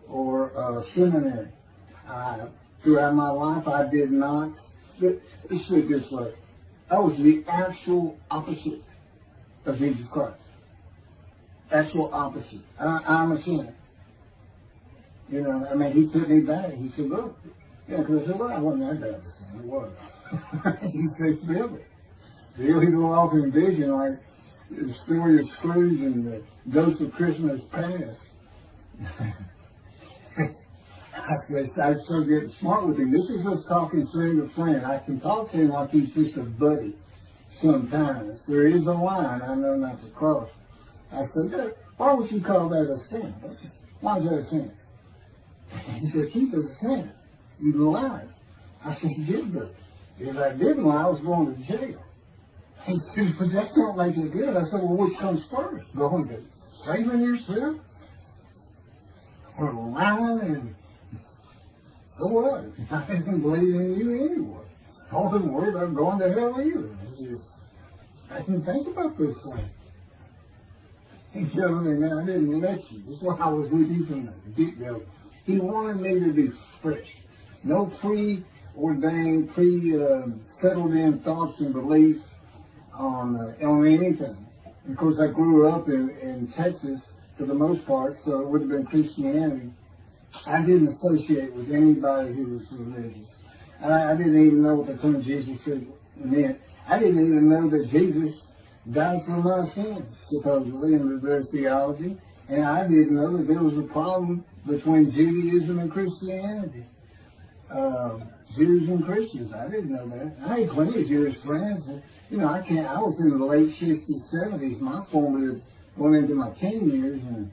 or seminary. Throughout my life, I did not. Let's say it this way. I was the actual opposite of Jesus Christ. Actual opposite. I'm a sinner. You know, I mean, he took me back. He said, look. You know, because I said, well, I wasn't that bad of a sinner. I was. He said, still it. Still, he go off in vision like the story of Scrooge and the Ghost of Christmas Past. I said, I so get smart with him. This is just talking friend to friend. I can talk to him like he's just a buddy sometimes. There is a line I know not to cross. I said, why would you call that a sin? Why is that a sin? He said, Keith, it's a sin. You lied. I said, you did do it. If I didn't lie, I was going to jail. He said, but that don't make it good. I said, well, which comes first? Going to saving yourself? Or lying? And so what? I didn't believe in you anyway. I wasn't worried about going to hell either. I didn't think about this thing. He said, man, I didn't let you. That's why I was with you from the get-go. He wanted me to be fresh. No preordained, settled in thoughts and beliefs on anything. Of course, I grew up in Texas for the most part, so it would have been Christianity. I didn't associate with anybody who was religious. I didn't even know what the term Jesus meant. I didn't even know that Jesus died for my sins, supposedly, in their theology. And I didn't know that there was a problem between Judaism and Christianity. Jews and Christians, I didn't know that. I had plenty of Jewish friends. And, you know, I was in the late 60s, 70s, my formative, going into my teen years, and,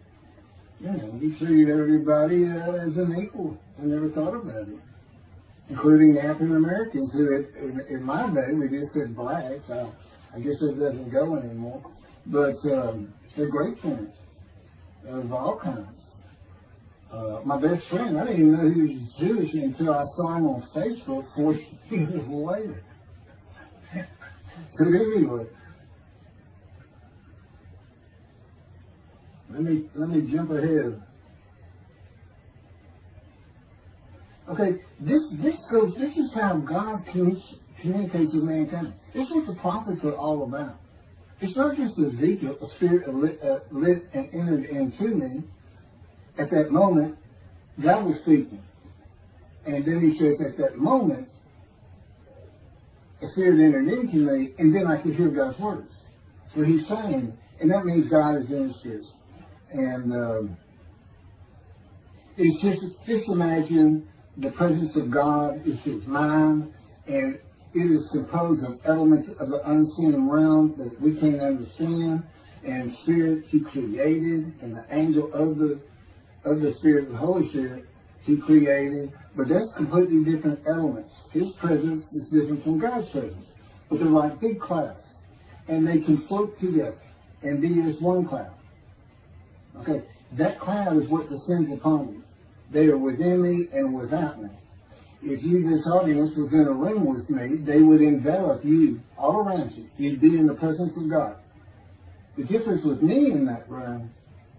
you know, we treated everybody as an equal. I never thought about it. Including African Americans, who in my day, we just said blacks. I guess it doesn't go anymore. But they're great friends of all kinds. My best friend, I didn't even know he was Jewish until I saw him on Facebook 4 years later. But anyway, let me jump ahead. Okay, this is how God communicates with mankind. This is what the prophets are all about. It's not just Ezekiel, a spirit lit and entered into me. At that moment, God was speaking. And then he says, at that moment, a spirit entered into me, and then I could hear God's words. So he's saying, and that means God is in his spirit. And it's just imagine the presence of God is his mind, and it is composed of elements of the unseen realm that we can't understand, and spirit he created, and the angel of the Spirit, the Holy Spirit, he created. But that's completely different elements. His presence is different from God's presence. But they're like big clouds, and they can float together and be as one cloud. Okay, that cloud is what descends upon you. They are within me and without me. If you, this audience, was in a room with me, they would envelop you all around you. You'd be in the presence of God. The difference with me in that room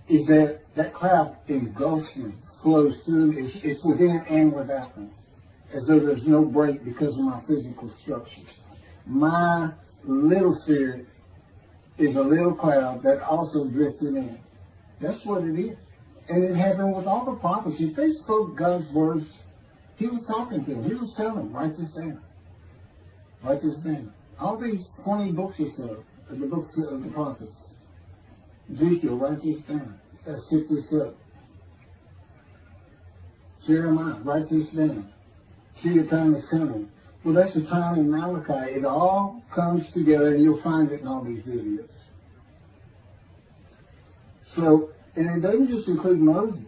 is that that cloud engulfs me, flows through. It's within and without me, as though there's no break because of my physical structures. My little spirit is a little cloud that also drifted in. That's what it is. And it happened with all the prophets. If they spoke God's words, he was talking to them. He was telling them, write this down. Write this down. All these 20 books or so, the books of the prophets. Ezekiel, write this down. Set this up. Jeremiah, write this down. See, the time is coming. Well, that's the time in Malachi. It all comes together, and you'll find it in all these videos. So, and it doesn't just include Moses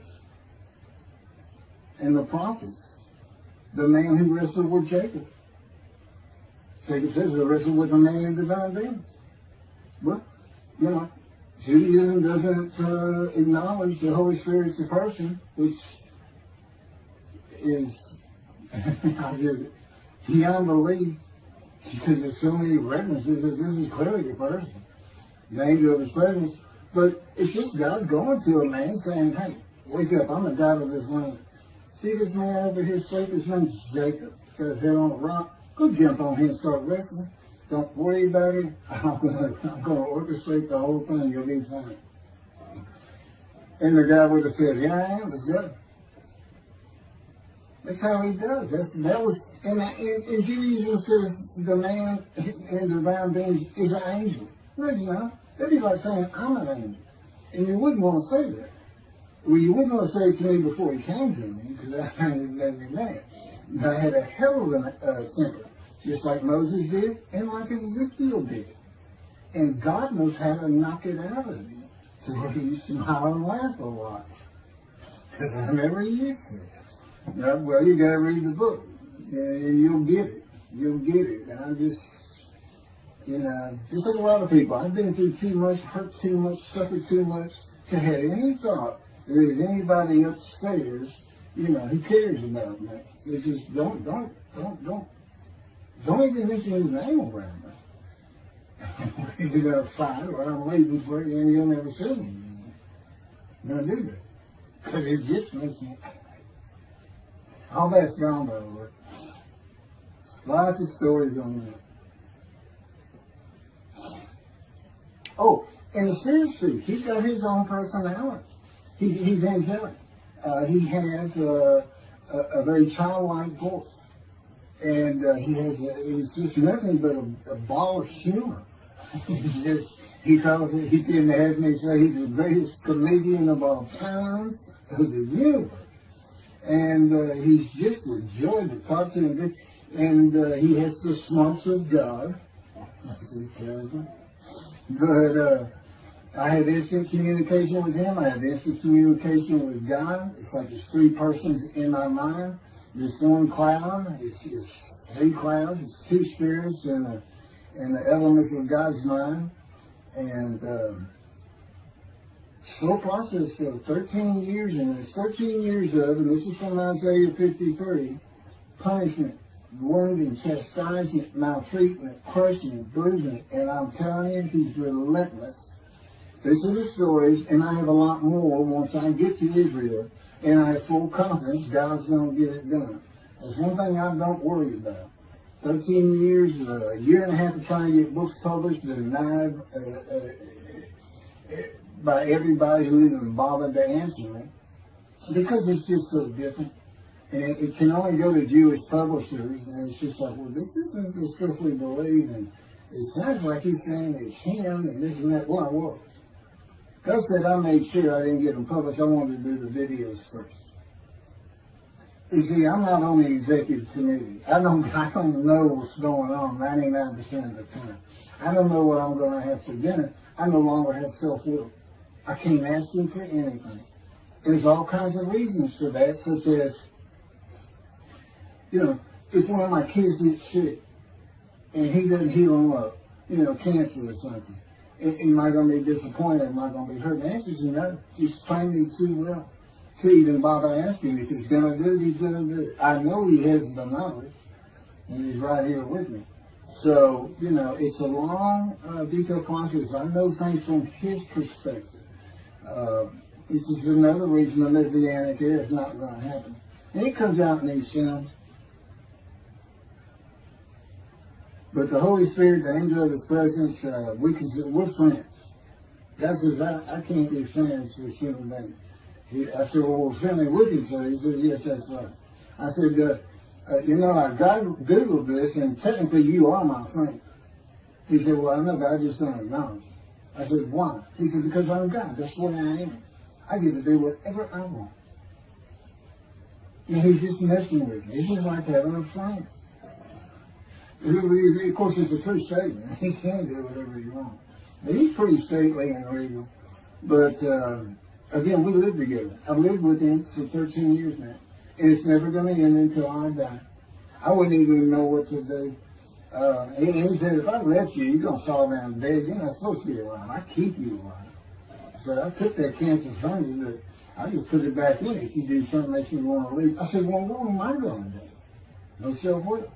and the prophets. The man who wrestled with Jacob. Jacob says he wrestled with a man in divine being. Well, you know, Judaism doesn't acknowledge the Holy Spirit as a person, which is beyond belief, because there's so many references that this is clearly a person, the angel of his presence. But it's just God going to a man saying, hey, wake up, I'm the God of this land. See this man over here sleeping? His name's Jacob. He's got his head on a rock. Go jump on him and start wrestling. Don't worry about it. I'm going to orchestrate the whole thing. You'll be fine. And the guy would have said, yeah, I am. Let's go. That's how he does. That was, and Judaism says the man in divine being is an angel. No, he's not. That'd be like saying, I'm an angel. And you wouldn't want to say that. Well, you wouldn't want to say it to me before he came to me, because that'd be mad. I had a hell of a temper, just like Moses did, and like Ezekiel did. And God knows how to knock it out of you, to where you smile and laugh a lot. Because I never used to. Well, you got to read the book, and you'll get it. You'll get it. And I'm just, just like a lot of people, I've been through too much, hurt too much, suffered too much to have any thought that there's anybody upstairs, who cares about me. It's just don't even mention his name around me. You're gonna fight, or I'm leaving for you, and you'll never see me. Don't do that, because it just makes me. All that's gone over. Lots of stories on that. Oh, and the Spirit speaks. He's got his own personality. He's angelic. He has a very childlike voice. And he's just nothing but a ball of humor. He can have me say he's the greatest comedian of all times of the universe. And he's just a joy to talk to him. And he has the smarts of God. But I have instant communication with him. I have instant communication with God. It's like there's three persons in my mind. This one cloud, it's three clouds. It's two spirits and the elements of God's mind. And slow process of 13 years, and it's 13 years of, and this is from Isaiah 53, punishment, wounding, chastisement, maltreatment, crushing, bruising, and I'm telling you, he's relentless. This is the stories, and I have a lot more once I get to Israel, and I have full confidence God's going to get it done. There's one thing I don't worry about. 13 years, a year and a half of trying to get books published, denied by everybody who even bothered to answer me, because it's just so different. And it can only go to Jewish publishers, and it's just like, well, this isn't the stuff we believe, and it sounds like he's saying it's him, and this and that. Well, I was. God said I made sure I didn't get them published. I wanted to do the videos first. You see, I'm not on the executive committee. I don't know what's going on 99% of the time. I don't know what I'm going to have for dinner. I no longer have self-will. I can't ask him for anything. There's all kinds of reasons for that, such as, if one of my kids gets sick and he doesn't heal them up, cancer or something, Am I going to be disappointed? Am I going to be hurt? The answer is no. He's trained me too well to even bother asking me. If he's going to do it, he's going to do it. I know he has the knowledge, and he's right here with me. So, it's a long, detailed process. I know things from his perspective. This is another reason the Messianic era is not going to happen. And it comes out in these sins. But the Holy Spirit, the angel of his presence, we're friends. God says, I can't be friends with human beings. I said, well, we're friendly with each other. He said, yes, that's right. I said, I Googled this, and technically you are my friend. He said, well, I know, but I just don't acknowledge it. I said, why? He said, because I'm God. That's the way I am. I get to do whatever I want. And he's just messing with me. It's just like having a friend. Of course, it's a true statement. He can do whatever he wants. But he's pretty stately and regal. But, again, we live together. I've lived with him for 13 years now. And it's never going to end until I die. I wouldn't even know what to do. He said, if I let you, you're going to fall down dead. You're not supposed to be alive. I keep you alive. So I took that cancer from you, but I just put it back in if you do something that makes me want to leave. I said, well, what am I going to do? No self-will.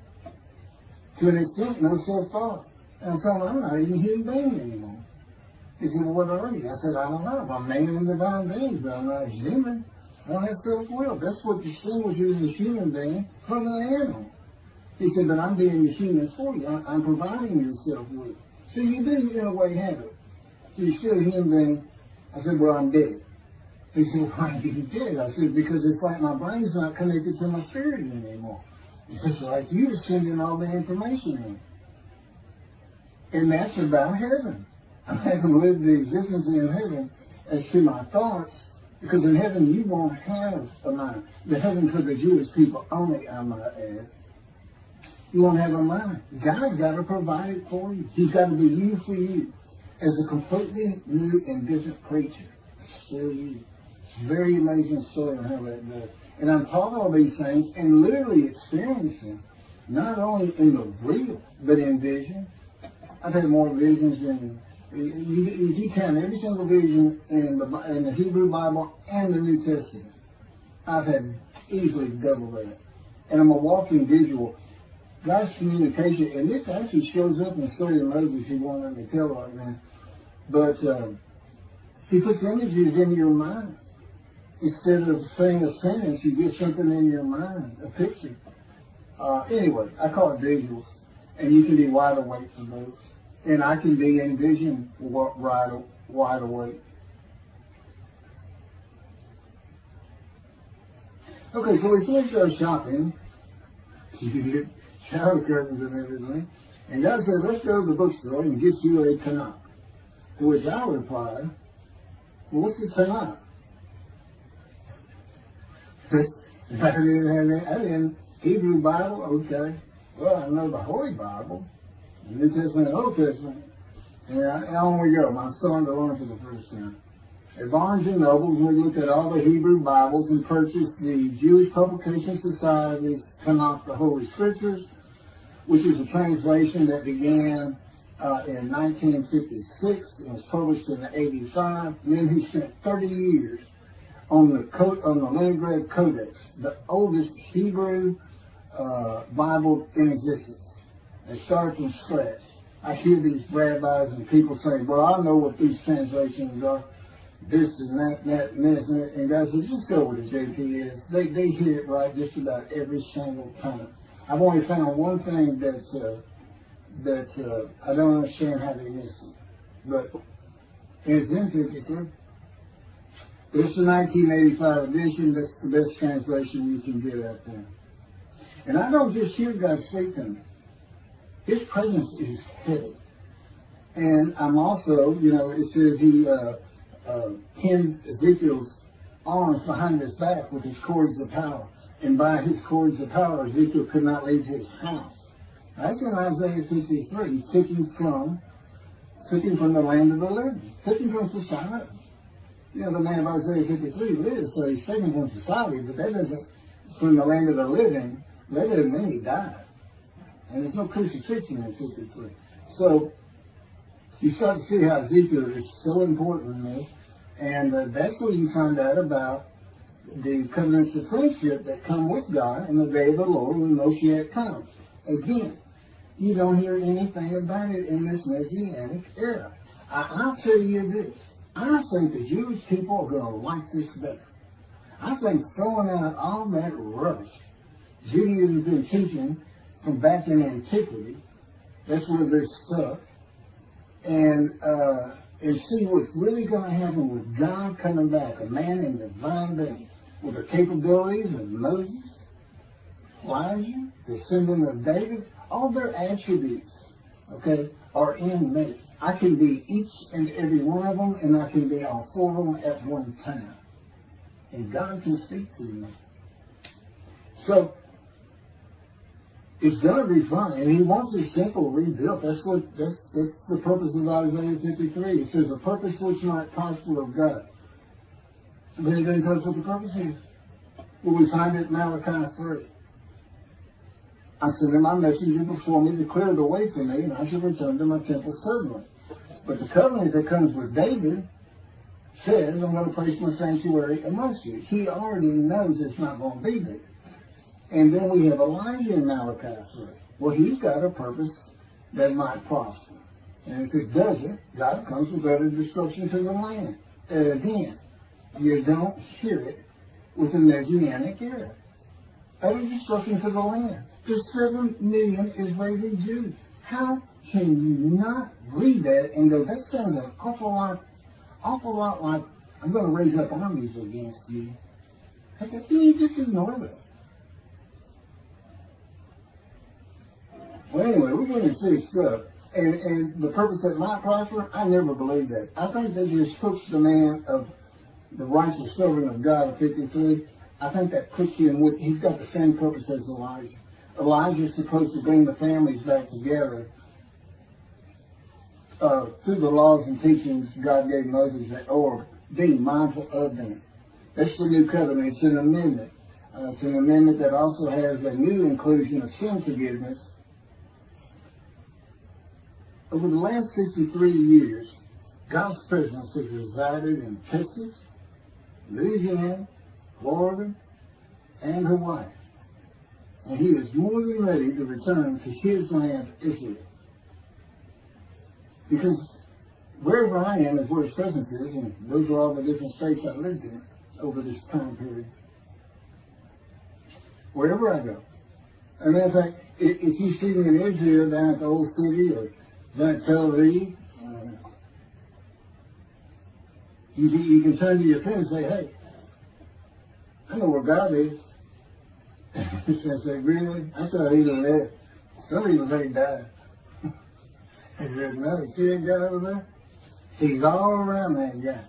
To an extent, no self-thought. And I told him, I'm not even a human being anymore. He said, well, what are you? I said, I don't know. I'm man and divine being, but I'm not human. I don't have self-will. That's what distinguishes a human being from an animal. He said, but I'm being a human for you. I'm providing you self-will. So you do, in a way, have it. So you're still a human being. I said, well, I'm dead. He said, why are you dead? I said, because it's like my brain's not connected to my spirit anymore. It's like you're sending all the information in. And that's about heaven. I haven't lived the existence in heaven as to my thoughts, because in heaven you won't have a mind. The heaven for the Jewish people only, I might add. You won't have a mind. God got to provide it for you. He's got to be you for you as a completely new and different creature. Still you. It's a very amazing story on how that does. And I'm taught all these things and literally experiencing, not only in the real, but in visions. I've had more visions than, if you count every single vision in the Hebrew Bible and the New Testament, I've had easily double that. And I'm a walking visual. God's communication, and this actually shows up in the story of Moses, he won't let me tell right now. But he puts images in your mind. Instead of saying a sentence, you get something in your mind, a picture. Anyway, I call it visuals. And you can be wide awake for those. And I can be in vision wide awake. Okay, so we finished our shopping. You get shower curtains and everything. And God said, let's go to the bookstore and get you a Tanakh. To which I replied, well, what's the Tanakh? I didn't Hebrew Bible, okay. Well, I know the Holy Bible, the New Testament and Old Testament. And on we go. My son to learn for the first time. At Barnes and Nobles, we looked at all the Hebrew Bibles and purchased the Jewish Publication Society's Tanakh, the Holy Scriptures, which is a translation that began in 1956 and was published in 85. And then he spent 30 years on the Leningrad Codex, the oldest Hebrew Bible in existence. They started from scratch. I hear these rabbis and people say, well, I know what these translations are, this and that, and this, and God says, just go with the JPS. They hear it right just about every single time. I've only found one thing that I don't understand how they miss it. But it's in 53. It's the 1985 edition. That's the best translation you can get out there. And I don't just hear God speak to me. His presence is heavy. And I'm also, it says he pinned Ezekiel's arms behind his back with his cords of power. And by his cords of power, Ezekiel could not leave his house. That's in Isaiah 53. He took him from the land of the living. Took him from society. The man of Isaiah 53 lives, so he's taken from society, but that doesn't, from the land of the living, that doesn't mean he died. And there's no crucifixion in 53. So, you start to see how Ezekiel is so important in this. And that's where you find out about the covenants of friendship that come with God in the day of the Lord when Moshiach comes. Again, you don't hear anything about it in this Messianic era. I'll tell you this. I think the Jewish people are going to like this better. I think throwing out all that rubbish Judaism has been teaching from back in antiquity, that's where they're stuck, and see what's really going to happen with God coming back, a man in divine being, with the capabilities of Moses, Elijah, descendant of David, all their attributes, okay, are in me. I can be each and every one of them, and I can be all four of them at one time. And God can speak to me. So, it's going to be fun, and he wants a simple rebuilt. That's the purpose of Isaiah 53. It says, a purpose which might prosper of God. But it then tells what the purpose is. Well, we find it in Malachi 3. I sent my messenger before me to clear the way for me, and I shall return to my temple suddenly. But the covenant that comes with David says, I'm going to place my sanctuary amongst you. He already knows it's not going to be there. And then we have Elijah in Malachi 3. Well, he's got a purpose that might prosper. And if it doesn't, God comes with utter destruction to the land. And again, you don't hear it with the Messianic era. Utter destruction to the land. There's 7 million Israeli Jews. How can you not read that and go, that sounds an awful lot like, I'm going to raise up armies against you. How can you just ignore that? Well, anyway, we're going to see stuff. And the purpose that might prosper, I never believed that. I think that just puts the man of the righteous servant of God of 53, I think that puts him with, he's got the same purpose as Elijah. Elijah is supposed to bring the families back together through the laws and teachings God gave Moses, or being mindful of them. That's the new covenant. It's an amendment. It's an amendment that also has a new inclusion of sin forgiveness. Over the last 63 years, God's presence has resided in Texas, Louisiana, Florida, and Hawaii. And he is more than ready to return to his land, Israel. Because wherever I am is where his presence is, and those are all the different states I lived in over this time period. Wherever I go. As a matter of fact, if you see me in Israel down at the old city or down at Tel Aviv, you can turn to your friend and say, hey, I know where God is. I say, really? I thought he left. Some people say he died. I said, no, you see that guy over there? He's all around that guy.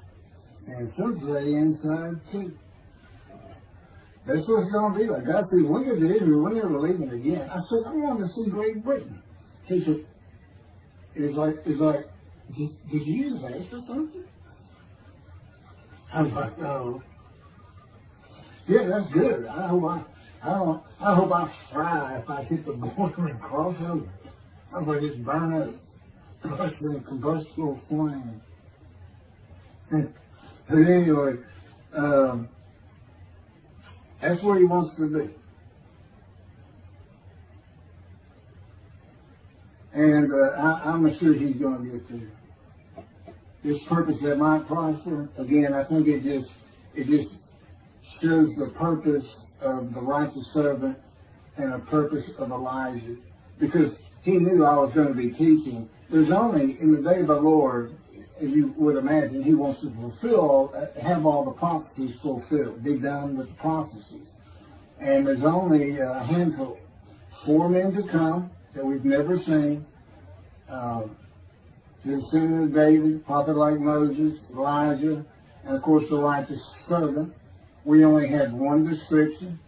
And some say inside too. That's what it's going to be like. God said, when is Israel? We're never leaving again. I said, I want to see Great Britain. He said, it's like, did you just ask for something? I was like, oh. Yeah, that's good. I hope I fry if I hit the border and cross over. I hope I just burn up. It's in a combustible flame. But anyway, that's where he wants to be. And I'm sure he's going to get there. This purpose that might prosper, again, I think it just shows the purpose of the righteous servant and a purpose of Elijah. Because he knew I was going to be teaching. There's only, in the day of the Lord, as you would imagine, he wants to have all the prophecies fulfilled, be done with the prophecies. And there's only a handful, 4 men to come that we've never seen. The descendant of David, prophet like Moses, Elijah, and of course the righteous servant. We only had one description.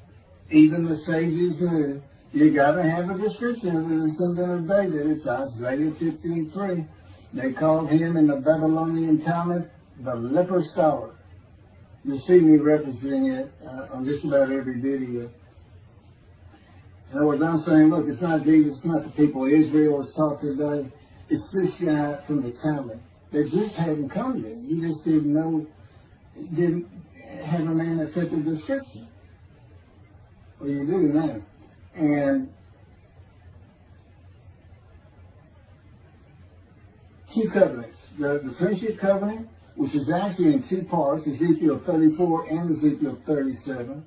Even the sages knew you got to have a description of the descendant of David. It's Isaiah 53. They called him in the Babylonian Talmud the leper scholar. You see me referencing it on just about every video. In other words, I'm saying, look, it's not Jesus, it's not the people of Israel that's taught today. It's this guy from the Talmud that just hadn't come yet. You just didn't know, didn't have a man that fit the description. Well, you do now. And two covenants. The friendship covenant, which is actually in two parts, Ezekiel 34 and Ezekiel 37.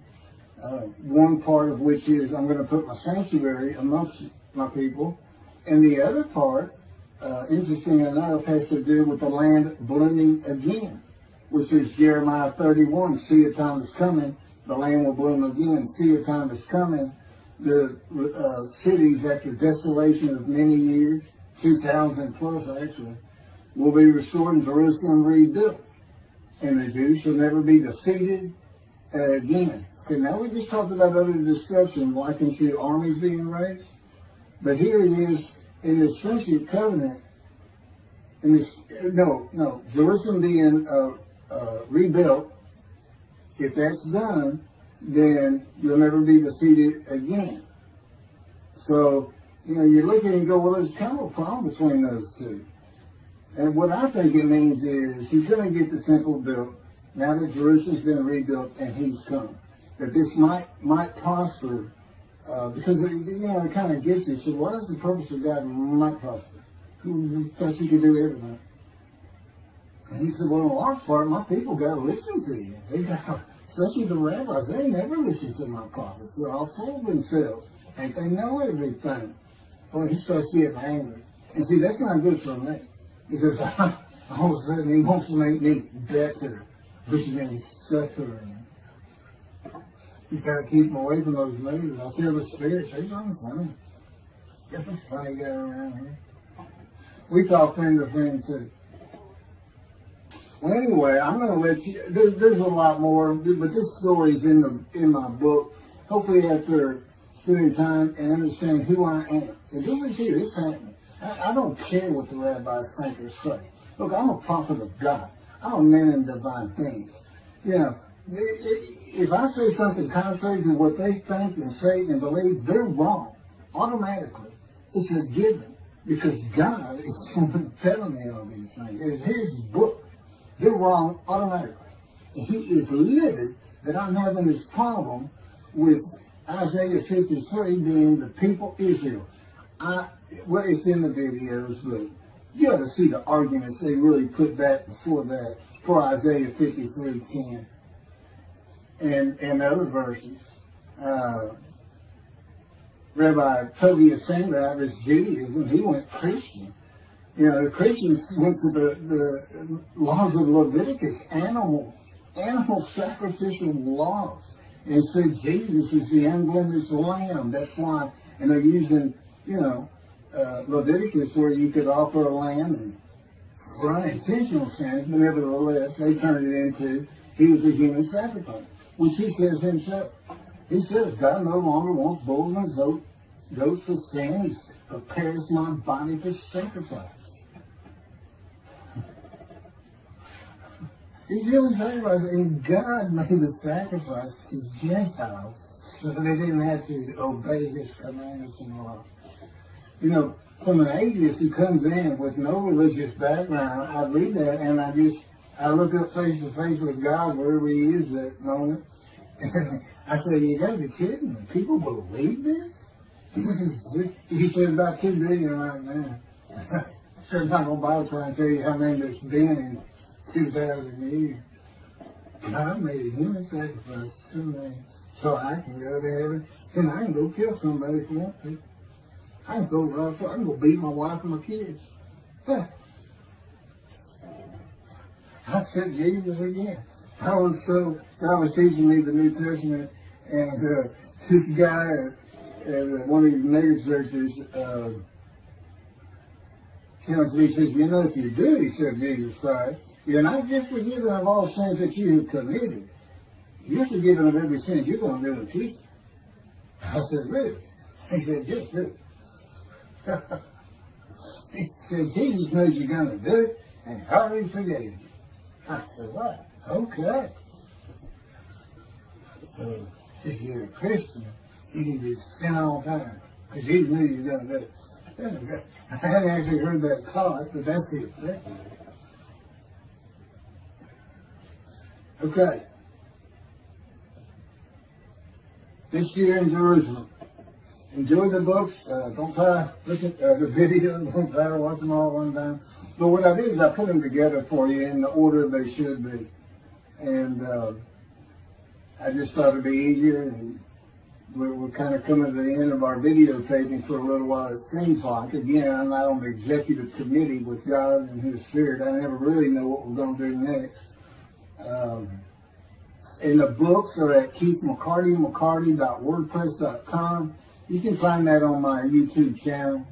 One part of which is, I'm going to put my sanctuary amongst my people. And the other part, interesting enough, has to do with the land blooming again, which is Jeremiah 31. See, a time is coming, the land will bloom again. See, a time is coming, the cities after desolation of many years, 2,000 plus actually, will be restored and Jerusalem rebuilt. And the Jews shall never be defeated again. Okay, now we just talked about other destruction, likened to armies being raised. But here it is in this friendship covenant, in this, Jerusalem being rebuilt. If that's done, then you'll never be defeated again. So, you look at it and go, well, there's kind of a problem between those two. And what I think it means is he's going to get the temple built now that Jerusalem's been rebuilt and he's come. That this might prosper, because it kind of gets it. So what is the purpose of God might prosper? Who thought you could do everything? And he said, well, in large part, my people got to listen to you. They got, especially the rabbis, they never listen to my prophets. They're all full of themselves. And they know everything. Well, he starts getting angry. And see, that's not good for me. Because all of a sudden he wants to make me better, which means suffering. You gotta keep them away from those movies. I feel the spirits. They're not funny. Get the funny guy around here. We talk friend to friend too. Well, anyway, I'm gonna let you. There's a lot more, but this story is in my book. Hopefully, after spending time and understanding who I am, and this is here. It's happening. I don't care what the rabbis think or say. Look, I'm a prophet of God. I'm a man in divine things. If I say something contrary to what they think and say and believe, they're wrong. Automatically. It's a given. Because God is telling me all these things. It's his book. They're wrong automatically. And he is livid that I'm having this problem with Isaiah 53 being the people Israel. Well, it's in the videos, but you ought to see the arguments they really put back before that, for Isaiah 53:10 and other verses. Rabbi Tobias Sandrab's Judaism, he went Christian. The Christians went to the laws of Leviticus, animal sacrificial laws, and said Jesus is the unblemished lamb. That's why, and they're using, Leviticus where you could offer a lamb and for unintentional sins, but nevertheless, they turned it into, he was a human sacrifice, which he says himself. He says, God no longer wants bulls and goats for sin. He prepares my body for sacrifice. He's really sacrifice, and God made the sacrifice to Gentiles so they didn't have to obey his commandments and laws. From an atheist who comes in with no religious background, I read that and I look up face to face with God wherever he is that moment. And I say, you gotta be kidding me. People believe this? He said about 2 billion right now. So I'm not gonna try and tell you how many there's been in 2,000 years. God made a human sacrifice to me so I can go to heaven and I can go kill somebody if I want to. I can go beat my wife and my kids. I said Jesus again. God was teaching me the New Testament, and this guy at one of these mega churches came up to me and says, if you do accept Jesus Christ, you're not just forgiven of all sins that you have committed. You're forgiven of every sin you're going to do in the future. I said, really? He said, yes, really. He said, Jesus knows you're going to do it, and he already forgave you. I said, what? Okay. So, if you're a Christian, you can just sin all the time, because Jesus knew you were going to do it. I hadn't actually heard that taught, but that's the effect of it. Okay. This year in Jerusalem. Enjoy the books. Don't try to look at the video. Don't try to watch them all at one time. But what I did is I put them together for you in the order they should be. And I just thought it'd be easier. And we're kind of coming to the end of our videotaping for a little while, it seems like. Again, I'm not on the executive committee with God and His Spirit. I never really know what we're going to do next. And the books are at keithmccarty.wordpress.com. You can find that on my YouTube channel.